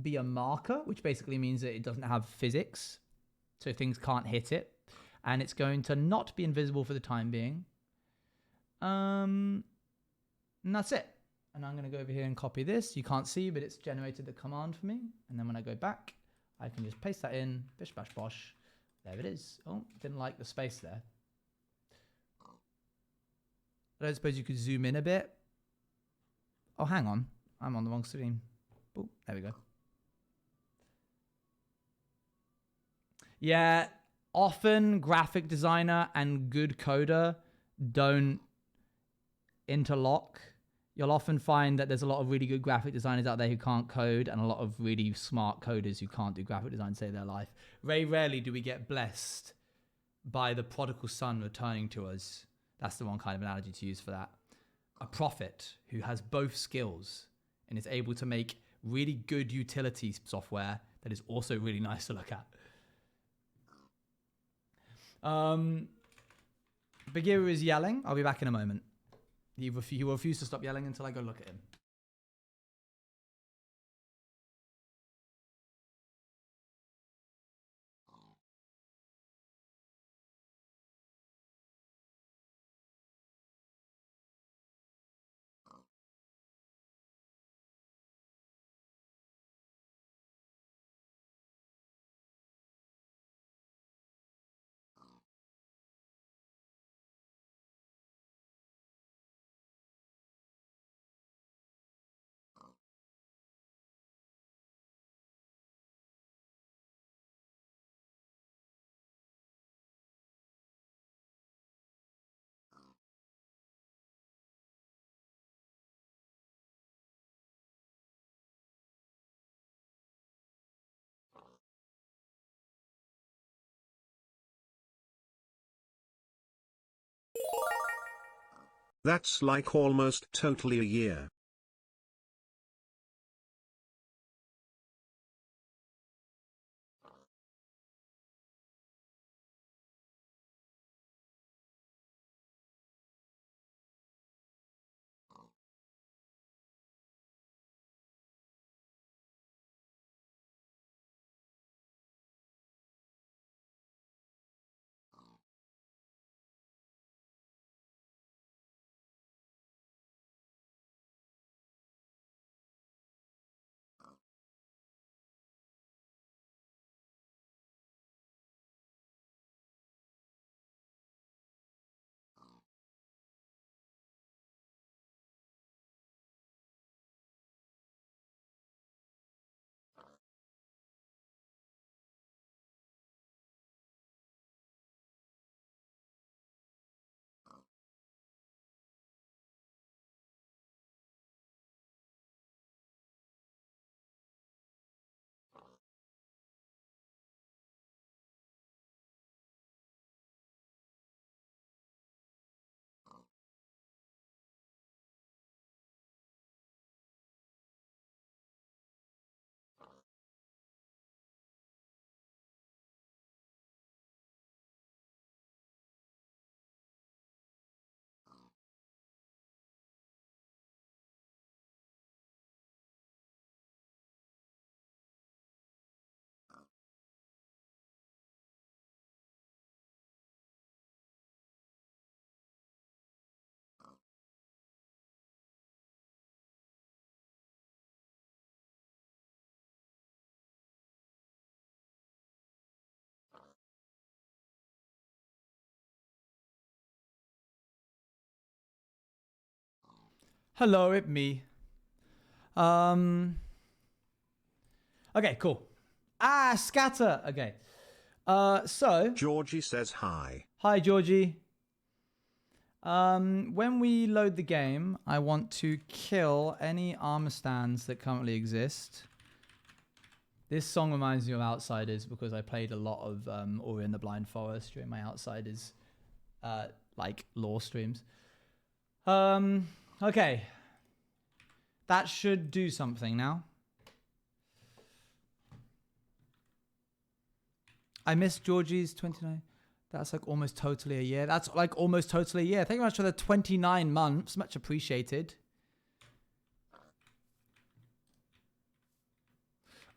be a marker, which basically means that it doesn't have physics, so things can't hit it. And it's going to not be invisible for the time being. And that's it. And I'm going to go over here and copy this. You can't see, but it's generated the command for me. And then when I go back, I can just paste that in. Bish, bash, bosh. There it is. Oh, didn't like the space there. I don't suppose you could zoom in a bit. Oh, hang on. I'm on the wrong screen. Oh, there we go. Yeah, often graphic designer and good coder don't interlock. You'll often find that there's a lot of really good graphic designers out there who can't code, and a lot of really smart coders who can't do graphic design save their life. Very rarely do we get blessed by the prodigal son returning to us. That's the one kind of analogy to use for that. A prophet who has both skills and is able to make really good utility software that is also really nice to look at. Bagheera is yelling. I'll be back in a moment. He will refuse to stop yelling until I go look at him. That's like almost totally a year. Hello, it's me. Okay, cool. Scatter. Okay. So Georgie says hi. hi, Georgie. When we load the game, I want to kill any armor stands that currently exist. This song reminds me of Outsiders because I played a lot of Ori and the Blind Forest during my Outsiders like lore streams. Okay. That should do something now. I missed Georgie's 29. That's like almost totally a year. That's like almost totally a year. Thank you very much for the 29 months. Much appreciated.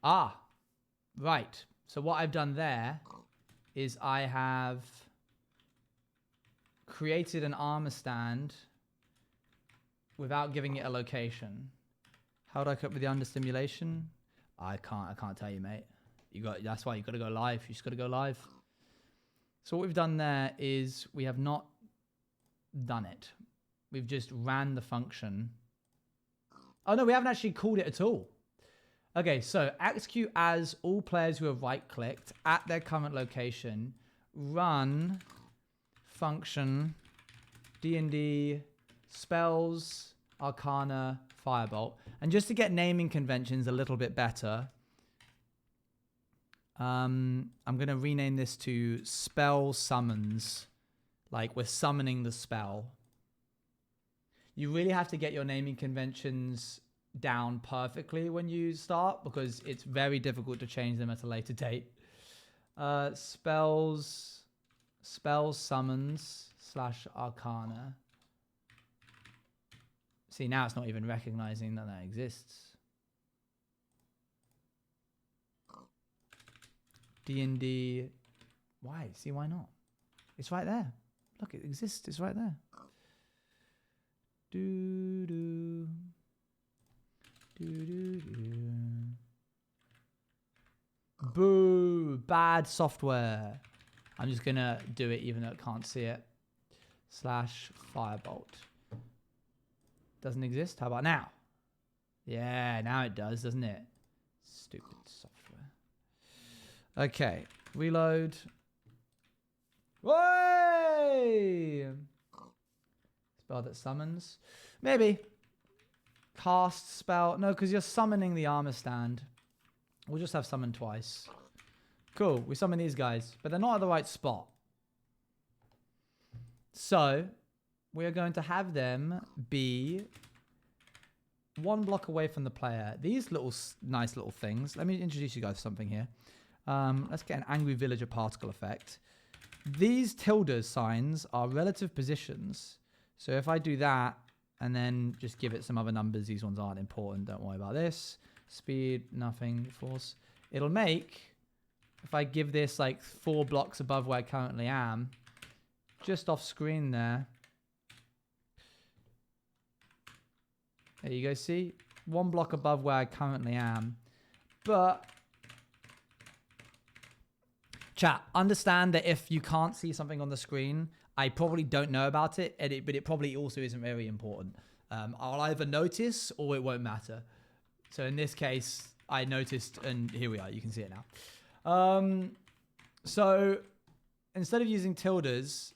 Ah, right. So what I've done there is I have created an armor stand without giving it a location. How do I cope with the understimulation? I can't tell you, mate. That's why you got to go live. You just got to go live. So what we've done there is we have not done it. We've just ran the function. Oh no, we haven't actually called it at all. Okay, so execute as all players who have right-clicked at their current location. Run function D&D spells Arcana Firebolt. And just to get naming conventions a little bit better, I'm going to rename this to spell summons. Like we're summoning the spell. You really have to get your naming conventions down perfectly when you start because it's very difficult to change them at a later date. Spells summons / Arcana. See, now it's not even recognizing that exists. D&D. Why? See, why not? It's right there. Look, it exists. It's right there. Do. Boo. Bad software. I'm just going to do it even though it can't see it. / Firebolt. Doesn't exist. How about now? Yeah, now it does, doesn't it? Stupid software. Okay. Reload. Way! Spell that summons. Maybe. Cast spell. No, because you're summoning the armor stand. We'll just have summon twice. Cool. We summon these guys. But they're not at the right spot. So, we are going to have them be 1 block away from the player. These little nice little things. Let me introduce you guys to something here. Let's get an angry villager particle effect. These tilde signs are relative positions. So if I do that and then just give it some other numbers, these ones aren't important. Don't worry about this. Speed, nothing, force. It'll make, if I give this like 4 blocks above where I currently am, just off screen there. There you go, see? 1 block above where I currently am. But, chat, understand that if you can't see something on the screen, I probably don't know about it, but it probably also isn't very important. I'll either notice or it won't matter. So in this case, I noticed and here we are, you can see it now. So instead of using tildes,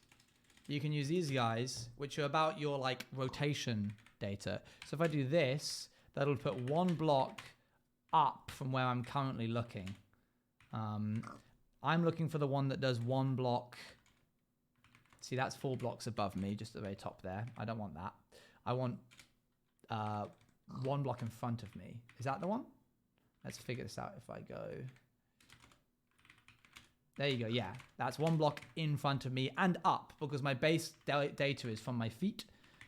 you can use these guys, which are about your like rotation data. So if I do this, that'll put 1 block up from where I'm currently looking. I'm looking for the one that does 1 block. See, that's 4 blocks above me, just at the very top there. I don't want that. I want 1 block in front of me. Is that the one? Let's figure this out if I go. There you go. Yeah, that's 1 block in front of me and up because my base data is from my feet.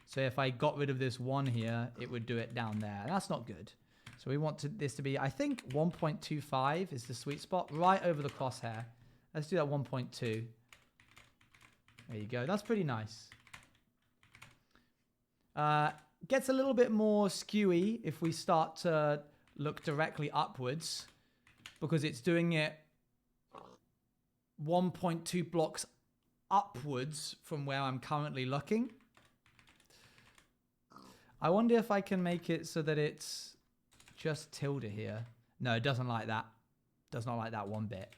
So if I got rid of this 1 here, it would do it down there. That's not good. So we want this to be, I think 1.25 is the sweet spot right over the crosshair. Let's do that 1.2. There you go. That's pretty nice. Gets a little bit more skewy if we start to look directly upwards because it's doing it 1.2 blocks upwards from where I'm currently looking. I wonder if I can make it so that it's just tilde here. No, it doesn't like that. Does not like that one bit.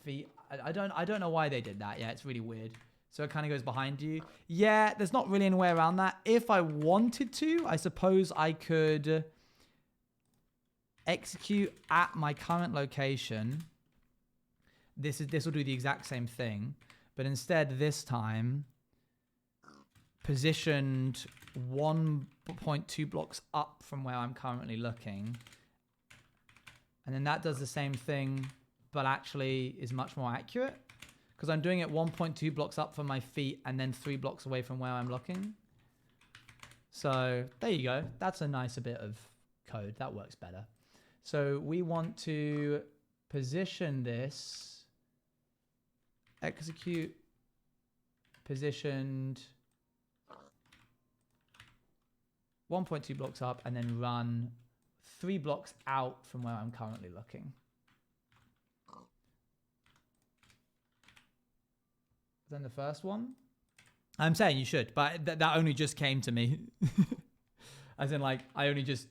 Feet. I don't know why they did that. Yeah, it's really weird. So it kind of goes behind you. Yeah, there's not really any way around that. If I wanted to, I suppose I could execute at my current location. This will do the exact same thing, but instead this time positioned 1.2 blocks up from where I'm currently looking. And then that does the same thing, but actually is much more accurate because I'm doing it 1.2 blocks up from my feet and then 3 blocks away from where I'm looking. So there you go. That's a nicer bit of code. That works better. So we want to position this, execute positioned 1.2 blocks up and then run 3 blocks out from where I'm currently looking. Then the first one. I'm saying you should, but that only just came to me. As in, like, I only just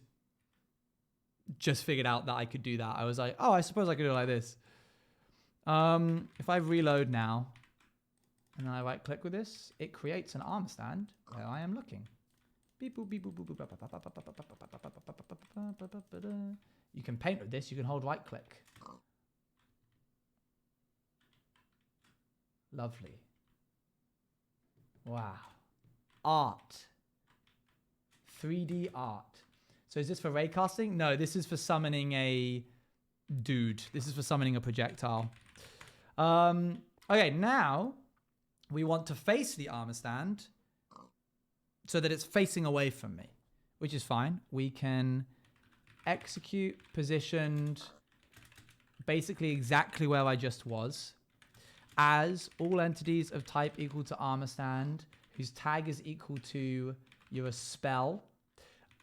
figured out that I could do that. I was like, oh, I suppose I could do it like this. If I reload now and then I right click with this, it creates an armor stand where I am looking. Beep, boop, beep, boop, boop, boop. You can paint with this. You can hold right click. Lovely. Wow. Art. 3D art. So is this for raycasting? No, this is for summoning a dude. This is for summoning a projectile. Okay, now we want to face the armor stand so that it's facing away from me, which is fine. We can execute positioned basically exactly where I just was as all entities of type equal to armor stand whose tag is equal to you're a spell.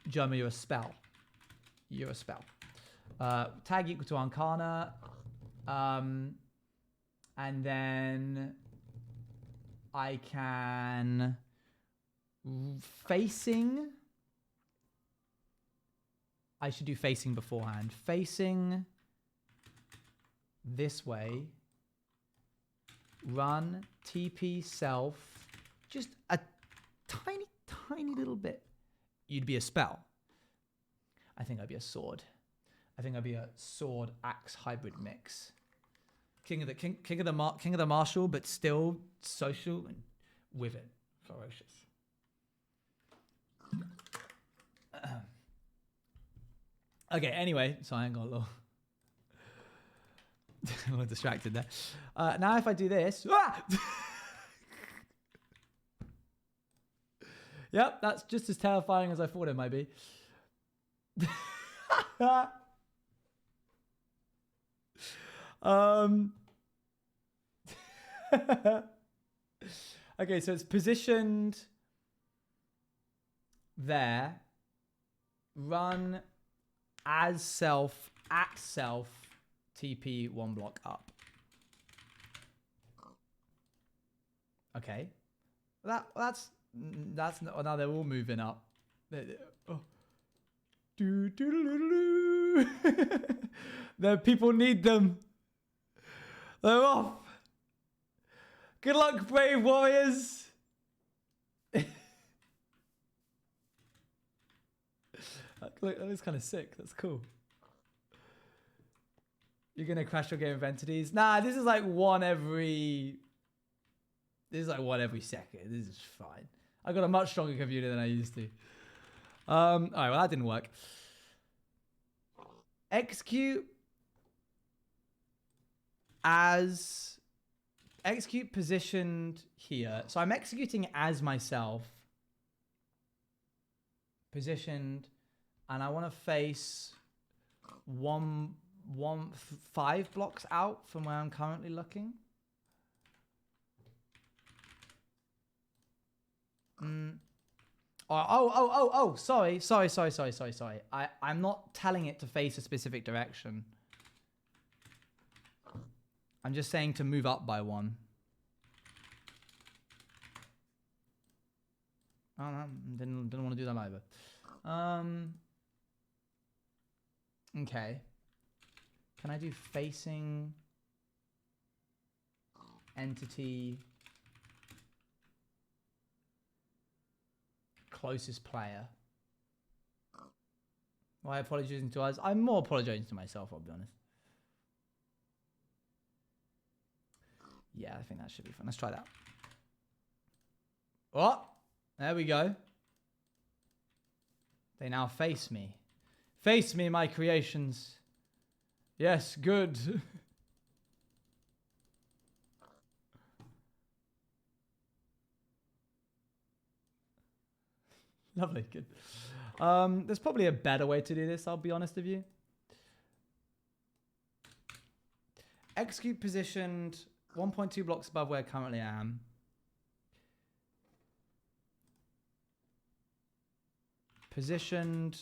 German, you're a spell. You're a spell. Tag equal to Arcana. And then I can facing. I should do facing beforehand. Facing this way. Run TP self. Just a tiny, tiny little bit. You'd be a spell. I think I'd be a sword. I think I'd be a sword axe hybrid mix. King of the martial, but still social and with it, ferocious. Okay. Anyway, so I ain't got a little, a little distracted there. Now, if I do this, yep, that's just as terrifying as I thought it might be. Okay, so it's positioned there. Run as self, at self, TP 1 block up. Okay. That's now they're all moving up. Oh. The people need them. They're off. Good luck, brave warriors. Look, that looks kind of sick. That's cool. You're gonna crash your game of entities. Nah, this is like one every second. This is fine. I got a much stronger computer than I used to. All right, well that didn't work. Execute positioned here. So I'm executing as myself. Positioned, and I want to face 5 blocks out from where I'm currently looking. Oh, sorry. I'm not telling it to face a specific direction. I'm just saying to move up by 1. Oh, no, didn't want to do that either. Okay. Can I do facing entity closest player? Why apologizing to us? I'm more apologizing to myself, I'll be honest. Yeah, I think that should be fun. Let's try that. Oh, there we go. They now face me. Face me, my creations. Yes, good. Lovely, good. There's probably a better way to do this, I'll be honest with you. Execute positioned 1.2 blocks above where I currently am. Positioned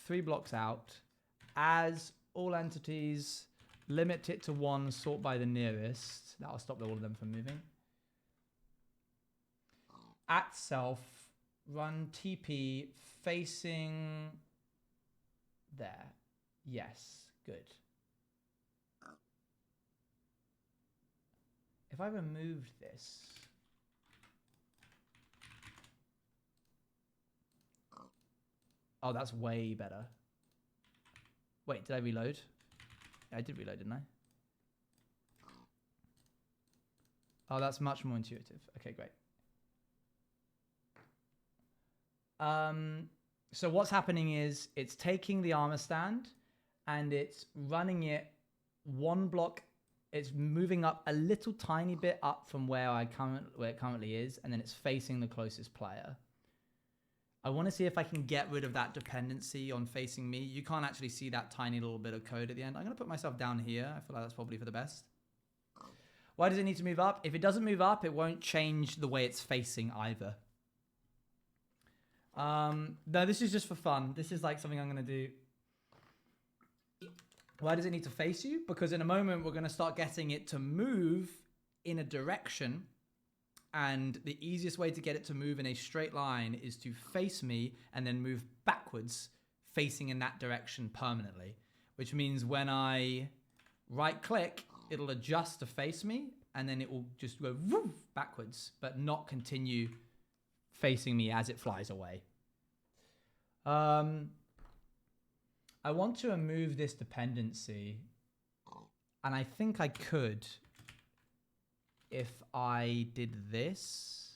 3 blocks out. As all entities, limit it to 1, sort by the nearest. That'll stop all of them from moving. At self, run TP facing there. Yes, good. If I removed this, oh, that's way better. Wait, did I reload? Yeah, I did reload, didn't I? Oh, that's much more intuitive. Okay, great. So what's happening is it's taking the armor stand and it's running it 1 block. It's moving up a little tiny bit up from where it currently is, and then it's facing the closest player. I want to see if I can get rid of that dependency on facing me. You can't actually see that tiny little bit of code at the end. I'm going to put myself down here. I feel like that's probably for the best. Why does it need to move up? If it doesn't move up, it won't change the way it's facing either. No, this is just for fun. This is like something I'm going to do. Why does it need to face you? Because in a moment, we're going to start getting it to move in a direction. And the easiest way to get it to move in a straight line is to face me and then move backwards, facing in that direction permanently. Which means when I right click, it'll adjust to face me and then it will just go woof, backwards, but not continue facing me as it flies away. I want to remove this dependency, and I think I could if I did this.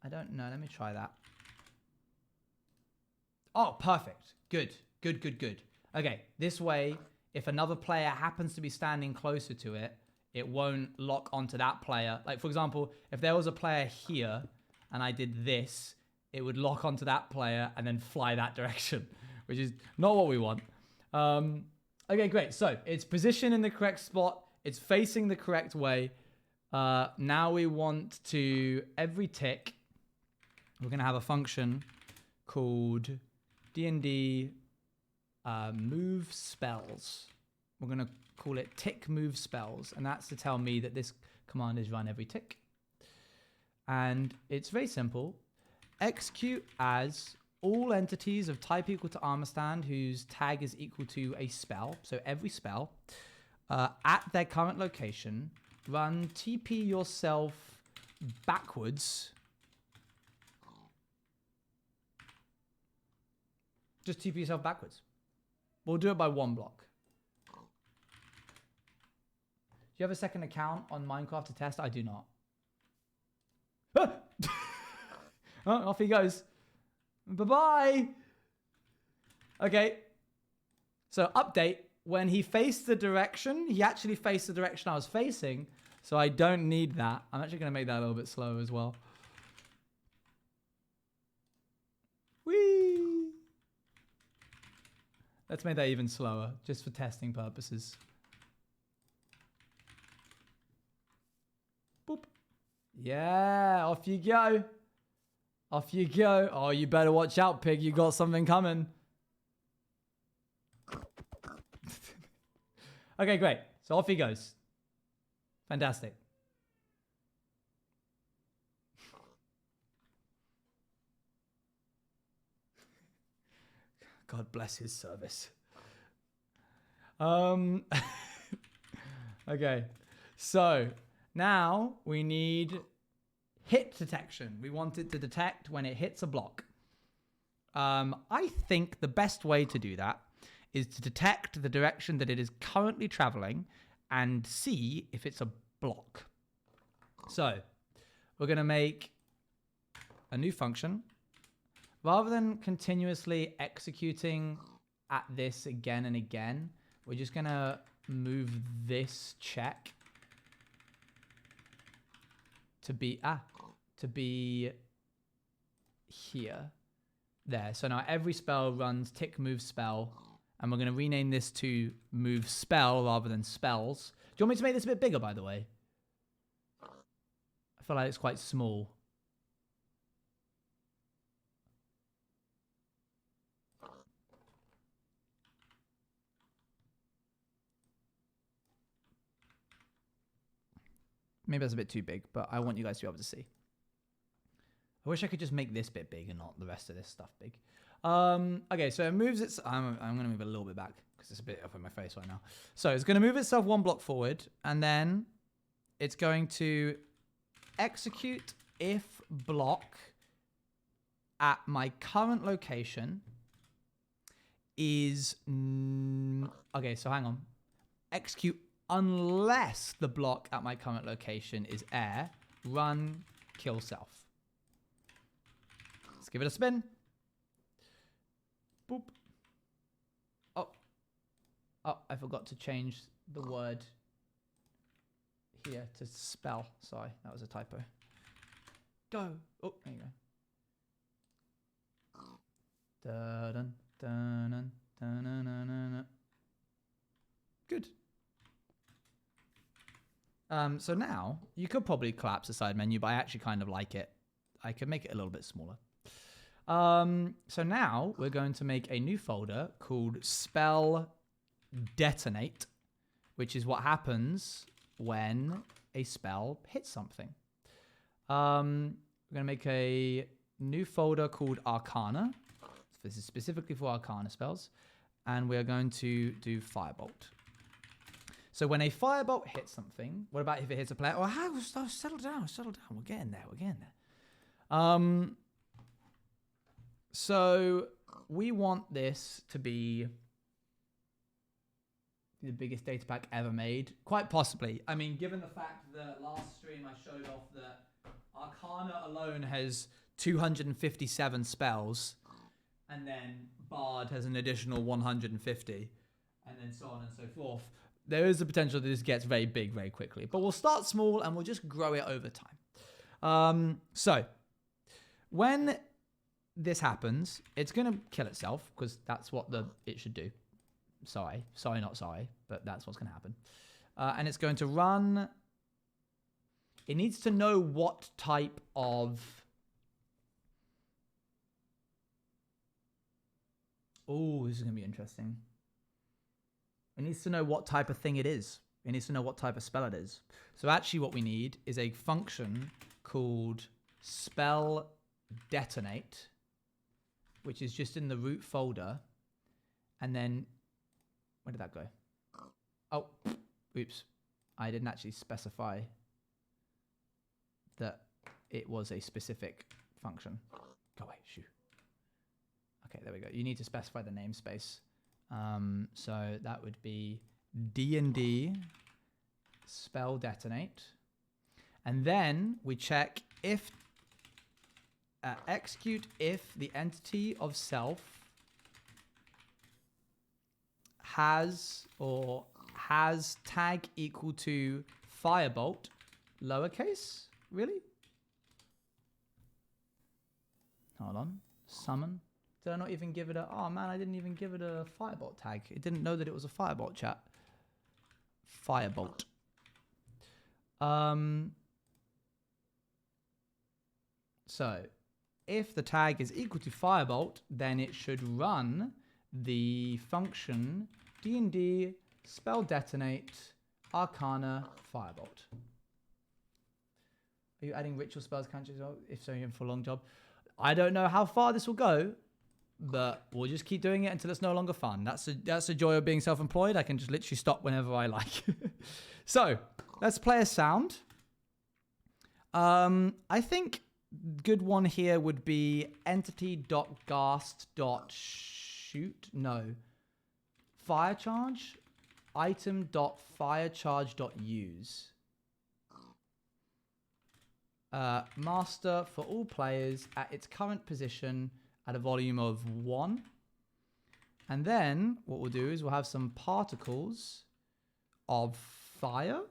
I don't know. Let me try that. Oh, perfect. Good. Good, good, good. Okay, this way, if another player happens to be standing closer to it, it won't lock onto that player. Like, for example, if there was a player here and I did this, it would lock onto that player and then fly that direction, which is not what we want. Okay, great. So it's positioned in the correct spot. It's facing the correct way. Now we want to, every tick, we're going to have a function called D&D move spells. We're going to call it tick move spells. And that's to tell me that this command is run every tick. And it's very simple. Execute as all entities of type equal to armor stand whose tag is equal to a spell. So every spell at their current location, run TP yourself backwards. Just TP yourself backwards. We'll do it by 1 block. Do you have a second account on Minecraft to test? I do not. Ah! Oh, off he goes. Bye-bye. Okay. So update. When he faced the direction, he actually faced the direction I was facing. So I don't need that. I'm actually going to make that a little bit slower as well. Whee! Let's make that even slower, just for testing purposes. Boop. Yeah, off you go. Off you go. Oh, you better watch out, pig. You got something coming. Okay, great. So off he goes. Fantastic. God bless his service. Okay. So now we need hit detection. We want it to detect when it hits a block. I think the best way to do that is to detect the direction that it is currently traveling and see if it's a block. So we're going to make a new function. Rather than continuously executing at this again and again, we're just going to move this check to be here. There. So now every spell runs tick move spell, and we're going to rename this to move spell rather than spells. Do you want me to make this a bit bigger, by the way? I feel like it's quite small. Maybe that's a bit too big, but I want you guys to be able to see. I wish I could just make this bit big and not the rest of this stuff big. Okay, so it moves its... I'm going to move it a little bit back because it's a bit up in my face right now. So it's going to move itself 1 block forward, and then it's going to execute if block at my current location is... Okay, so hang on. Execute unless the block at my current location is air, run, kill self. Let's give it a spin. Boop. Oh, I forgot to change the word here to spell. Sorry, that was a typo. Go. Oh, there you go. Dun, dun, dun, dun, dun, dun, dun. Good. So now you could probably collapse the side menu, but I actually kind of like it. I could make it a little bit smaller. So now we're going to make a new folder called spell detonate, which is what happens when a spell hits something. We're going to make a new folder called Arcana. This is specifically for Arcana spells. And we're going to do Firebolt. So when a firebolt hits something, what about if it hits a player? Oh, settle down. We're getting there. So we want this to be the biggest data pack ever made. Quite possibly. I mean, given the fact that last stream I showed off that Arcana alone has 257 spells, and then Bard has an additional 150, and then so on and so forth. There is the potential that this gets very big very quickly. But we'll start small and we'll just grow it over time. So when this happens, it's going to kill itself because that's what it should do. Sorry, not sorry, but that's what's going to happen. And it's going to run. It needs to know what type of... Oh, this is going to be interesting. It needs to know what type of thing it is. It needs to know what type of spell it is. So actually what we need is a function called spell detonate, which is just in the root folder. And then, where did that go? Oh, oops. I didn't actually specify that it was a specific function. Go away, shoo. Okay, there we go. You need to specify the namespace. So that would be D&D spell detonate. And then we check if execute if the entity of self has tag equal to firebolt lowercase. Really? Hold on. Summon. Did I not even give it a... Oh, man, I didn't even give it a firebolt tag. It didn't know that it was a firebolt, chat. Firebolt. So, if the tag is equal to firebolt, then it should run the function D&D spell detonate Arcana firebolt. Are you adding ritual spells, can't you? If so, you're in for a long job. I don't know how far this will go, but we'll just keep doing it until it's no longer fun. That's the joy of being self-employed. I can just literally stop whenever I like. So let's play a sound. I think good one here would be entity.ghast.shoot. No. Fire charge. Item.firecharge.use. Master for all players at its current position at a volume of 1. And then what we'll do is we'll have some particles of fire.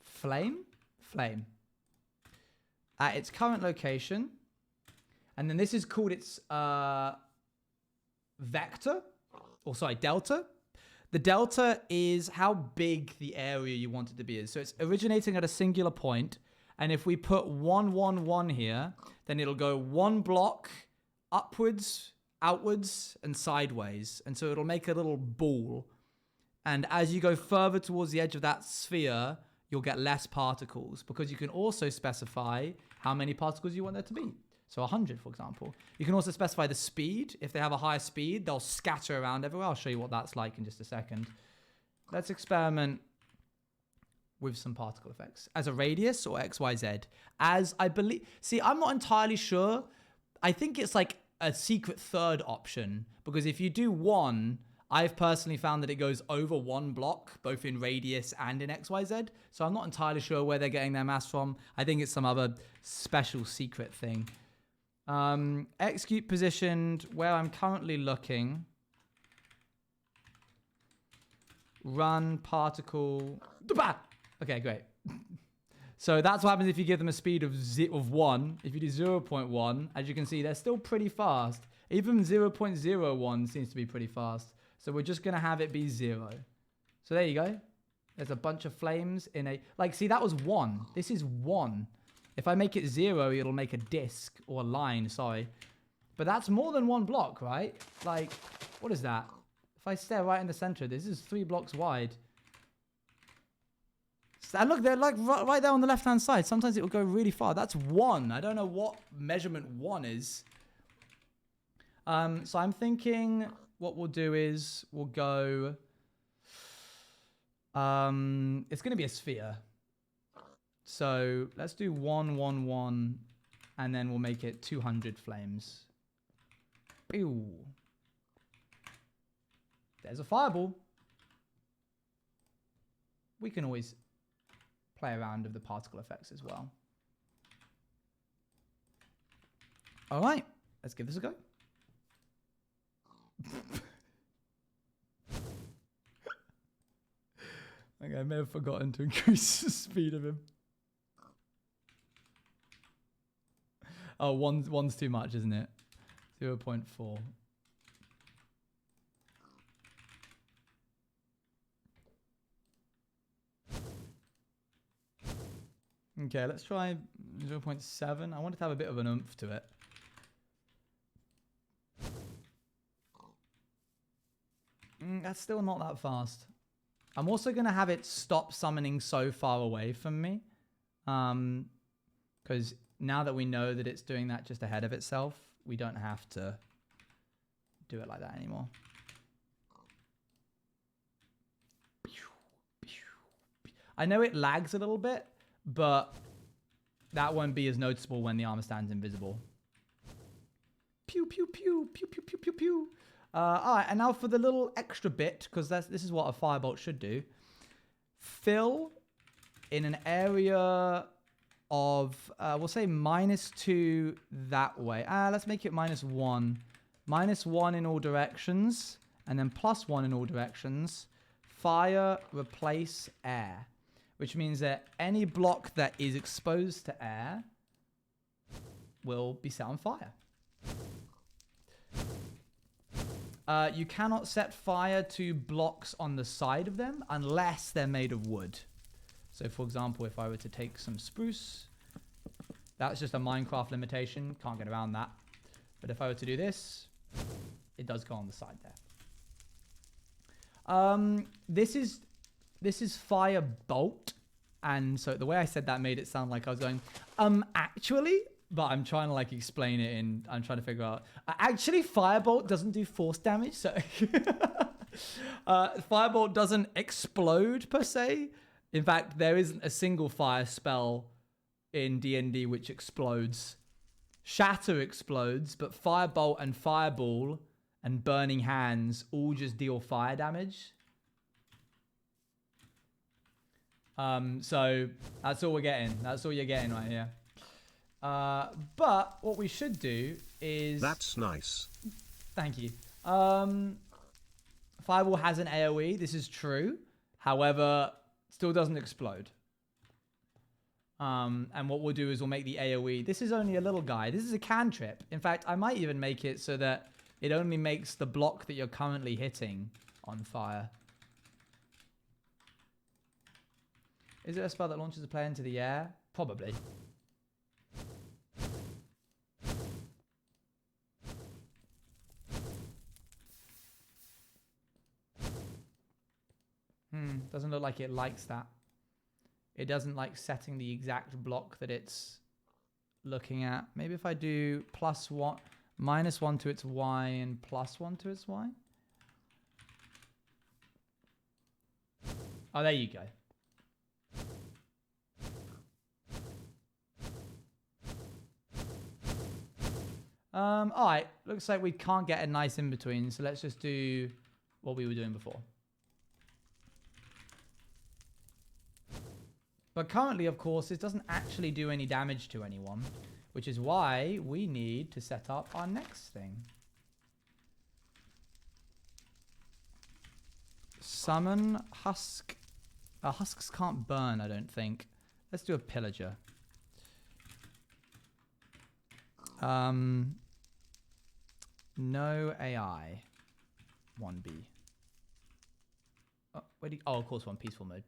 Flame at its current location, and then this is called its vector, or sorry, delta. The delta is how big the area you want it to be. So it's originating at a singular point, and if we put 1, 1, 1 here, then it'll go 1 block upwards, outwards, and sideways, and so it'll make a little ball. And as you go further towards the edge of that sphere, you'll get less particles, because you can also specify how many particles you want there to be. So 100, for example. You can also specify the speed. If they have a higher speed, they'll scatter around everywhere. I'll show you what that's like in just a second. Let's experiment with some particle effects. As a radius or XYZ. As I believe... See, I'm not entirely sure. I think it's like a secret third option, because if you do 1... I've personally found that it goes over 1 block, both in radius and in XYZ. So I'm not entirely sure where they're getting their mass from. I think it's some other special secret thing. Execute positioned where I'm currently looking. Run particle. Okay, great. So that's what happens if you give them a speed of 1. If you do 0.1, as you can see, they're still pretty fast. Even 0.01 seems to be pretty fast. So we're just going to have it be 0. So there you go. There's a bunch of flames in a... Like, see, that was 1. This is 1. If I make it 0, it'll make a disc or a line, sorry. But that's more than 1 block, right? Like, what is that? If I stare right in the center, this is 3 blocks wide. And look, they're like right there on the left-hand side. Sometimes it will go really far. That's 1. I don't know what measurement 1 is. So I'm thinking... What we'll do is we'll go... it's going to be a sphere. So let's do 1, 1, 1. And then we'll make it 200 flames. Pew. There's a fireball. We can always play around with the particle effects as well. All right. Let's give this a go. Okay, I may have forgotten to increase the speed of him. Oh, one's too much, isn't it? 0.4. Okay, let's try 0.7. I want it to have a bit of an oomph to it. That's still not that fast. I'm also going to have it stop summoning so far away from me. Because now that we know that it's doing that just ahead of itself, we don't have to do it like that anymore. I know it lags a little bit, but that won't be as noticeable when the armor stands invisible. Pew, pew, pew, pew, pew, pew, pew, pew. All right, and now for the little extra bit, because this is what a firebolt should do. Fill in an area of, we'll say -2 that way. Let's make it -1. -1 in all directions, and then +1 in all directions. Fire, replace air, which means that any block that is exposed to air will be set on fire. You cannot set fire to blocks on the side of them unless they're made of wood. So, for example, if I were to take some spruce, that's just a Minecraft limitation. Can't get around that. But if I were to do this, it does go on the side there. This is firebolt. And so the way I said that made it sound like I was going, actually... But I'm trying to like explain it and I'm trying to figure out. Actually, firebolt doesn't do force damage. So Firebolt doesn't explode per se. In fact, there isn't a single fire spell in D&D which explodes. Shatter explodes, but Firebolt and Fireball and Burning Hands all just deal fire damage. So that's all we're getting. That's all you're getting right here. But what we should do is... That's nice. Thank you. Fireball has an AoE. This is true. However, still doesn't explode. And what we'll do is we'll make the AoE. This is only a little guy. This is a cantrip. In fact, I might even make it so that it only makes the block that you're currently hitting on fire. Is it a spell that launches a player into the air? Probably. Doesn't look like it likes that. It doesn't like setting the exact block that it's looking at. Maybe if I do +1, -1 to its Y and +1 to its Y. Oh, there you go. All right. Looks like we can't get a nice in between. So let's just do what we were doing before. But currently, of course, this doesn't actually do any damage to anyone, which is why we need to set up our next thing. Summon Husk. Husks can't burn, I don't think. Let's do a Pillager. No AI. 1B. Oh, where do you, oh, of course, one peaceful mode.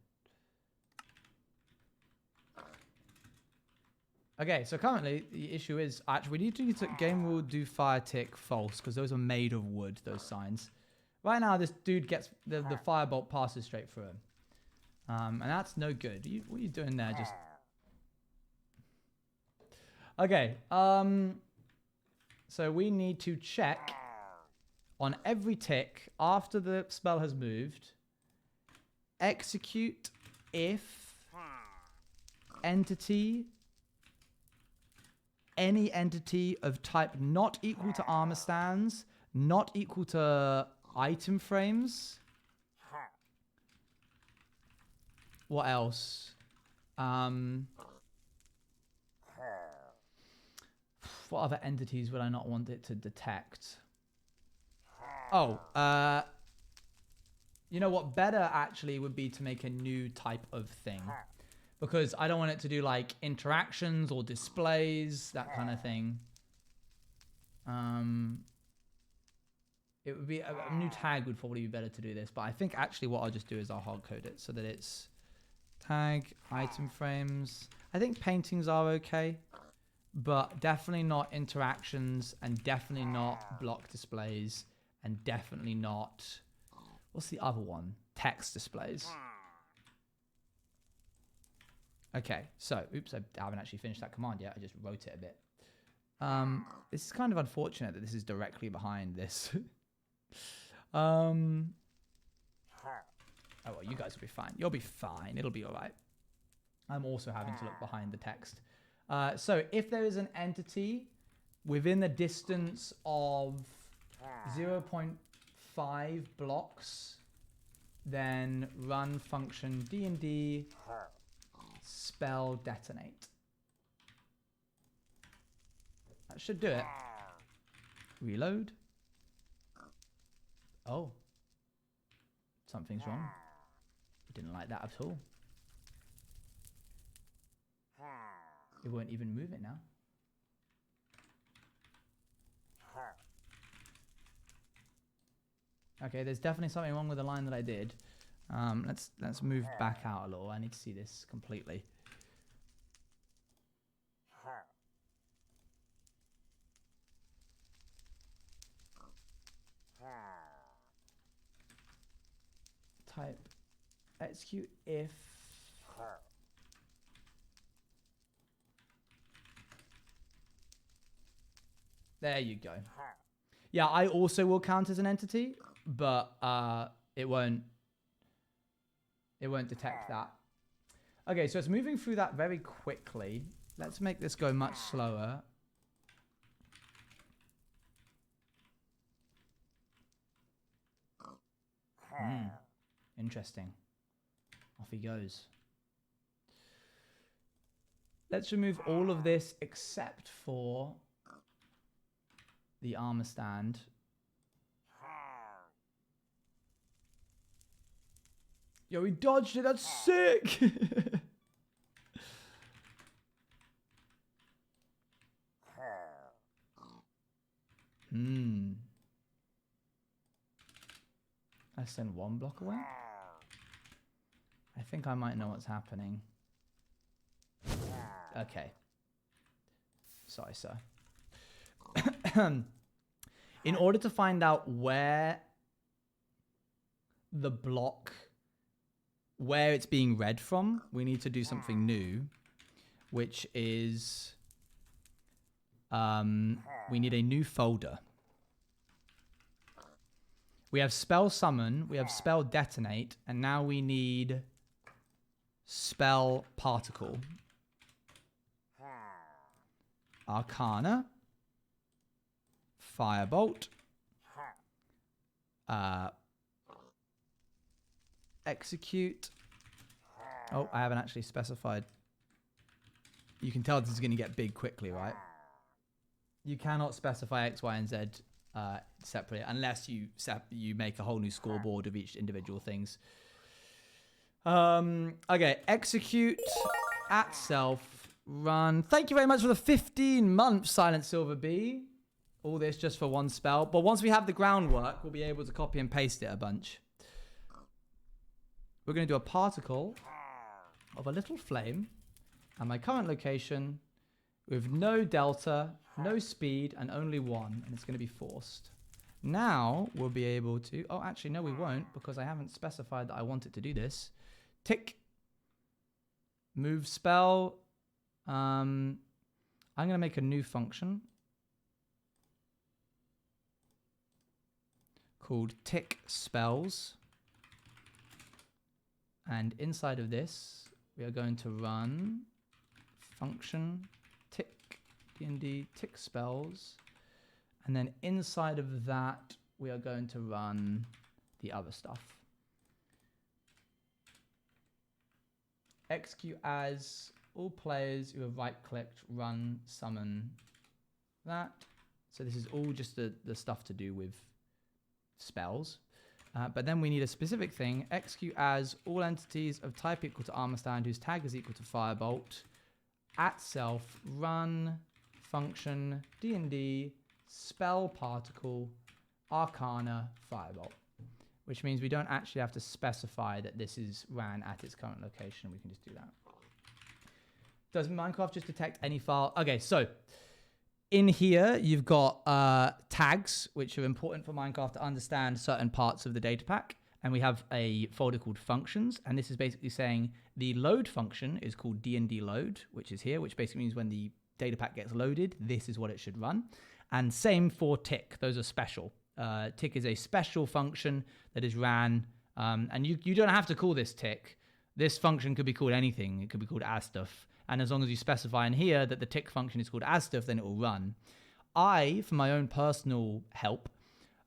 Okay, so currently the issue is actually we need to use game rule do fire tick false because those are made of wood, those signs. Right now, this dude gets the firebolt passes straight through him, and that's no good. What are you doing there? Just okay. So we need to check on every tick after the spell has moved. Execute if entity. Any entity of type not equal to armor stands, not equal to item frames. What else? What other entities would I not want it to detect? Oh, you know what? Better actually would be to make a new type of thing. Because I don't want it to do like interactions or displays, that kind of thing. It would be a new tag would probably be better to do this, but I think actually what I'll just do is I'll hard code it so that it's tag item frames. I think paintings are okay, but definitely not interactions and definitely not block displays and definitely not, what's the other one? Text displays. Okay, so, oops, I haven't actually finished that command yet. I just wrote it a bit. This is kind of unfortunate that this is directly behind this. Oh, well, you guys will be fine. You'll be fine. It'll be all right. I'm also having to look behind the text. So, if there is an entity within the distance of 0.5 blocks, then run function D&D spell detonate. That should do it. Reload. Oh. Something's wrong. Didn't like that at all. It won't even move it now. Okay, there's definitely something wrong with the line that I did. Let's move back out a little. I need to see this completely. Type execute if there you go. Yeah, I also will count as an entity, but it won't detect that. Okay, so it's moving through that very quickly. Let's make this go much slower. Interesting. Off he goes. Let's remove all of this except for the armor stand. Yo, he dodged it. That's sick. Less than 1 block away. I think I might know what's happening. Okay. Sorry, sir. In order to find out where the block, where it's being read from, we need to do something new, which is we need a new folder. We have spell summon, we have spell detonate, and now we need spell particle. Arcana. Firebolt. Execute. Oh, I haven't actually specified. You can tell this is going to get big quickly, right? You cannot specify X, Y, and Z separately unless you make a whole new scoreboard of each individual things. Okay, execute at self run. Thank you very much for the 15 months, Silent Silver Bee. All this just for one spell. But once we have the groundwork, we'll be able to copy and paste it a bunch. We're going to do a particle of a little flame at my current location with no delta, no speed, and only 1. And it's going to be forced. Now we'll be able to... Oh, actually, no, we won't, because I haven't specified that I want it to do this. Tick. Move spell. I'm going to make a new function called tick spells. And inside of this, we are going to run function tick D&D tick spells. And then inside of that, we are going to run the other stuff. Execute as all players who have right-clicked, run, summon that. So this is all just the stuff to do with spells. But then we need a specific thing. Execute as all entities of type equal to armor stand whose tag is equal to firebolt. At self, run, function, D&D, spell particle, arcana, firebolt. Which means we don't actually have to specify that this is ran at its current location. We can just do that. Does Minecraft just detect any file? Okay, so in here, you've got tags, which are important for Minecraft to understand certain parts of the data pack. And we have a folder called functions. And this is basically saying the load function is called D&D load, which is here, which basically means when the data pack gets loaded, this is what it should run. And same for tick. Those are special. Tick is a special function that is ran. And you don't have to call this tick. This function could be called anything. It could be called asstuff. And as long as you specify in here that the tick function is called asstuff, then it will run. I, for my own personal help,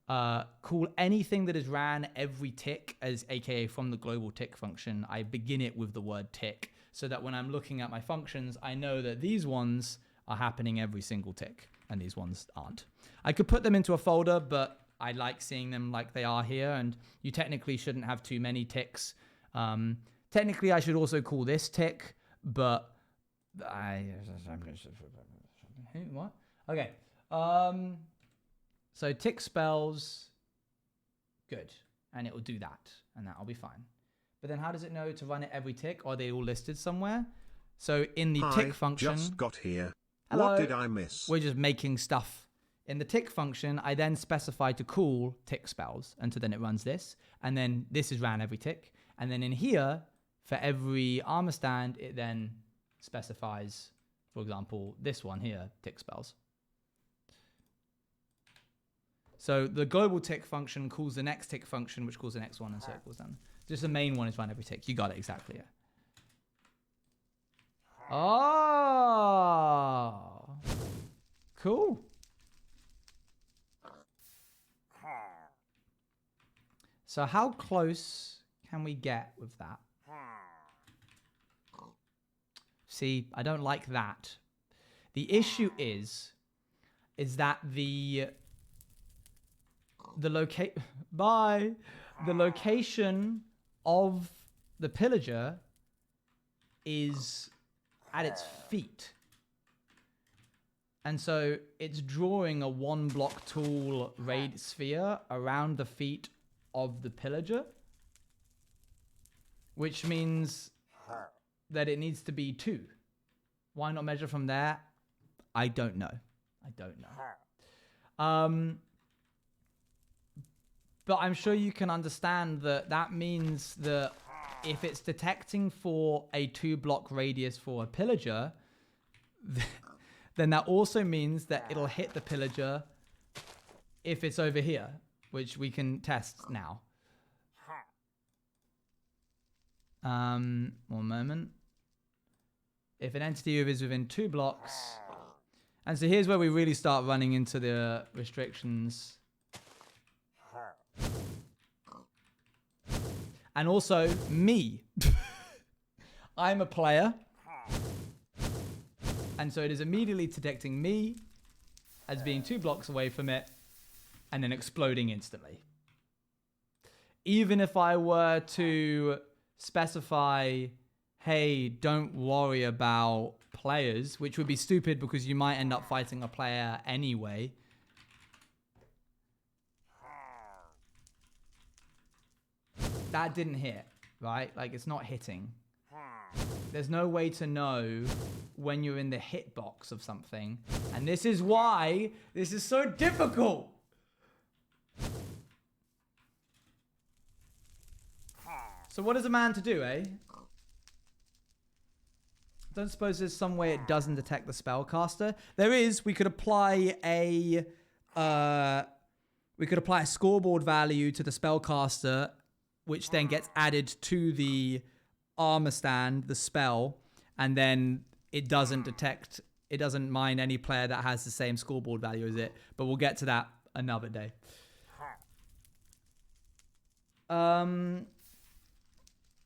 call anything that is ran every tick as AKA from the global tick function. I begin it with the word tick so that when I'm looking at my functions, I know that these ones are happening every single tick and these ones aren't. I could put them into a folder, but I like seeing them like they are here. And you technically shouldn't have too many ticks. Technically, I should also call this tick, but what? Okay. So tick spells, good, and it will do that, and that'll be fine. But then, how does it know to run it every tick? Are they all listed somewhere? So in the tick function, just got here. Hello, what did I miss? We're just making stuff. In the tick function, I then specify to call tick spells, and so then it runs this, and then this is ran every tick, and then in here, for every armor stand, it then specifies, for example, this one here, tick spells. So the global tick function calls the next tick function, which calls the next one, and so it goes down. Just the main one is run every tick. You got it exactly. Yeah. Oh, cool. So how close can we get with that? See, I don't like that. The issue is that the location of the pillager is at its feet. And so it's drawing a 1-block tall raid sphere around the feet of the pillager, which means that it needs to be 2. Why not measure from there? I don't know. But I'm sure you can understand that that means that if it's detecting for a 2-block radius for a pillager, then that also means that it'll hit the pillager if it's over here, which we can test now. One moment. If an entity is within 2 blocks, and so here's where we really start running into the restrictions. And also me. I'm a player. And so it is immediately detecting me as being 2 blocks away from it and then exploding instantly. Even if I were to specify, hey, don't worry about players, which would be stupid because you might end up fighting a player anyway. That didn't hit, right? Like, it's not hitting. There's no way to know when you're in the hitbox of something. And this is why this is so difficult. So what is a man to do, eh? Don't suppose there's some way it doesn't detect the spellcaster. There is. We could apply a scoreboard value to the spellcaster, which then gets added to the armor stand, the spell, and then it doesn't mind any player that has the same scoreboard value as it. But we'll get to that another day.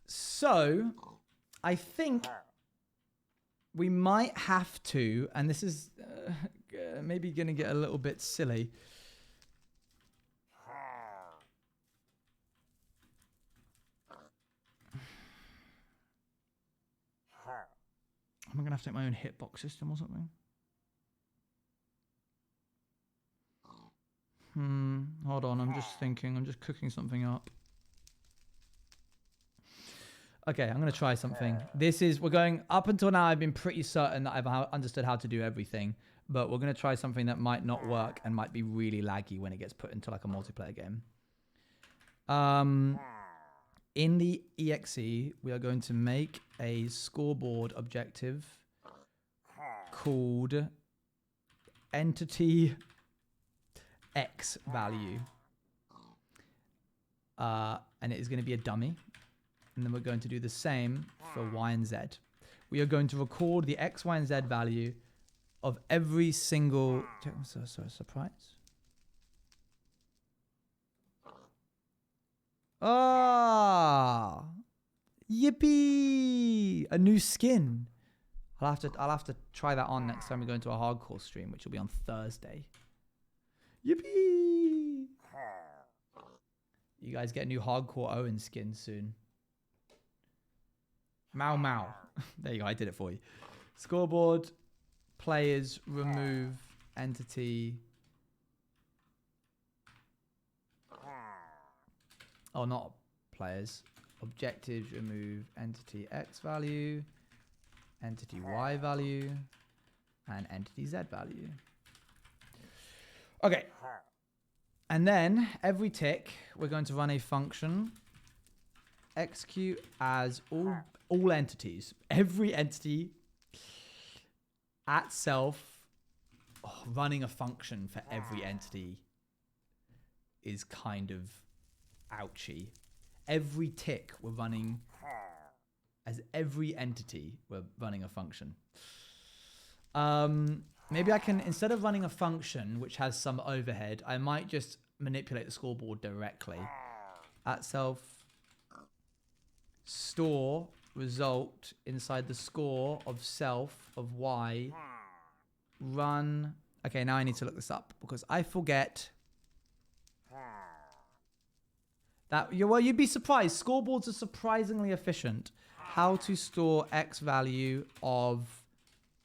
So I think we might have to, and this is maybe going to get a little bit silly. Am I going to have to make my own hitbox system or something? Hold on, I'm just thinking. I'm just cooking something up. Okay, I'm going to try something. We're going, up until now, I've been pretty certain that I've understood how to do everything. But we're going to try something that might not work and might be really laggy when it gets put into like a multiplayer game. In the EXE, we are going to make a scoreboard objective called Entity X Value. And it is going to be a dummy. And then we're going to do the same for Y and Z. We are going to record the X, Y, and Z value of every single... surprise. Ah, yippee! A new skin. I'll have to try that on next time we go into a hardcore stream, which will be on Thursday. Yippee! You guys get a new hardcore Owen skin soon. Mau Mau. There you go. I did it for you. Scoreboard. Players. Remove. Entity. Oh, not players. Objectives. Remove. Entity X value. Entity Y value. And entity Z value. Okay. And then every tick, we're going to run a function. Execute as all entities. Every entity at self. Running a function for every entity is kind of ouchy. Every tick we're running as every entity we're running a function. Maybe I can, instead of running a function which has some overhead, I might just manipulate the scoreboard directly. At self store result inside the score of self of y run. Okay, now I need to look this up because I forget that. Well, you'd be surprised. Scoreboards are surprisingly efficient. How to store x value of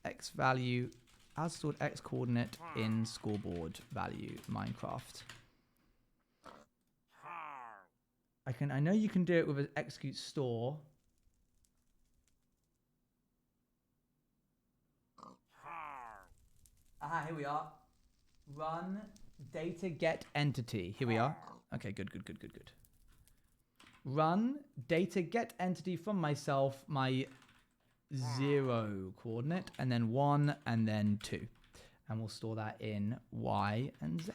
x value. How to store x coordinate in scoreboard value Minecraft. I know you can do it with an execute store. Aha, here we are. Run data get entity. Here we are. Okay, good. Run data get entity from myself, my 0 coordinate, and then 1, and then 2. And we'll store that in Y and Z.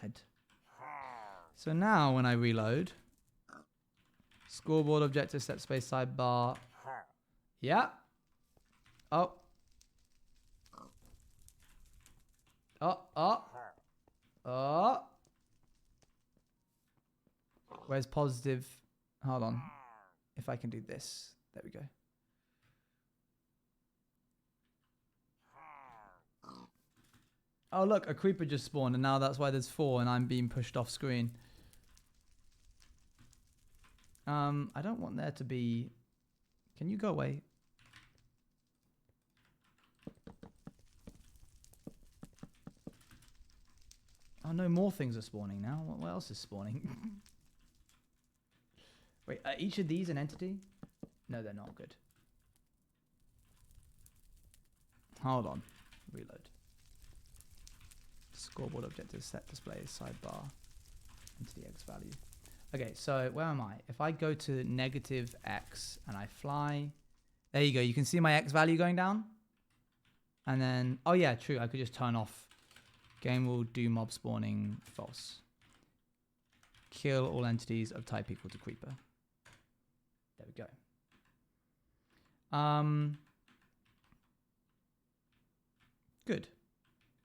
So now when I reload, scoreboard objective set space sidebar. Yeah. Oh. Where's positive? Hold on. If I can do this. There we go. Oh, look, a creeper just spawned, and now that's why there's 4, and I'm being pushed off screen. I don't want there to be... Can you go away? Oh, no, more things are spawning now. What else is spawning? Wait, are each of these an entity? No, they're not. Good. Hold on. Reload. Scoreboard objective set display sidebar entity x value. Okay, so where am I? If I go to negative x and I fly, there you go. You can see my x value going down. And then, oh yeah, true. I could just turn off. Game will do mob spawning false. Kill all entities of type equal to creeper. There we go. Good.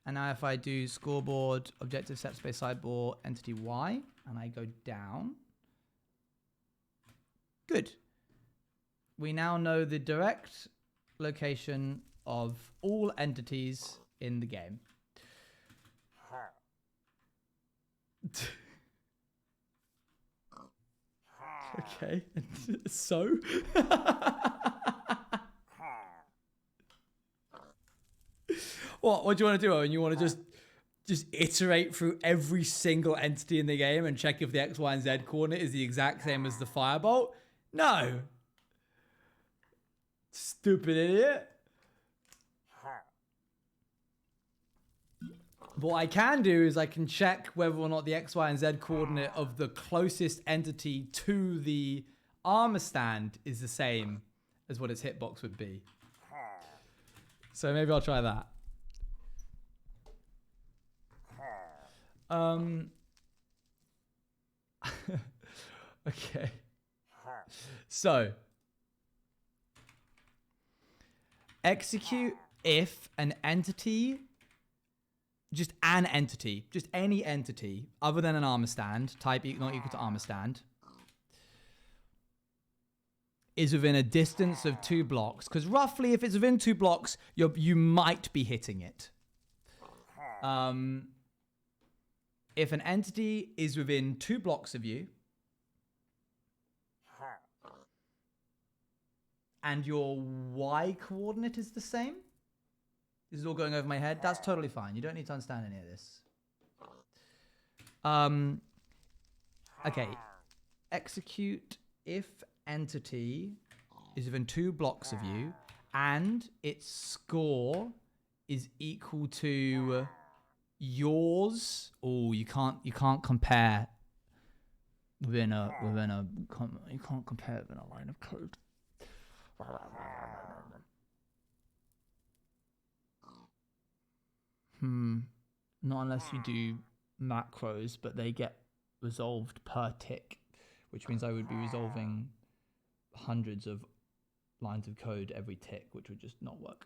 And now if I do scoreboard, objective set space sideboard, entity Y, and I go down. Good. We now know the direct location of all entities in the game. Okay. So? What do you want to do, Owen? You want to just iterate through every single entity in the game and check if the X, Y, and Z coordinate is the exact same as the firebolt? No. Stupid idiot. What I can do is I can check whether or not the X, Y, and Z coordinate of the closest entity to the armor stand is the same as what its hitbox would be. So maybe I'll try that. Okay. So execute if an entity, just an entity, just any entity other than an armor stand, type not equal to armor stand, is within a distance of 2 blocks. Because roughly, if it's within 2 blocks, you might be hitting it. If an entity is within 2 blocks of you, and your Y coordinate is the same, this is all going over my head, that's totally fine. You don't need to understand any of this. Okay. Execute if entity is within 2 blocks of you and its score is equal to yours. Oh, you can't compare within a you can't compare within a line of code. Not unless you do macros, but they get resolved per tick, which means I would be resolving hundreds of lines of code every tick, which would just not work.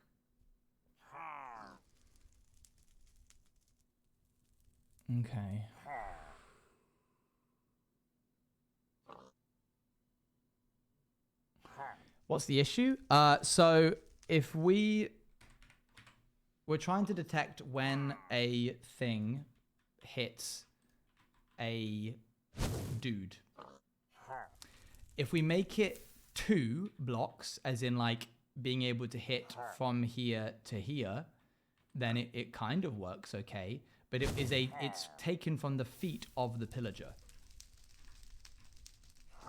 Okay. What's the issue? So if we're trying to detect when a thing hits a dude. If we make it 2 blocks, as in like being able to hit from here to here, then it kind of works okay. But it's taken from the feet of the pillager,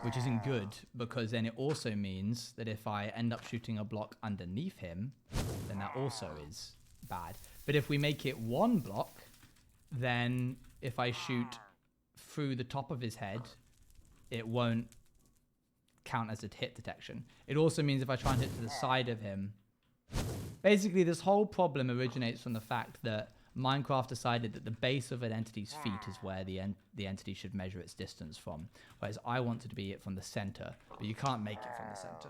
which isn't good, because then it also means that if I end up shooting a block underneath him, then that also is bad. But if we make it 1 block, then if I shoot through the top of his head, it won't count as a hit detection. It also means if I try and hit to the side of him, basically this whole problem originates from the fact that Minecraft decided that the base of an entity's feet is where the entity should measure its distance from, whereas I wanted to be it from the center, but you can't make it from the center.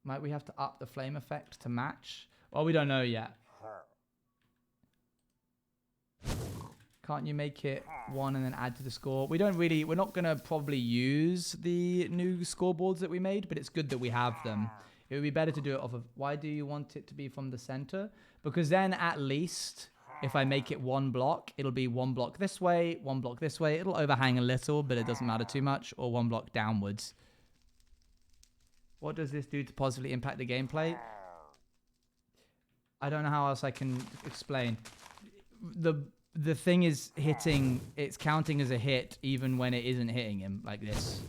Might we have to up the flame effect to match? Well, we don't know yet. Can't you make it 1 and then add to the score? We're not going to probably use the new scoreboards that we made, but it's good that we have them. It would be better to do it off of, why do you want it to be from the center? Because then at least if I make it 1 block, it'll be 1 block this way, 1 block this way. It'll overhang a little, but it doesn't matter too much, or 1 block downwards. What does this do to positively impact the gameplay? I don't know how else I can explain. The thing is hitting, it's counting as a hit even when it isn't hitting him, like this.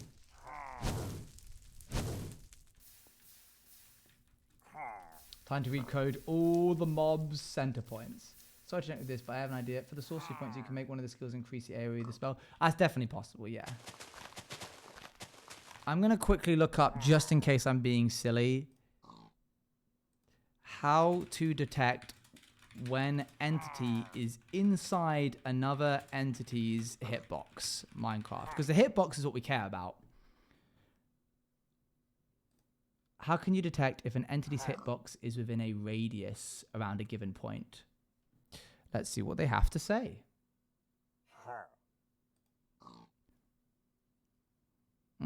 Time to read code all the mobs' center points. Sorry to check with this, but I have an idea. For the sorcery points, you can make one of the skills increase the area of the spell. That's definitely possible, yeah. I'm going to quickly look up, just in case I'm being silly, how to detect when entity is inside another entity's hitbox, Minecraft. Because the hitbox is what we care about. How can you detect if an entity's hitbox is within a radius around a given point? Let's see what they have to say.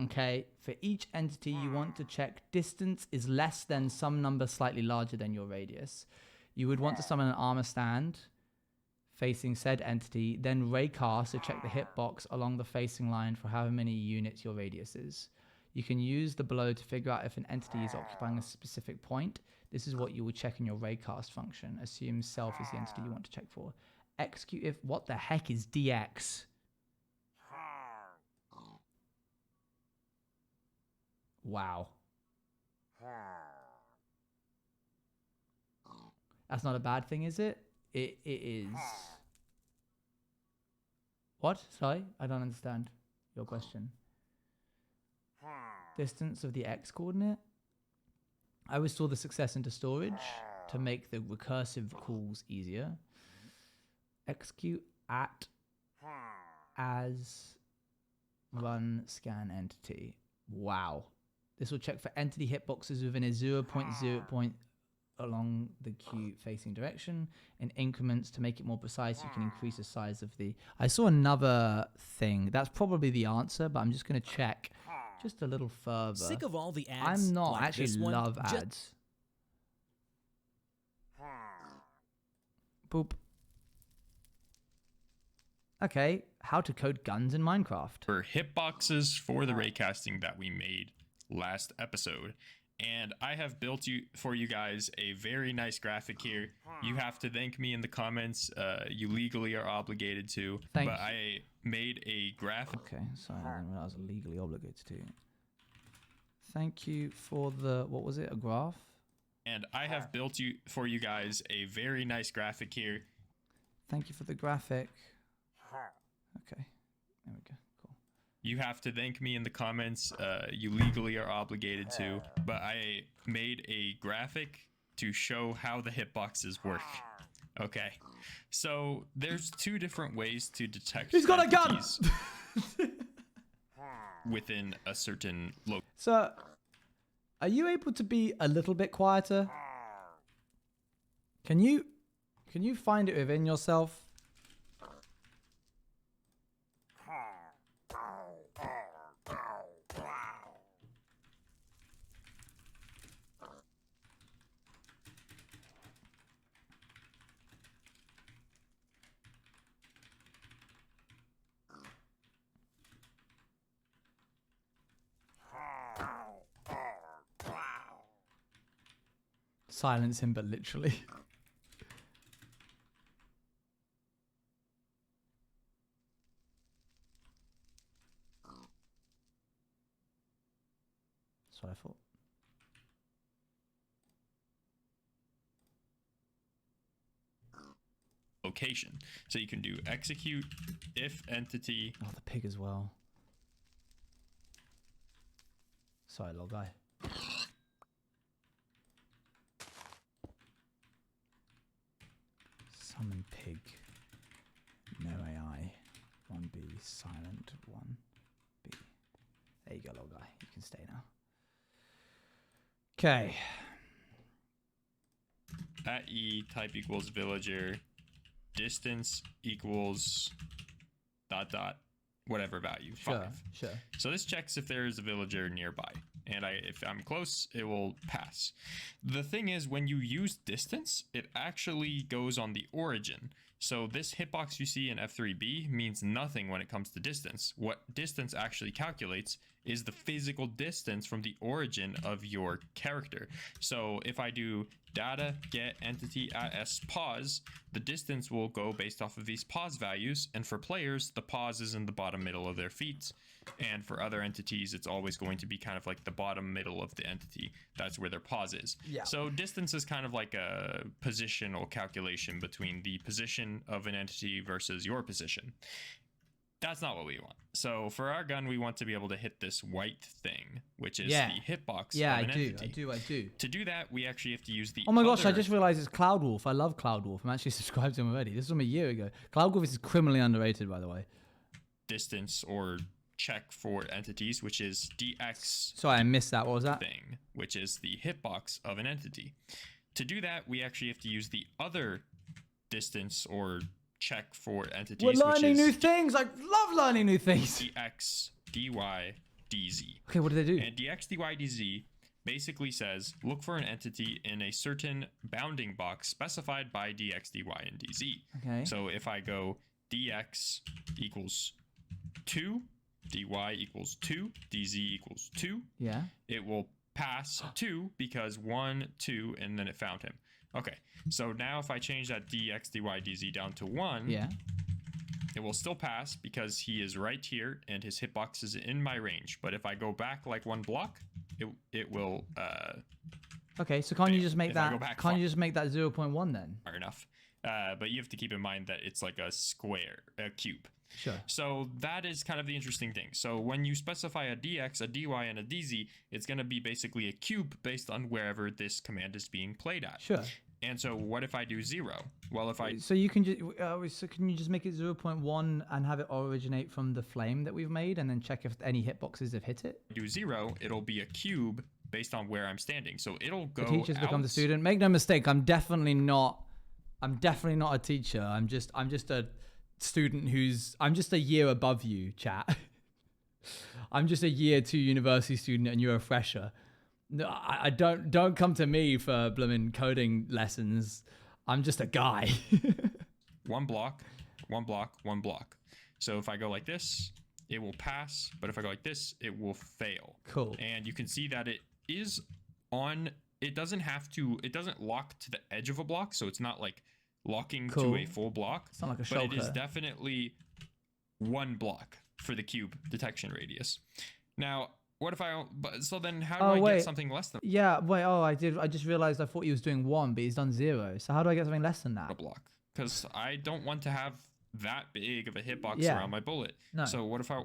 Okay, for each entity you want to check distance is less than some number slightly larger than your radius. You would want to summon an armor stand facing said entity, then raycast to check the hitbox along the facing line for however many units your radius is. You can use the below to figure out if an entity is occupying a specific point. This is what you will check in your raycast function. Assume self is the entity you want to check for. Execute if... What the heck is DX? Wow. That's not a bad thing, is it? It is. What? Sorry? I don't understand your question. Distance of the X coordinate? I would store the success into storage to make the recursive calls easier. Execute at as run scan entity. Wow. This will check for entity hitboxes within a 0.0 point along the queue facing direction. In increments to make it more precise, you can increase the size of the... I saw another thing. That's probably the answer, but I'm just going to check just a little further. Sick of all the ads. I'm not. Like I actually this one? love ads. Boop. Okay, how to code guns in Minecraft. For hitboxes for the raycasting that we made last episode. And I have built for you guys a very nice graphic here. You have to thank me in the comments. You legally are obligated to. Thank but you. I made a graphic. Okay, sorry, I didn't realize I was legally obligated to. Thank you for the, what was it, a graph? And I have built for you guys a very nice graphic here. Thank you for the graphic. Okay, there we go. Cool. You have to thank me in the comments. You legally are obligated to. But I made a graphic to show how the hitboxes work. Okay. So there's two different ways to detect He's got a gun! entities within a certain location. So, are you able to be a little bit quieter? Can you find it within yourself? Silence him, but literally. That's what I thought. Location. So you can do execute if entity. Oh, the pig as well. Sorry, little guy. Summon pig. No AI. 1B silent. 1B. There you go, little guy. You can stay now. Okay. At E, type equals villager, distance equals ... whatever value, 5. Sure. So this checks if there is a villager nearby, and if I'm close, it will pass. The thing is, when you use distance, it actually goes on the origin. So this hitbox you see in F3B means nothing when it comes to distance. What distance actually calculates is the physical distance from the origin of your character. So if I do data get entity at s pause, the distance will go based off of these pause values, and for players, the pause is in the bottom middle of their feet, and for other entities, it's always going to be kind of like the bottom middle of the entity. That's where their pause is. Yeah. So distance is kind of like a positional calculation between the position of an entity versus your position. That's not what we want. So for our gun, we want to be able to hit this white thing, which is the hitbox of an entity. I do. To do that, we actually have to use the Oh my gosh, I other just realized it's Cloud Wolf. I love Cloud Wolf. I'm actually subscribed to him already. This was from a year ago. Cloud Wolf is criminally underrated, by the way. distance or check for entities, which is dx Sorry, I missed that. What was that? thing, which is the hitbox of an entity. To do that, we actually have to use the other distance or check for entities. We're learning which new is things. I love learning new things. dx dy dz. Okay, what do they do? And dx dy dz basically says look for an entity in a certain bounding box specified by dx dy and dz. Okay. So if I go dx equals 2, dy equals 2, dz equals 2, Yeah. it will pass 2 because 1, 2, and then it found him. Okay, so now if I change that dx dy dz down to 1, Yeah. it will still pass because he is right here and his hitbox is in my range. But if I go back like 1 block, it will Okay, so can't you just make If I that? go back Can't far- you just make that 0.1 then? far enough. But you have to keep in mind that it's like a square, a cube. Sure. So that is kind of the interesting thing. So when you specify a dx, a dy, and a dz, it's going to be basically a cube based on wherever this command is being played at. Sure. And so what if I do 0? Well, if I So you can just so can you just make it 0.1 and have it originate from the flame that we've made, and then check if any hitboxes have hit it? do 0, it'll be a cube based on where I'm standing. So it'll go The teachers become the out. student. Make no mistake, I'm definitely not a teacher. I'm just a student I'm just a year above you, chat. I'm just a year 2 university student and you're a fresher. No, I don't come to me for blooming coding lessons. I'm just a guy. 1 block, 1 block, 1 block. So if I go like this, it will pass. But if I go like this, it will fail. Cool. And you can see that it is on, it doesn't lock to the edge of a block. So it's not like locking Cool. to a full block. It's not like a But it is shulker. definitely 1 block for the cube detection radius. Now, what if so then how do Oh, I wait. get something less than Yeah, wait, I just realized I thought he was doing 1, but he's done 0. So how do I get something less than a that? block? Because I don't want to have that big of a hitbox Yeah. around my bullet. No. So what if I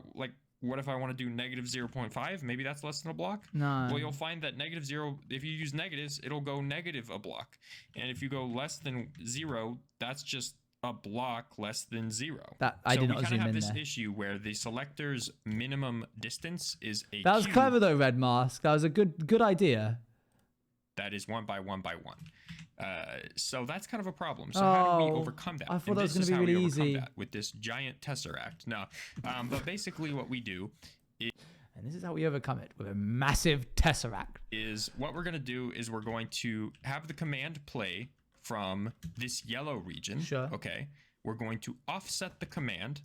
what if I want to do negative 0.5? Maybe that's less than a block. No. Well, you'll find that negative 0, if you use negatives, it'll go negative a block. And if you go less than 0, that's just a block less than 0. That I did not So we zoom kind of have in this there. issue where the selector's minimum distance is a That was cube clever though, Red Mask. That was a good idea. that is 1 by 1 by 1. So that's kind of a problem. So how do we Oh, overcome that? I thought And that was this gonna is be how we really overcome easy. that with this giant tesseract. No, but basically what we do And this is how we overcome it, with a massive tesseract. is what we're going to do is we're going to have the command play from this yellow region. Sure. Okay. We're going to offset the command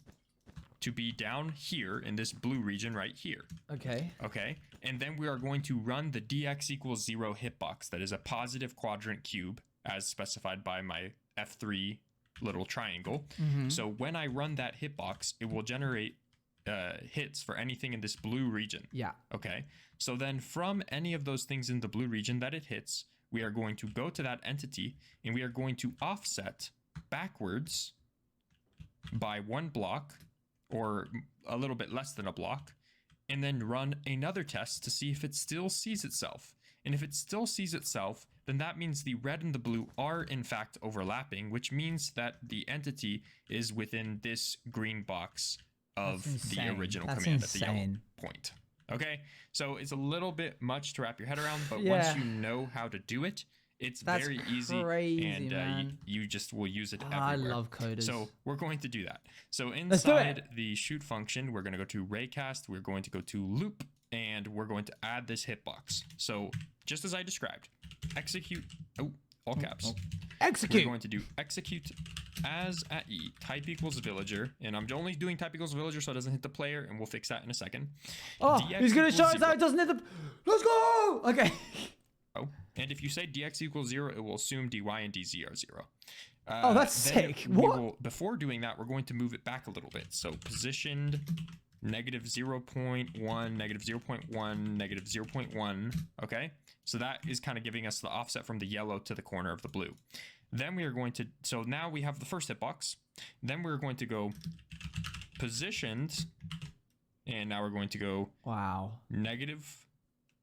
to be down here in this blue region right here. Okay. Okay. And then we are going to run the dx equals 0 hitbox. That is a positive quadrant cube as specified by my F3 little triangle. So when I run that hitbox, it will generate hits for anything in this blue region. Yeah. Okay. So then from any of those things in the blue region that it hits, we are going to go to that entity and we are going to offset backwards by 1 block or a little bit less than a block, and then run another test to see if it still sees itself. And if it still sees itself, then that means the red and the blue are in fact overlapping, which means that the entity is within this green box of That's the insane. original That's command at the yellow insane. point. Okay, so it's a little bit much to wrap your head around, but once Yeah. you know how to do it, it's That's very easy, crazy, and man. you just will use it everywhere. I love coders. So we're going to do that. So Let's do it. inside the shoot function, we're going to go to raycast, we're going to go to loop, and we're going to add this hitbox. So just as I described, execute, all caps. We're Execute. going to do execute as at e, type equals villager, and I'm only doing type equals villager so it doesn't hit the player, and we'll fix that in a second. Oh, dx he's gonna equals show us 0. how it doesn't hit the. Let's go. Okay. And if you say dx equals 0, it will assume dy and dz are 0. Oh, that's then sick. we What? will- before doing that, we're going to move it back a little bit. So positioned negative 0.1, negative 0.1, negative 0.1. Okay. So that is kind of giving us the offset from the yellow to the corner of the blue. Then we are going to, so now we have the first hitbox. Then we're going to go positioned. And now we're going to go Wow. negative.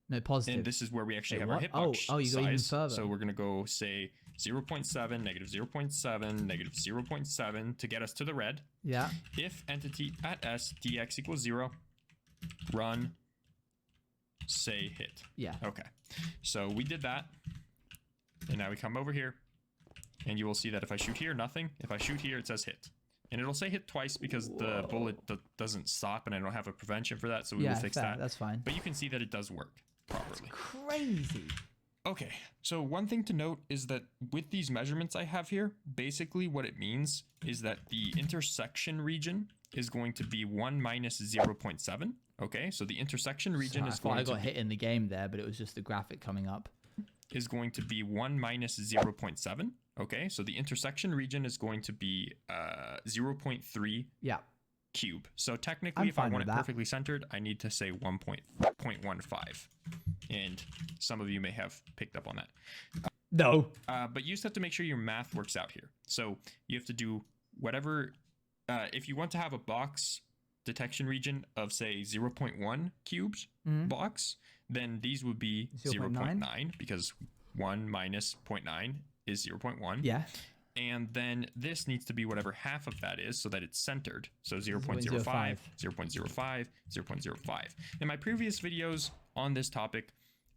No, positive. And this is where we actually Wait, have what? our hitbox Oh, you go even size. further. So we're going to go say 0.7, negative 0.7, negative 0.7 to get us to the red. Yeah. If entity at s dx equals 0, run, say hit. Yeah. Okay. So we did that. And now we come over here. And you will see that if I shoot here, nothing. If I shoot here, it says hit. And it'll say hit twice because the bullet doesn't stop and I don't have a prevention for that. So we Yeah. will fix Fair. that. That's fine. But you can see that it does work properly. Crazy. Okay, so one thing to note is that with these measurements I have here, basically what it means is that the intersection region is going to be 1 minus 0.7. Okay, so the intersection region I is thought I going to got hit in the game there, but it was just the graphic coming up. is going to be 1 minus 0.7. Okay, so the intersection region is going to be 0.3 Yeah. cube. So technically, I'm if I fine want with it that. perfectly centered, I need to say 1.15. And some of you may have picked up on that. No. But you just have to make sure your math works out here. So you have to do whatever, if you want to have a box detection region of say 0.1 cubes box, then these would be 0.9? 0.9 because 1 minus 0.9 is 0.1. Yeah. And then this needs to be whatever half of that is so that it's centered. So 0.05, 0.05, 0.05. In my previous videos on this topic,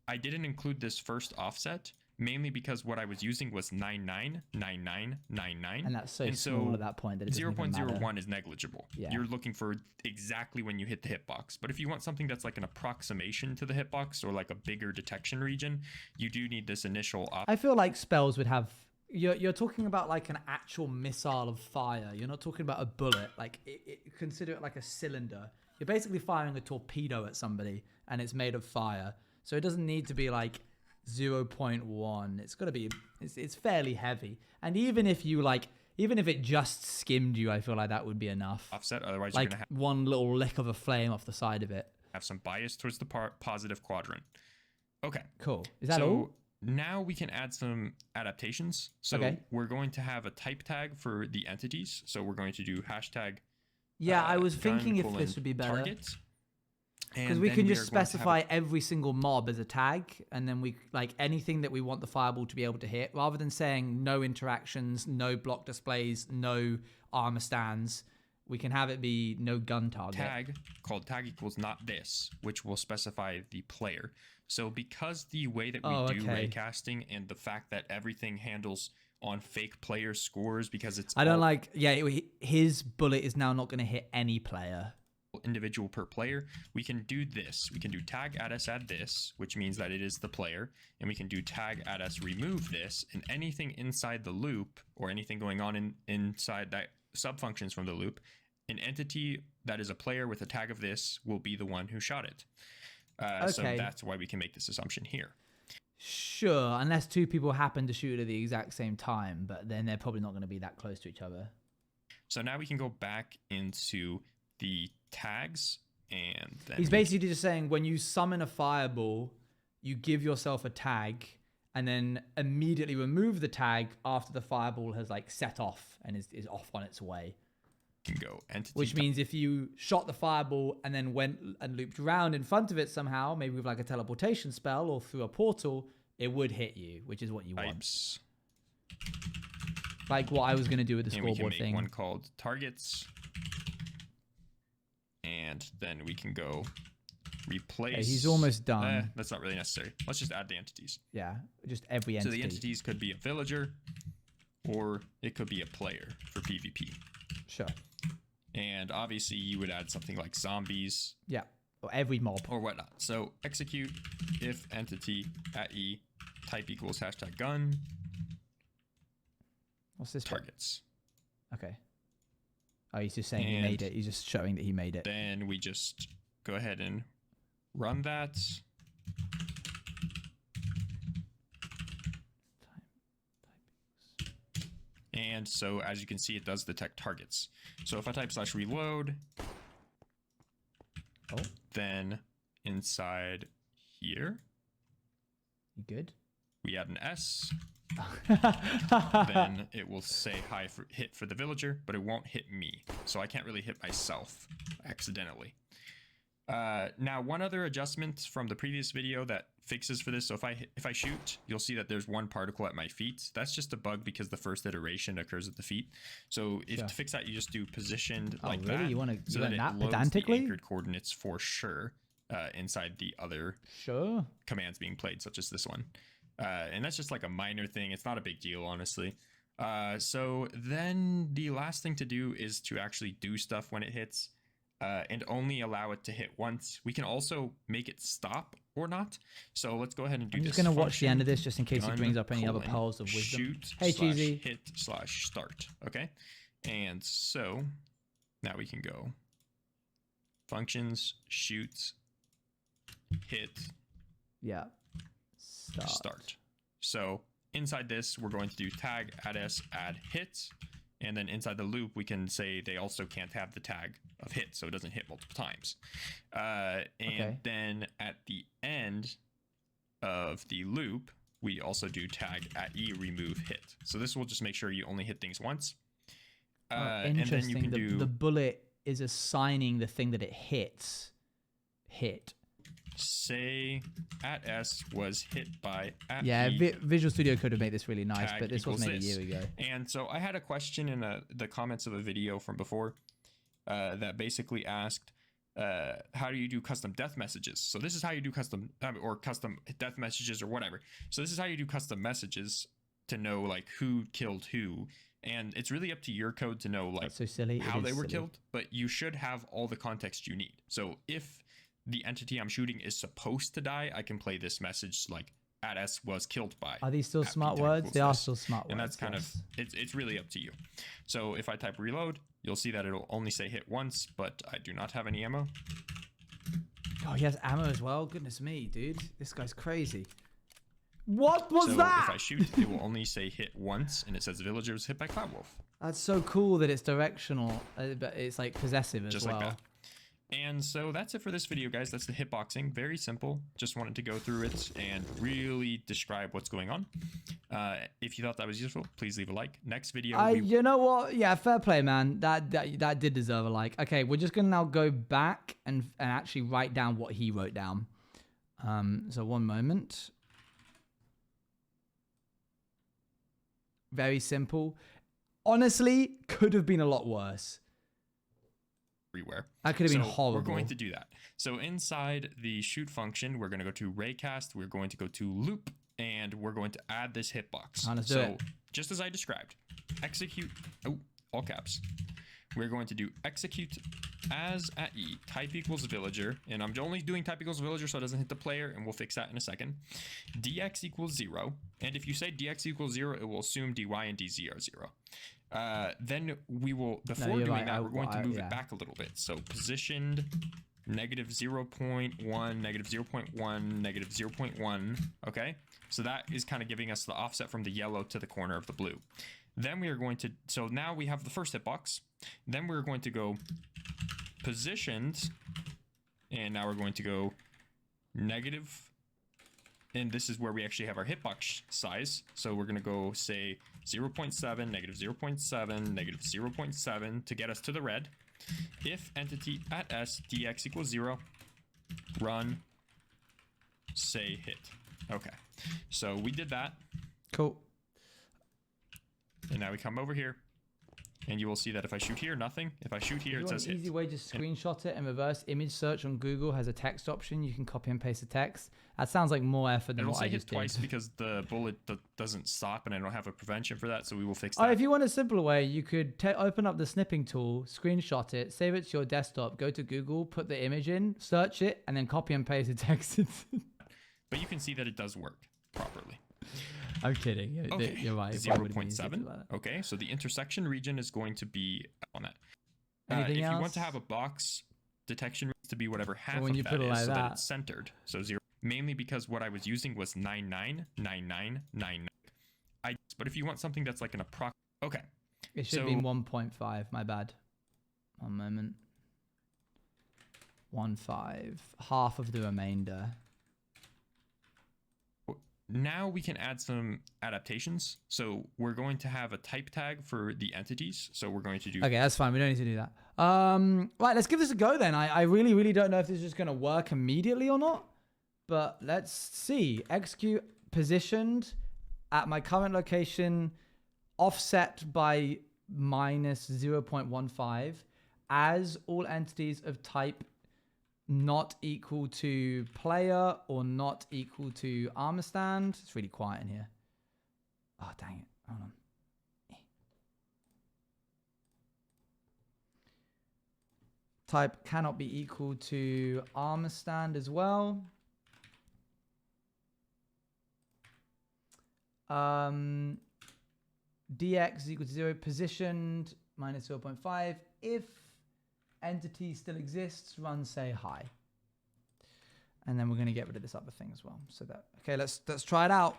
I didn't include this first offset, mainly because what I was using was 999999. And that's so small at that point that it doesn't even matter. 0.01 is negligible. Yeah. You're looking for exactly when you hit the hitbox. But if you want something that's like an approximation to the hitbox or like a bigger detection region, you do need this initial I feel like spells would have. You're talking about like an actual missile of fire. You're not talking about a bullet. Like consider it like a cylinder. You're basically firing a torpedo at somebody, and it's made of fire. So it doesn't need to be like 0.1. It's got to be. It's fairly heavy. And even if it just skimmed you, I feel like that would be enough. offset. Otherwise, you're Like going to one little lick of a flame off the side of it. have some bias towards the positive quadrant. Okay. Cool. Is that so all? now we can add some adaptations. So Okay. we're going to have a type tag for the entities. So we're going to do hashtag Yeah, I was gun thinking if colon this would be better. target. Because And we then can are just going to have specify every single mob as a tag, and then we like anything that we want the fireball to be able to hit, rather than saying no interactions, no block displays, no armor stands. We can have it be no gun target. tag called tag equals not this, which will specify the player. So because the way that we do okay. raycasting and the fact that everything handles on fake player scores because it's I don't all like. Yeah, his bullet is now not going to hit any player. individual per player, we can do this. We can do tag add s add this, which means that it is the player, and we can do tag add s remove this, and anything inside the loop or anything going on inside that subfunctions from the loop, an entity that is a player with a tag of this will be the one who shot it. So that's why we can make this assumption here. Sure, unless two people happen to shoot at the exact same time, but then they're probably not going to be that close to each other. So now we can go back into the tags, and then He's basically just saying when you summon a fireball, you give yourself a tag and then immediately remove the tag after the fireball has like set off and is off on its way. can go entity. Which means if you shot the fireball and then went and looped around in front of it somehow, maybe with like a teleportation spell or through a portal, it would hit you, which is what you types. want. Like what I was going to do with the And we can scoreboard make thing. one called targets. And then we can go replace. Okay, he's almost done. That's not really necessary. Let's just add the entities. Yeah, just every entity. So the entities could be a villager, or it could be a player for PvP. Sure. And obviously you would add something like zombies Yeah, or every mob. or whatnot. So execute if entity at E type equals hashtag gun What's this? targets. Okay. Oh, he's just saying he And made it. He's just showing that he made it. Then we just go ahead and run that. And so as you can see, it does detect targets. So if I type /reload, then inside here, You good? we add an S. Then it will say hi for hit for the villager, but it won't hit me. So I can't really hit myself accidentally. Now, one other adjustment from the previous video that fixes for this. So if I shoot, you'll see that there's one particle at my feet. That's just a bug because the first iteration occurs at the feet. So if Sure. to fix that, you just do positioned Oh, like really? that. You want to so do that that it loads the pedantically? anchored coordinates for sure inside the other Sure. commands being played, such as this one. And that's just like a minor thing. It's not a big deal, honestly. So then the last thing to do is to actually do stuff when it hits and only allow it to hit once. We can also make it stop or not. So let's go ahead and do I'm this. just going to watch the end of function, this just in case it gun, brings up any other colon, pearls of wisdom. Shoot Hey, slash Cheesy. hit slash start. Okay. And so now we can go functions, shoot, hit, Yeah. start. So inside this, we're going to do tag add s add hit, and then inside the loop, we can say they also can't have the tag of hit, so it doesn't hit multiple times. And then at the end of the loop, we also do tag at e remove hit. So this will just make sure you only hit things once. And then Interesting. you can do The bullet is assigning the thing that it hits. Hit. say at s was hit by at Yeah, e. Visual Studio Code would make this really nice, Tag but this was made equals a year ago. And so I had a question in the comments of a video from before that basically asked, how do you do custom death messages? So this is how you do custom death messages or whatever. So this is how you do custom messages to know like who killed who. And it's really up to your code to know like That's so silly. how It they is were silly. killed, but you should have all the context you need. So if the entity I'm shooting is supposed to die, I can play this message like at s was killed by. Are these still at smart p words? equals They are this. still smart words. And that's kind yes. of it's really up to you. So if I type reload, you'll see that it'll only say hit once, but I do not have any ammo. Oh, he has ammo as well. Goodness me, dude. This guy's crazy. What was So that? if I shoot, it will only say hit once, and it says villager was hit by Cloudwolf. That's so cool that it's directional, but it's like possessive as Just well. like that. And so that's it for this video, guys. That's the hitboxing. Very simple. Just wanted to go through it and really describe what's going on. If you thought that was useful, please leave a like. Next video. You know what? Yeah, fair play, man. That did deserve a like. Okay, we're just gonna now go back and actually write down what he wrote down. So one moment. Very simple. Honestly, could have been a lot worse. Everywhere. That could have been So horrible. we're going to do that. So inside the shoot function, we're going to go to raycast, we're going to go to loop, and we're going to add this hitbox. Let's do so it. just as I described, execute, all caps. We're going to do execute as at E, type equals villager, and I'm only doing type equals villager so it doesn't hit the player, and we'll fix that in a second. Dx equals 0, and if you say dx equals 0, it will assume dy and dz are 0. Then we will, before doing right. that, we're going to move yeah. it back a little bit. So positioned negative 0.1, negative 0.1, negative 0.1. Okay, so that is kind of giving us the offset from the yellow to the corner of the blue. Then we are going to, so now we have the first hitbox. Then we're going to go positioned, and now we're going to go negative, and this is where we actually have our hitbox size. So we're going to go say 0.7, negative 0.7, negative 0.7 to get us to the red. If entity at S, dx equals 0, run, say hit. Okay, so we did that. Cool. And now we come over here, and you will see that if I shoot here, nothing. If I shoot here, it says An hit. easy way to screenshot it and reverse image search on Google has a text option. You can copy and paste the text. That sounds like more effort than It'll what say I hit just twice did. because the bullet doesn't stop, and I don't have a prevention for that, so we will fix Oh, that. if you want a simpler way, you could open up the snipping tool, screenshot it, save it to your desktop, go to Google, put the image in, search it, and then copy and paste the text. But you can see that it does work properly. I'm kidding. Okay, You're right. It probably would've been easier to 0.7. do that. Okay, so the intersection region is going to be on that. Anything if else? you want to have a box detection to be whatever half when of you that put it is, like so that that. it's centered. So 0, mainly because what I was using was 999999. But if you want something that's like an approx, okay. It should So- be 1.5. My bad. One moment. 1.5. Half of the remainder. Now we can add some adaptations. So we're going to have a type tag for the entities. So we're going to do Okay, that's fine. We don't need to do that. Right, let's give this a go then. I really, really don't know if this is just going to work immediately or not. But let's see. Execute positioned at my current location, offset by minus 0.15 as all entities of type not equal to player or not equal to armor stand. It's really quiet in here. Oh, dang it. Hold on. Type cannot be equal to armor stand as well. DX is equal to 0. Positioned minus 0.5. If entity still exists, run say hi. And then we're going to get rid of this other thing as well. So that, okay, let's try it out.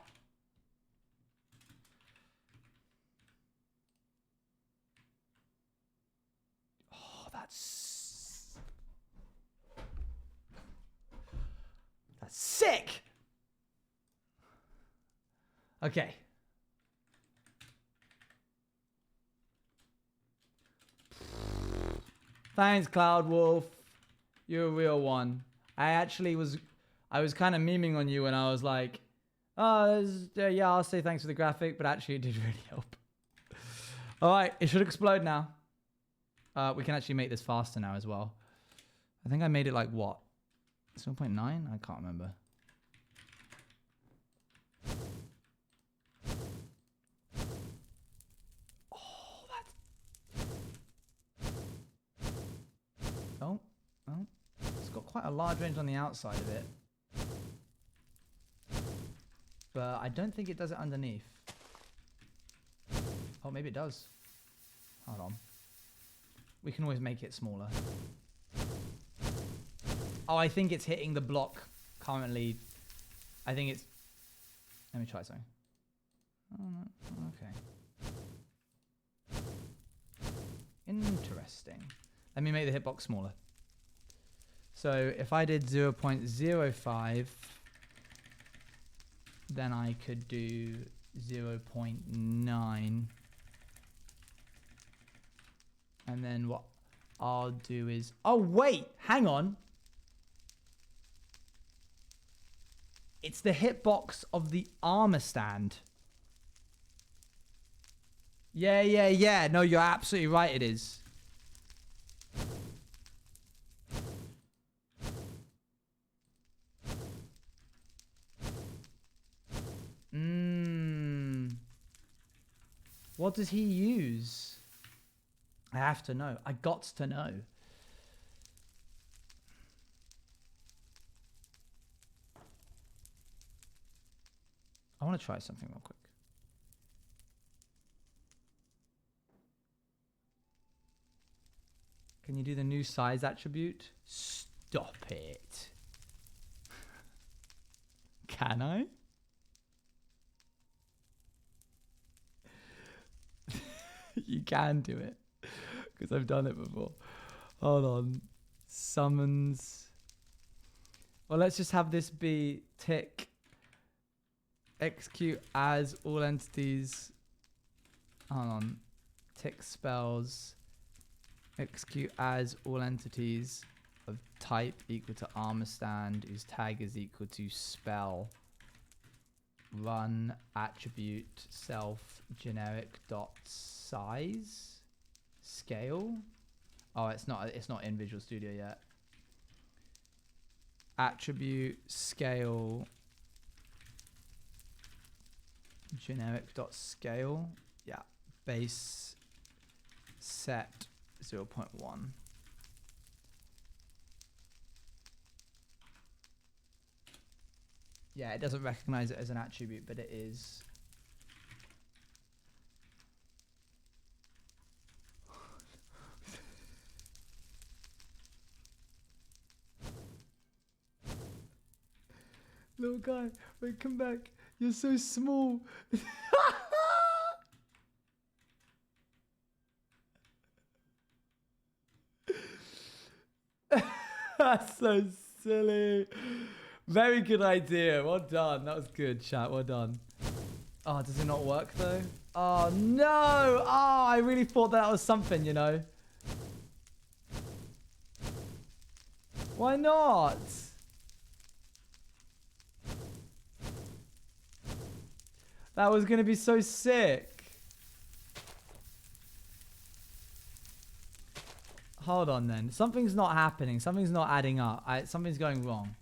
Oh, that's sick. Okay. Thanks, Cloud Wolf. You're a real one. I was kind of memeing on you when I was like, oh, yeah, I'll say thanks for the graphic, but actually it did really help. All right, it should explode now. We can actually make this faster now as well. I think I made it like what? 0.9? I can't remember. Oh, it's got quite a large range on the outside of it. But I don't think it does it underneath. Oh, maybe it does. Hold on. We can always make it smaller. Oh, I think it's hitting the block currently. I think it's... Let me try something. Oh, no. Okay. Interesting. Let me make the hitbox smaller. So if I did 0.05, then I could do 0.9. And then what I'll do is, oh wait, hang on. It's the hitbox of the armor stand. Yeah. No, you're absolutely right, it is. What does he use? I have to know. I got to know. I want to try something real quick. Can you do the new size attribute? Stop it. Can I? You can do it. Because I've done it before. Hold on. Summons. Well, let's just have this be tick. Execute as all entities. Hold on. Tick spells. Execute as all entities of type equal to armor stand whose tag is equal to spell. Run attribute self generic dot size scale. Oh, it's not in Visual Studio yet. Attribute scale generic dot scale. Yeah, base set 0.1. Yeah, it doesn't recognize it as an attribute, but it is. Little guy, wait, come back. You're so small. That's so silly. Very good idea. Well done. That was good, chat. Well done. Oh, does it not work though? Oh no. Oh, I really thought that was something, you know. Why not? That was going to be so sick. Hold on then. Something's not happening. Something's not adding up. Something's going wrong.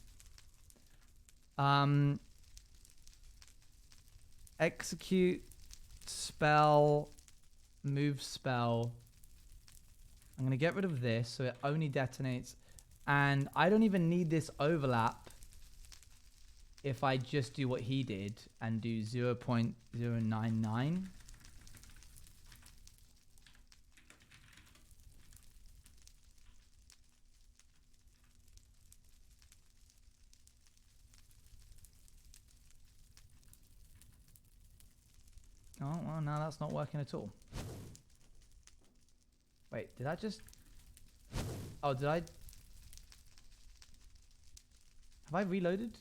Execute spell, move spell. I'm going to get rid of this so it only detonates. And I don't even need this overlap if I just do what he did and do 0.099. Oh, well, now that's not working at all. Wait, did I just... Oh, did I... Have I reloaded?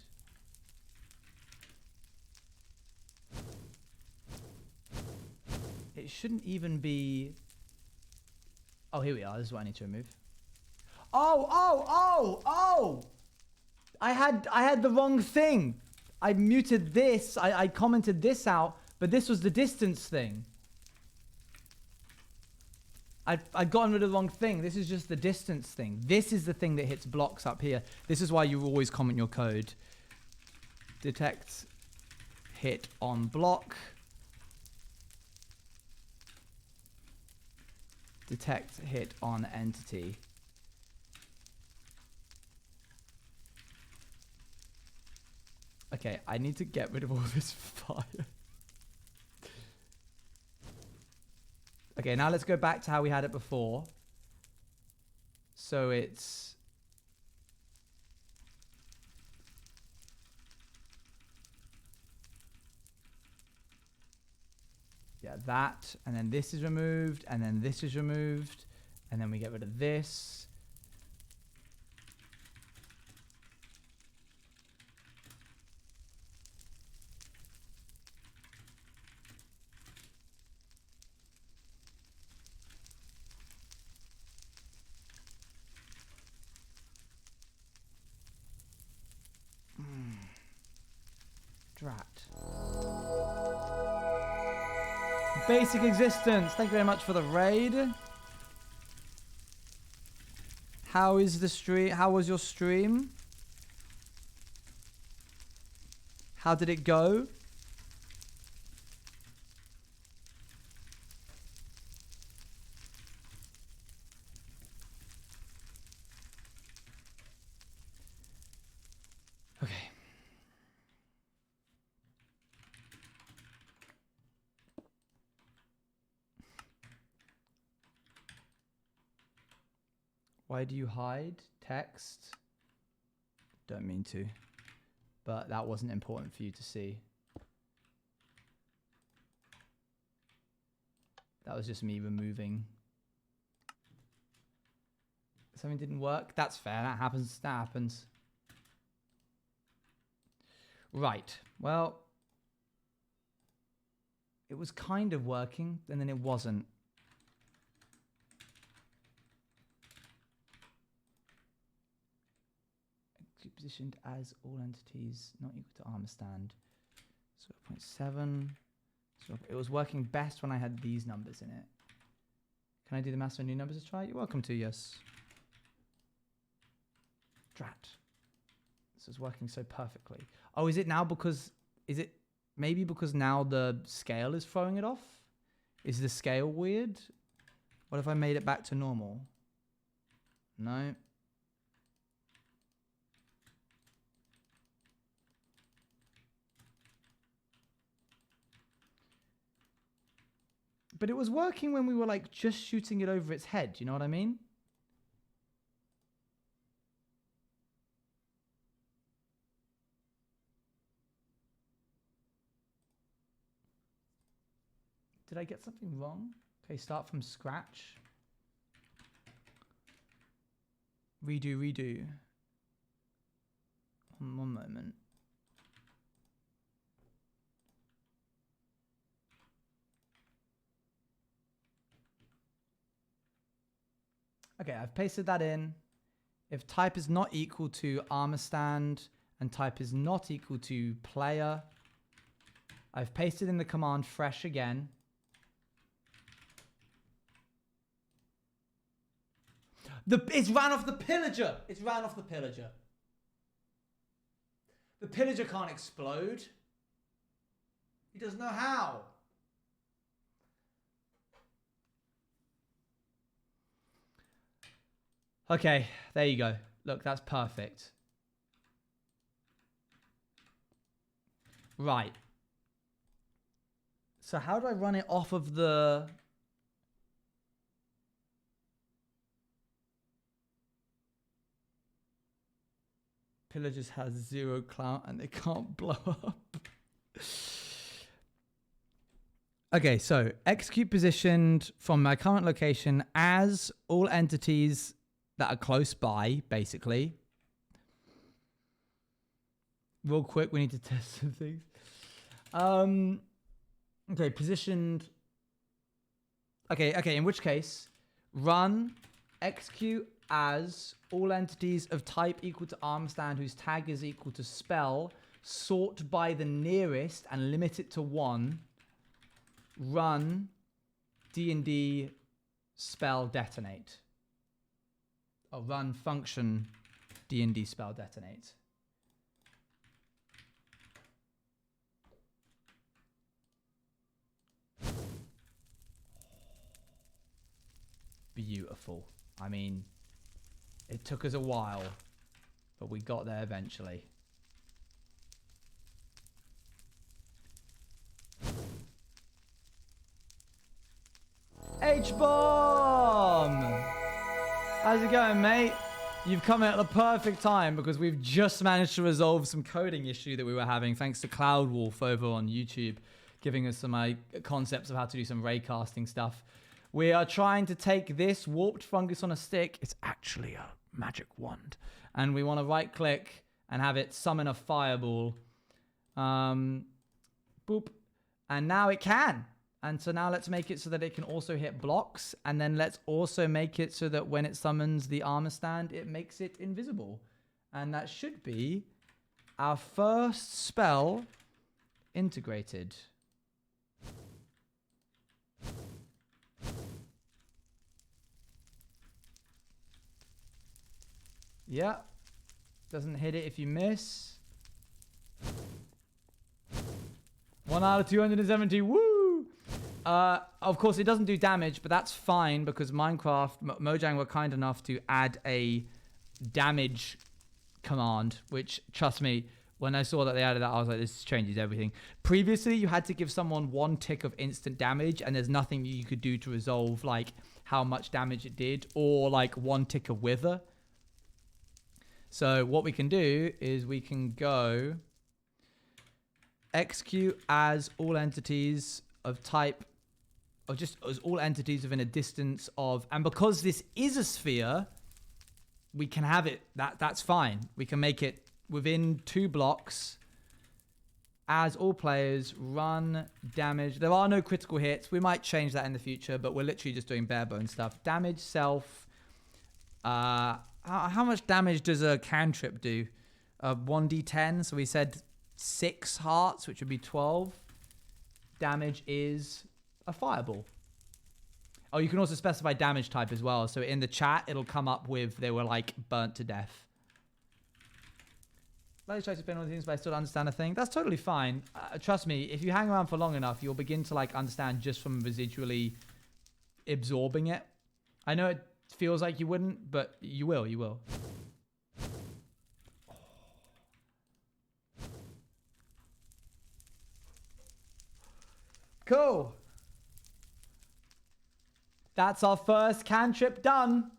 It shouldn't even be... Oh, here we are. This is what I need to remove. Oh! I had the wrong thing. I muted this. I commented this out, but this was the distance thing. I'd gotten rid of the wrong thing. This is just the distance thing. This is the thing that hits blocks up here. This is why you always comment your code. Detect hit on block. Detect hit on entity. Okay, I need to get rid of all this fire. Okay, now let's go back to how we had it before. So it's... Yeah, that, and then this is removed, and then this is removed, and then we get rid of this. Drat. Basic Existence. Thank you very much for the raid. How is the stream? How was your stream? How did it go? Okay. Why do you hide text? Don't mean to, but that wasn't important for you to see. That was just me removing. Something didn't work. That's fair. That happens. That happens. Right. Well, it was kind of working, and then it wasn't. Positioned as all entities not equal to armor stand. 0.7. So it was working best when I had these numbers in it. Can I do the math on new numbers to try? You're welcome to, yes. Drat. This is working so perfectly. Oh, is it now because... Is it maybe because now the scale is throwing it off? Is the scale weird? What if I made it back to normal? No. But it was working when we were like just shooting it over its head. You know what I mean? Did I get something wrong? Okay, start from scratch. Redo. One moment. Okay, I've pasted that in. If type is not equal to armor stand and type is not equal to player, I've pasted in the command fresh again. It's ran off the pillager. It's ran off the pillager. The pillager can't explode. He doesn't know how. Okay, there you go. Look, that's perfect. Right. So how do I run it off of the... Pillagers has 0 clout and they can't blow up. Okay, so execute positioned from my current location as all entities that are close by, basically. Real quick, we need to test some things. Okay, positioned. Okay, in which case, run execute as all entities of type equal to armor stand whose tag is equal to spell, sort by the nearest and limit it to 1. Run D&D spell detonate. Oh, run function D&D spell detonate. Beautiful. I mean, it took us a while, but we got there eventually. H-bomb! How's it going, mate? You've come at the perfect time because we've just managed to resolve some coding issue that we were having thanks to Cloudwolf over on YouTube, giving us some concepts of how to do some raycasting stuff. We are trying to take this warped fungus on a stick. It's actually a magic wand. And we want to right click and have it summon a fireball. Boop. And now it can. And so now let's make it so that it can also hit blocks. And then let's also make it so that when it summons the armor stand, it makes it invisible. And that should be our first spell integrated. Yeah. Doesn't hit it if you miss. 1 out of 270. Woo! Of course, it doesn't do damage, but that's fine because Minecraft, Mojang were kind enough to add a damage command, which, trust me, when I saw that they added that, I was like, this changes everything. Previously, you had to give someone 1 tick of instant damage, and there's nothing you could do to resolve, like, how much damage it did, or, like, 1 tick of wither. So what we can do is we can go execute as all entities of type, or just as all entities within a distance of, and because this is a sphere, we can have it, that's fine. We can make it within 2 blocks as all players run damage. There are no critical hits. We might change that in the future, but we're literally just doing bare bones stuff. Damage self, how much damage does a cantrip do? 1d10. So we said 6 hearts, which would be 12. Damage is a fireball. Oh, you can also specify damage type as well. So in the chat, it'll come up with they were like burnt to death. Let's try to explain all the things, but I still don't understand a thing. That's totally fine. Trust me, if you hang around for long enough, you'll begin to like understand just from residually absorbing it. I know it feels like you wouldn't, but you will, you will. Cool. That's our first cantrip done.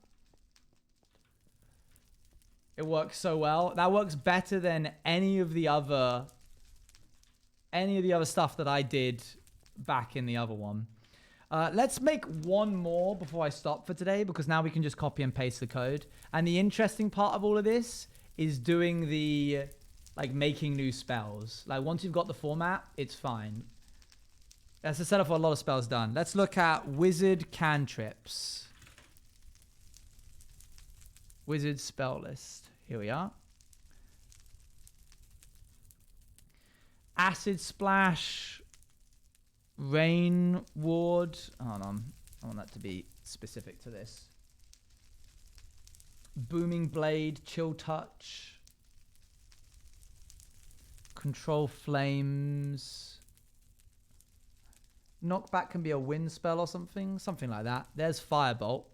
It works so well. That works better than any of the other stuff that I did back in the other one. Let's make one more before I stop for today, because now we can just copy and paste the code. And the interesting part of all of this is doing the, like, making new spells. Like, once you've got the format, it's fine. That's the setup for a lot of spells done. Let's look at wizard cantrips. Wizard spell list. Here we are. Acid splash. Rain ward. Hold on. I want that to be specific to this. Booming blade. Chill touch. Control flames. Knockback can be a wind spell or something. Something like that. There's firebolt.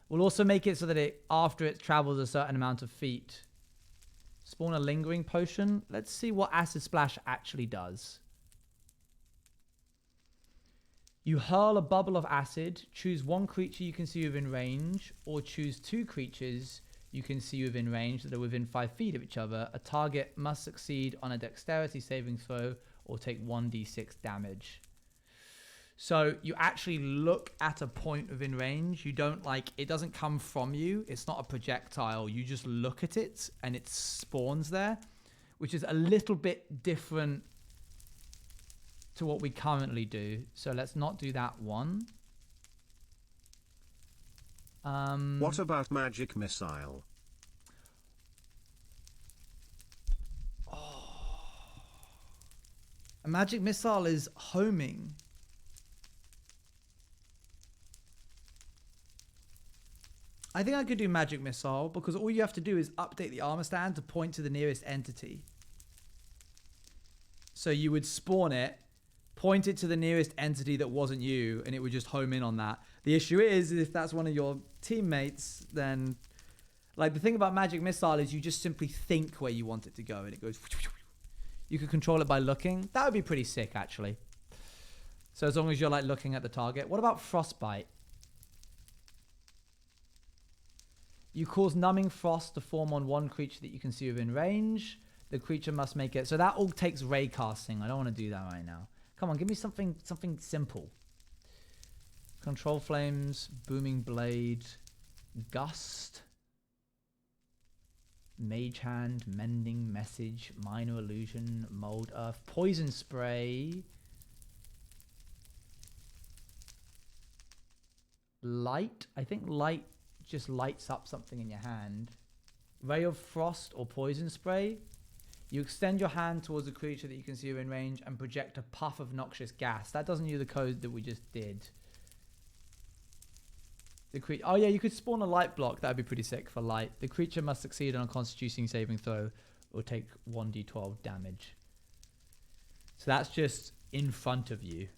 We'll also make it so that it, after it travels a certain amount of feet, spawn a lingering potion. Let's see what acid splash actually does. You hurl a bubble of acid. Choose 1 creature you can see within range, or choose 2 creatures you can see within range that are within 5 feet of each other. A target must succeed on a dexterity saving throw or take 1d6 damage. So you actually look at a point within range. You don't like, it doesn't come from you. It's not a projectile. You just look at it and it spawns there, which is a little bit different to what we currently do. So let's not do that one. What about magic missile? A magic missile is homing. I think I could do magic missile because all you have to do is update the armor stand to point to the nearest entity. So you would spawn it, point it to the nearest entity that wasn't you, and it would just home in on that. The issue is if that's one of your teammates, then like the thing about magic missile is you just simply think where you want it to go and it goes. You could control it by looking. That would be pretty sick, actually. So as long as you're like looking at the target. What about frostbite? You cause numbing frost to form on 1 creature that you can see within range. The creature must make it. So that all takes ray casting. I don't want to do that right now. Come on, give me something simple. Control flames, booming blade, gust, mage hand, mending message, minor illusion, mold earth, poison spray, light. I think light just lights up something in your hand. Ray of frost or poison spray. You extend your hand towards a creature that you can see in range and project a puff of noxious gas. That doesn't use the code that we just did. Oh yeah, you could spawn a light block. That'd be pretty sick for light. The creature must succeed on a Constitution saving throw or take 1d12 damage. So that's just in front of you.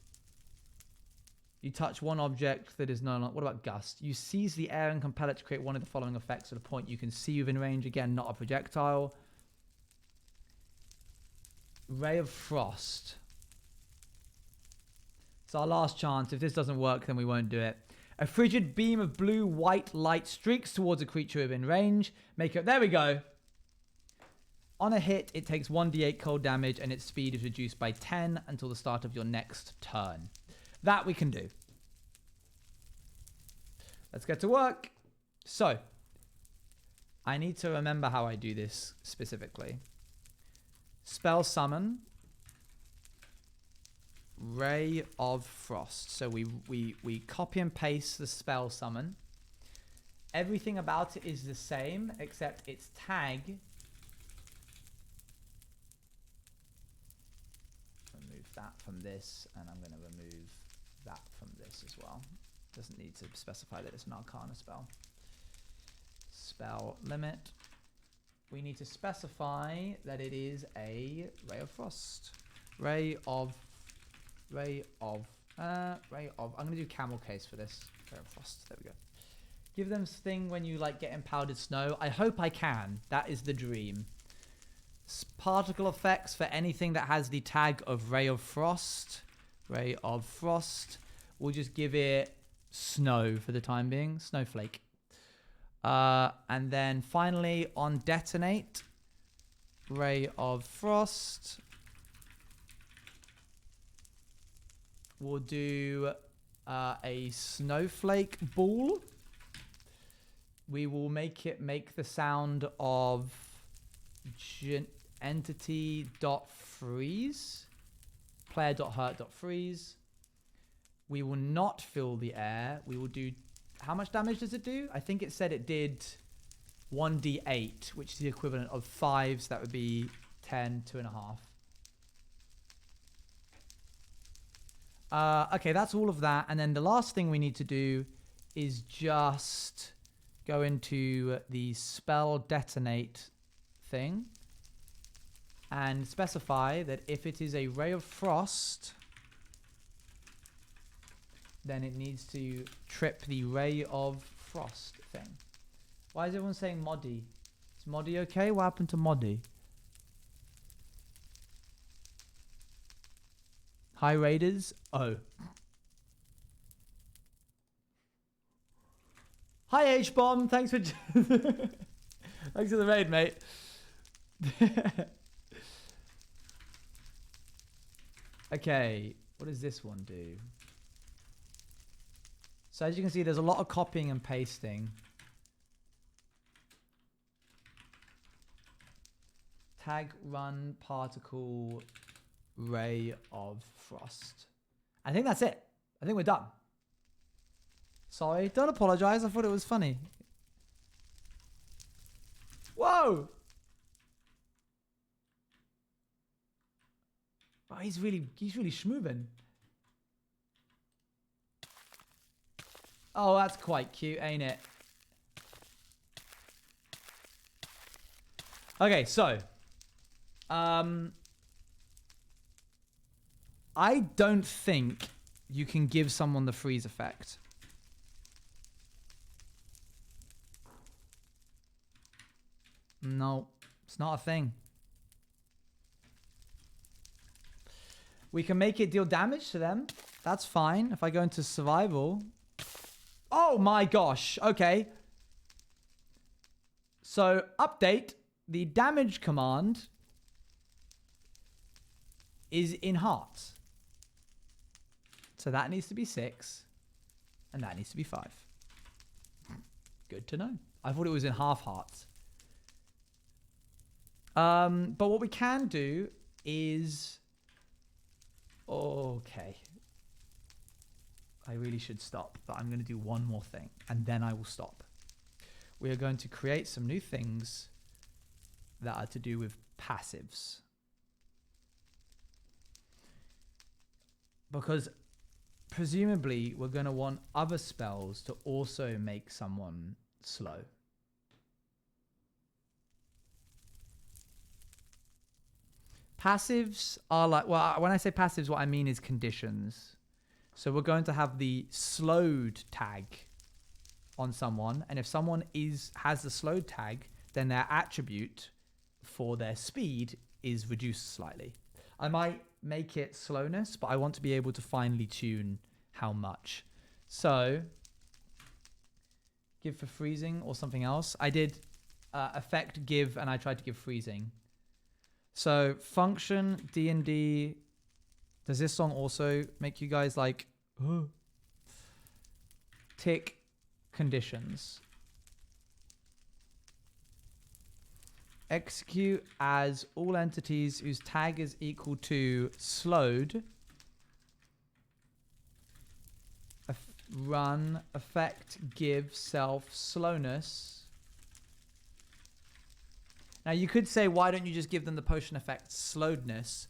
You touch one object that is no longer... What about Gust? You seize the air and compel it to create one of the following effects at a point you can see within range. Again, not a projectile. Ray of Frost. It's our last chance. If this doesn't work, then we won't do it. A frigid beam of blue-white light streaks towards a creature within range. Make it... There we go. On a hit, it takes 1d8 cold damage and its speed is reduced by 10 until the start of your next turn. That we can do. Let's get to work. So, I need to remember how I do this specifically. Spell summon. Ray of Frost. So we copy and paste the spell summon. Everything about it is the same except its tag. Remove that from this, and I'm going to remove that from this as well. Doesn't need to specify that it's an Arcana spell. Spell limit. We need to specify that it is a Ray of Frost. Ray of. I'm going to do camel case for this. Ray of Frost. There we go. Give them thing when you like get in powdered snow. I hope I can. That is the dream. Particle effects for anything that has the tag of Ray of Frost. Ray of Frost. We'll just give it snow for the time being. Snowflake. And then finally on detonate. Ray of Frost. We'll do a snowflake ball. We will make it make the sound of entity.freeze. Player.hurt.freeze. We will not fill the air. We will do... How much damage does it do? I think it said it did 1d8, which is the equivalent of 5, so that would be 10, 2.5. Okay, that's all of that. And then the last thing we need to do is just go into the spell detonate thing and specify that if it is a Ray of Frost, then it needs to trip the Ray of Frost thing. Why is everyone saying Moddy? Is Moddy okay? What happened to Moddy? Hi Raiders. Oh. Hi H-Bomb. Thanks for thanks for the raid, mate. Okay. What does this one do? So as you can see, there's a lot of copying and pasting. Tag run particle Ray of Frost. I think that's it. I think we're done. Sorry, don't apologize. I thought it was funny. Whoa! Oh, he's really schmoovin'. Oh, that's quite cute, ain't it? Okay, so I don't think you can give someone the freeze effect. No, it's not a thing. We can make it deal damage to them. That's fine. If I go into survival. Oh my gosh. Okay. So, update. The damage command is in hearts. So that needs to be 6. And that needs to be 5. Good to know. I thought it was in half hearts. But what we can do is... Okay. I really should stop, but I'm going to do one more thing, and then I will stop. We are going to create some new things that are to do with passives. Because presumably we're going to want other spells to also make someone slow. Passives are like, well, when I say passives, what I mean is conditions. So we're going to have the slowed tag on someone, and if someone has the slowed tag, then their attribute for their speed is reduced slightly. I might make it slowness, but I want to be able to finely tune how much. So give for freezing or something else. I did effect give, and I tried to give freezing. So function D&D. Does this song also make you guys like tick conditions? Execute as all entities whose tag is equal to slowed. Run effect give self slowness. Now you could say, why don't you just give them the potion effect slowedness?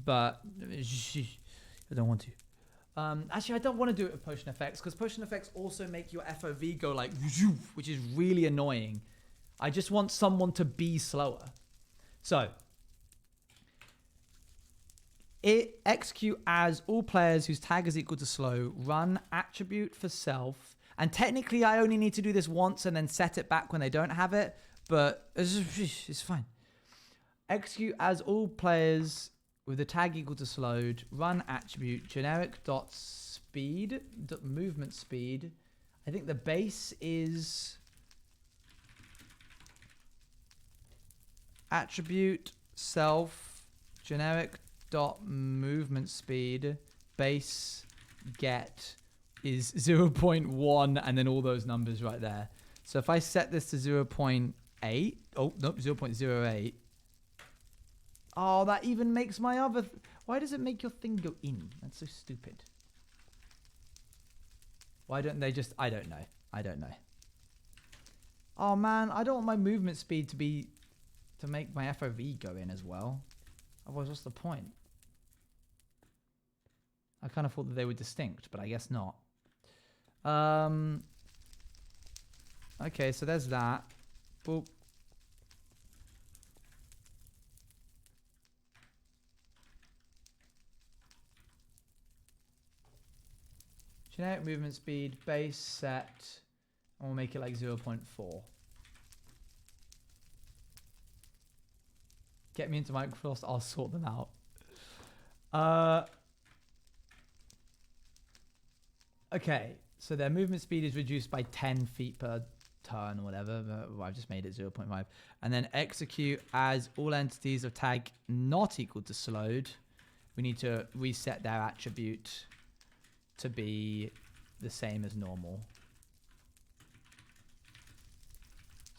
But I don't want to. Actually, I don't want to do it with potion effects, because potion effects also make your FOV go like, which is really annoying. I just want someone to be slower. So, execute as all players whose tag is equal to slow. Run attribute for self. And technically, I only need to do this once and then set it back when they don't have it. But it's fine. Execute as all players with the tag equal to slowed. Run attribute generic dot speed dot movement speed. I think the base is attribute self generic dot movement speed base get is 0.1 and then all those numbers right there. So if I set this to 0.8, oh nope, 0.08. Oh, that even makes my other... Why does it make your thing go in? That's so stupid. Why don't they just... I don't know. I don't know. Oh man, I don't want my movement speed to be... to make my FOV go in as well. Otherwise, what's the point? I kind of thought that they were distinct, but I guess not. Okay, so there's that. Boop. Generic movement speed, base set, and we'll make it like 0.4. Get me into Microsoft, I'll sort them out. Okay, so their movement speed is reduced by 10 feet per turn or whatever. But I've just made it 0.5. And then execute as all entities of tag not equal to slowed. We need to reset their attribute to be the same as normal.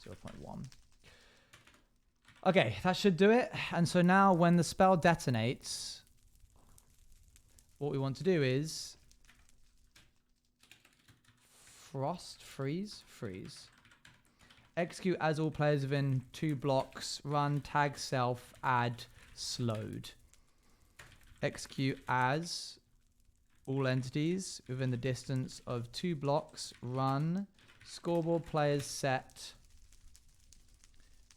0.1. Okay, that should do it. And so now when the spell detonates, what we want to do is freeze. Execute as all players within 2 blocks. Run tag self add slowed. Execute as all entities within the distance of 2 blocks. Run scoreboard players set.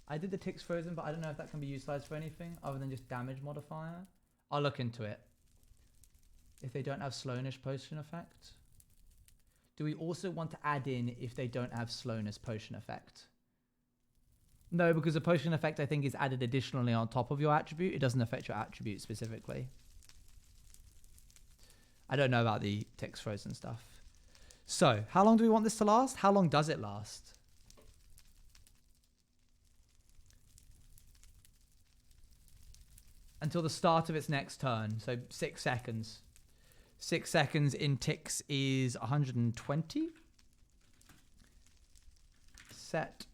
I did the ticks frozen, but I don't know if that can be utilized for anything other than just damage modifier. I'll look into it. If they don't have slowness potion effect. Do we also want to add in if they don't have slowness potion effect? No, because the potion effect I think is added additionally on top of your attribute. It doesn't affect your attribute specifically. I don't know about the ticks frozen stuff. So, how long do we want this to last? How long does it last? Until the start of its next turn. So 6 seconds. 6 seconds in ticks is 120. Set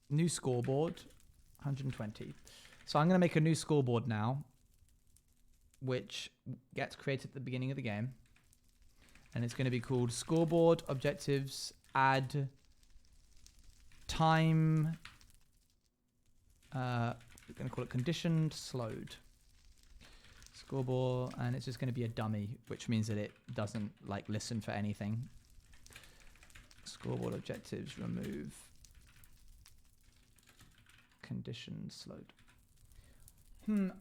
new scoreboard. 120. So I'm going to make a new scoreboard now, which gets created at the beginning of the game. And it's going to be called scoreboard objectives add time we're going to call it conditioned slowed. Scoreboard, and it's just going to be a dummy, which means that it doesn't like listen for anything. Scoreboard objectives, remove conditioned slowed.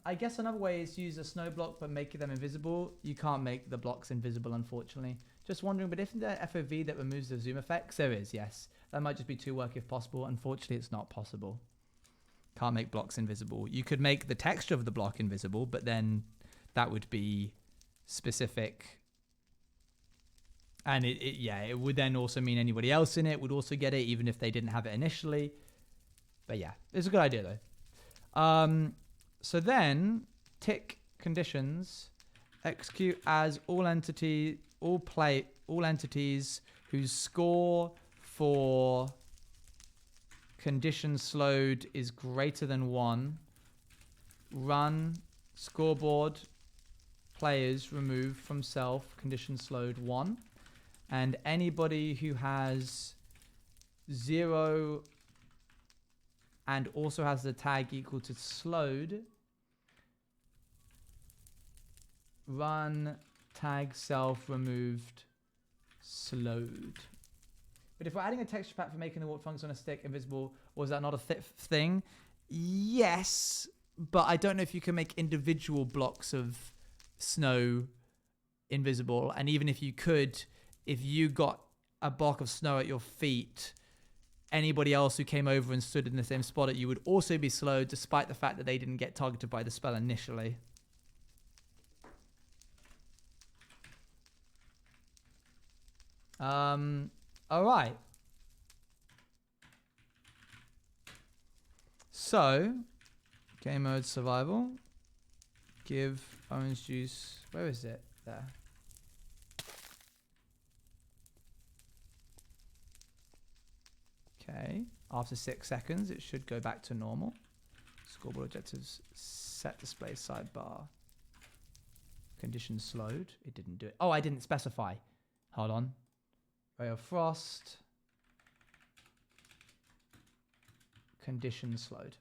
I guess another way is to use a snow block but make them invisible. You can't make the blocks invisible, unfortunately. Just wondering, but isn't there FOV that removes the zoom effects? There is, yes. That might just be too work if possible. Unfortunately, it's not possible. Can't make blocks invisible. You could make the texture of the block invisible, but then that would be specific. And it would then also mean anybody else in it would also get it, even if they didn't have it initially. But yeah, it's a good idea though. So then tick conditions, execute as all entities whose score for condition slowed is greater than 1. Run scoreboard players remove from self condition slowed 1. And anybody who has 0 and also has the tag equal to slowed, run tag self removed slowed. But if we're adding a texture pack for making the warp function on a stick invisible, was that not a thing? Yes, but I don't know if you can make individual blocks of snow invisible. And even if you could, if you got a block of snow at your feet, anybody else who came over and stood in the same spot at you would also be slowed, despite the fact that they didn't get targeted by the spell initially. All right. So, game mode survival. Give orange juice. Where is it? There. Okay. After 6 seconds, it should go back to normal. Scoreboard objectives. Set display sidebar. Conditions slowed. It didn't do it. Oh, I didn't specify. Hold on. Ray of Frost. Conditions slowed.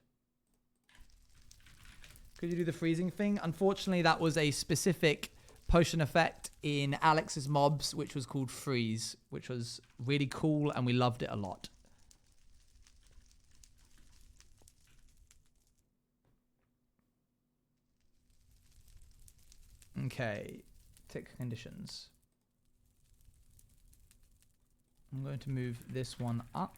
Could you do the freezing thing? Unfortunately, that was a specific potion effect in Alex's mobs, which was called Freeze, which was really cool, and we loved it a lot. Okay, tick conditions. I'm going to move this one up.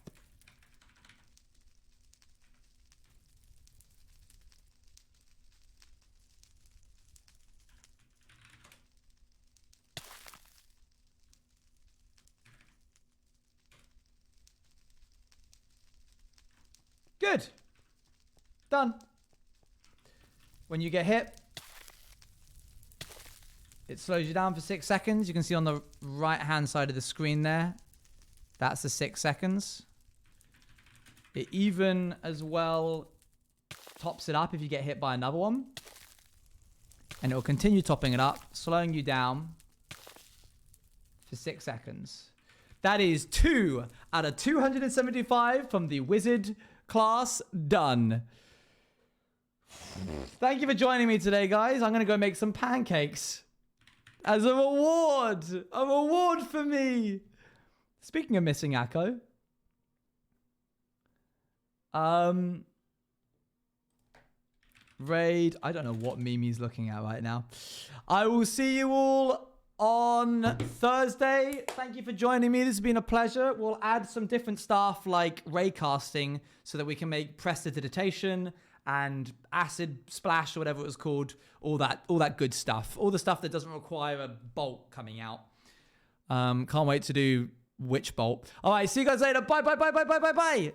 Good. Done. When you get hit, it slows you down for 6 seconds. You can see on the right-hand side of the screen there. That's the 6 seconds. It even as well tops it up if you get hit by another one. And it will continue topping it up, slowing you down for 6 seconds. That is 2 out of 275 from the wizard class done. Thank you for joining me today, guys. I'm going to go make some pancakes as a reward. A reward for me. Speaking of missing Akko. Raid. I don't know what Mimi's looking at right now. I will see you all on Thursday. Thank you for joining me. This has been a pleasure. We'll add some different stuff like raycasting so that we can make prestidigitation and acid splash or whatever it was called. All that good stuff. All the stuff that doesn't require a bolt coming out. Can't wait to do Witch Bolt. All right, see you guys later. Bye, bye, bye, bye, bye, bye, bye.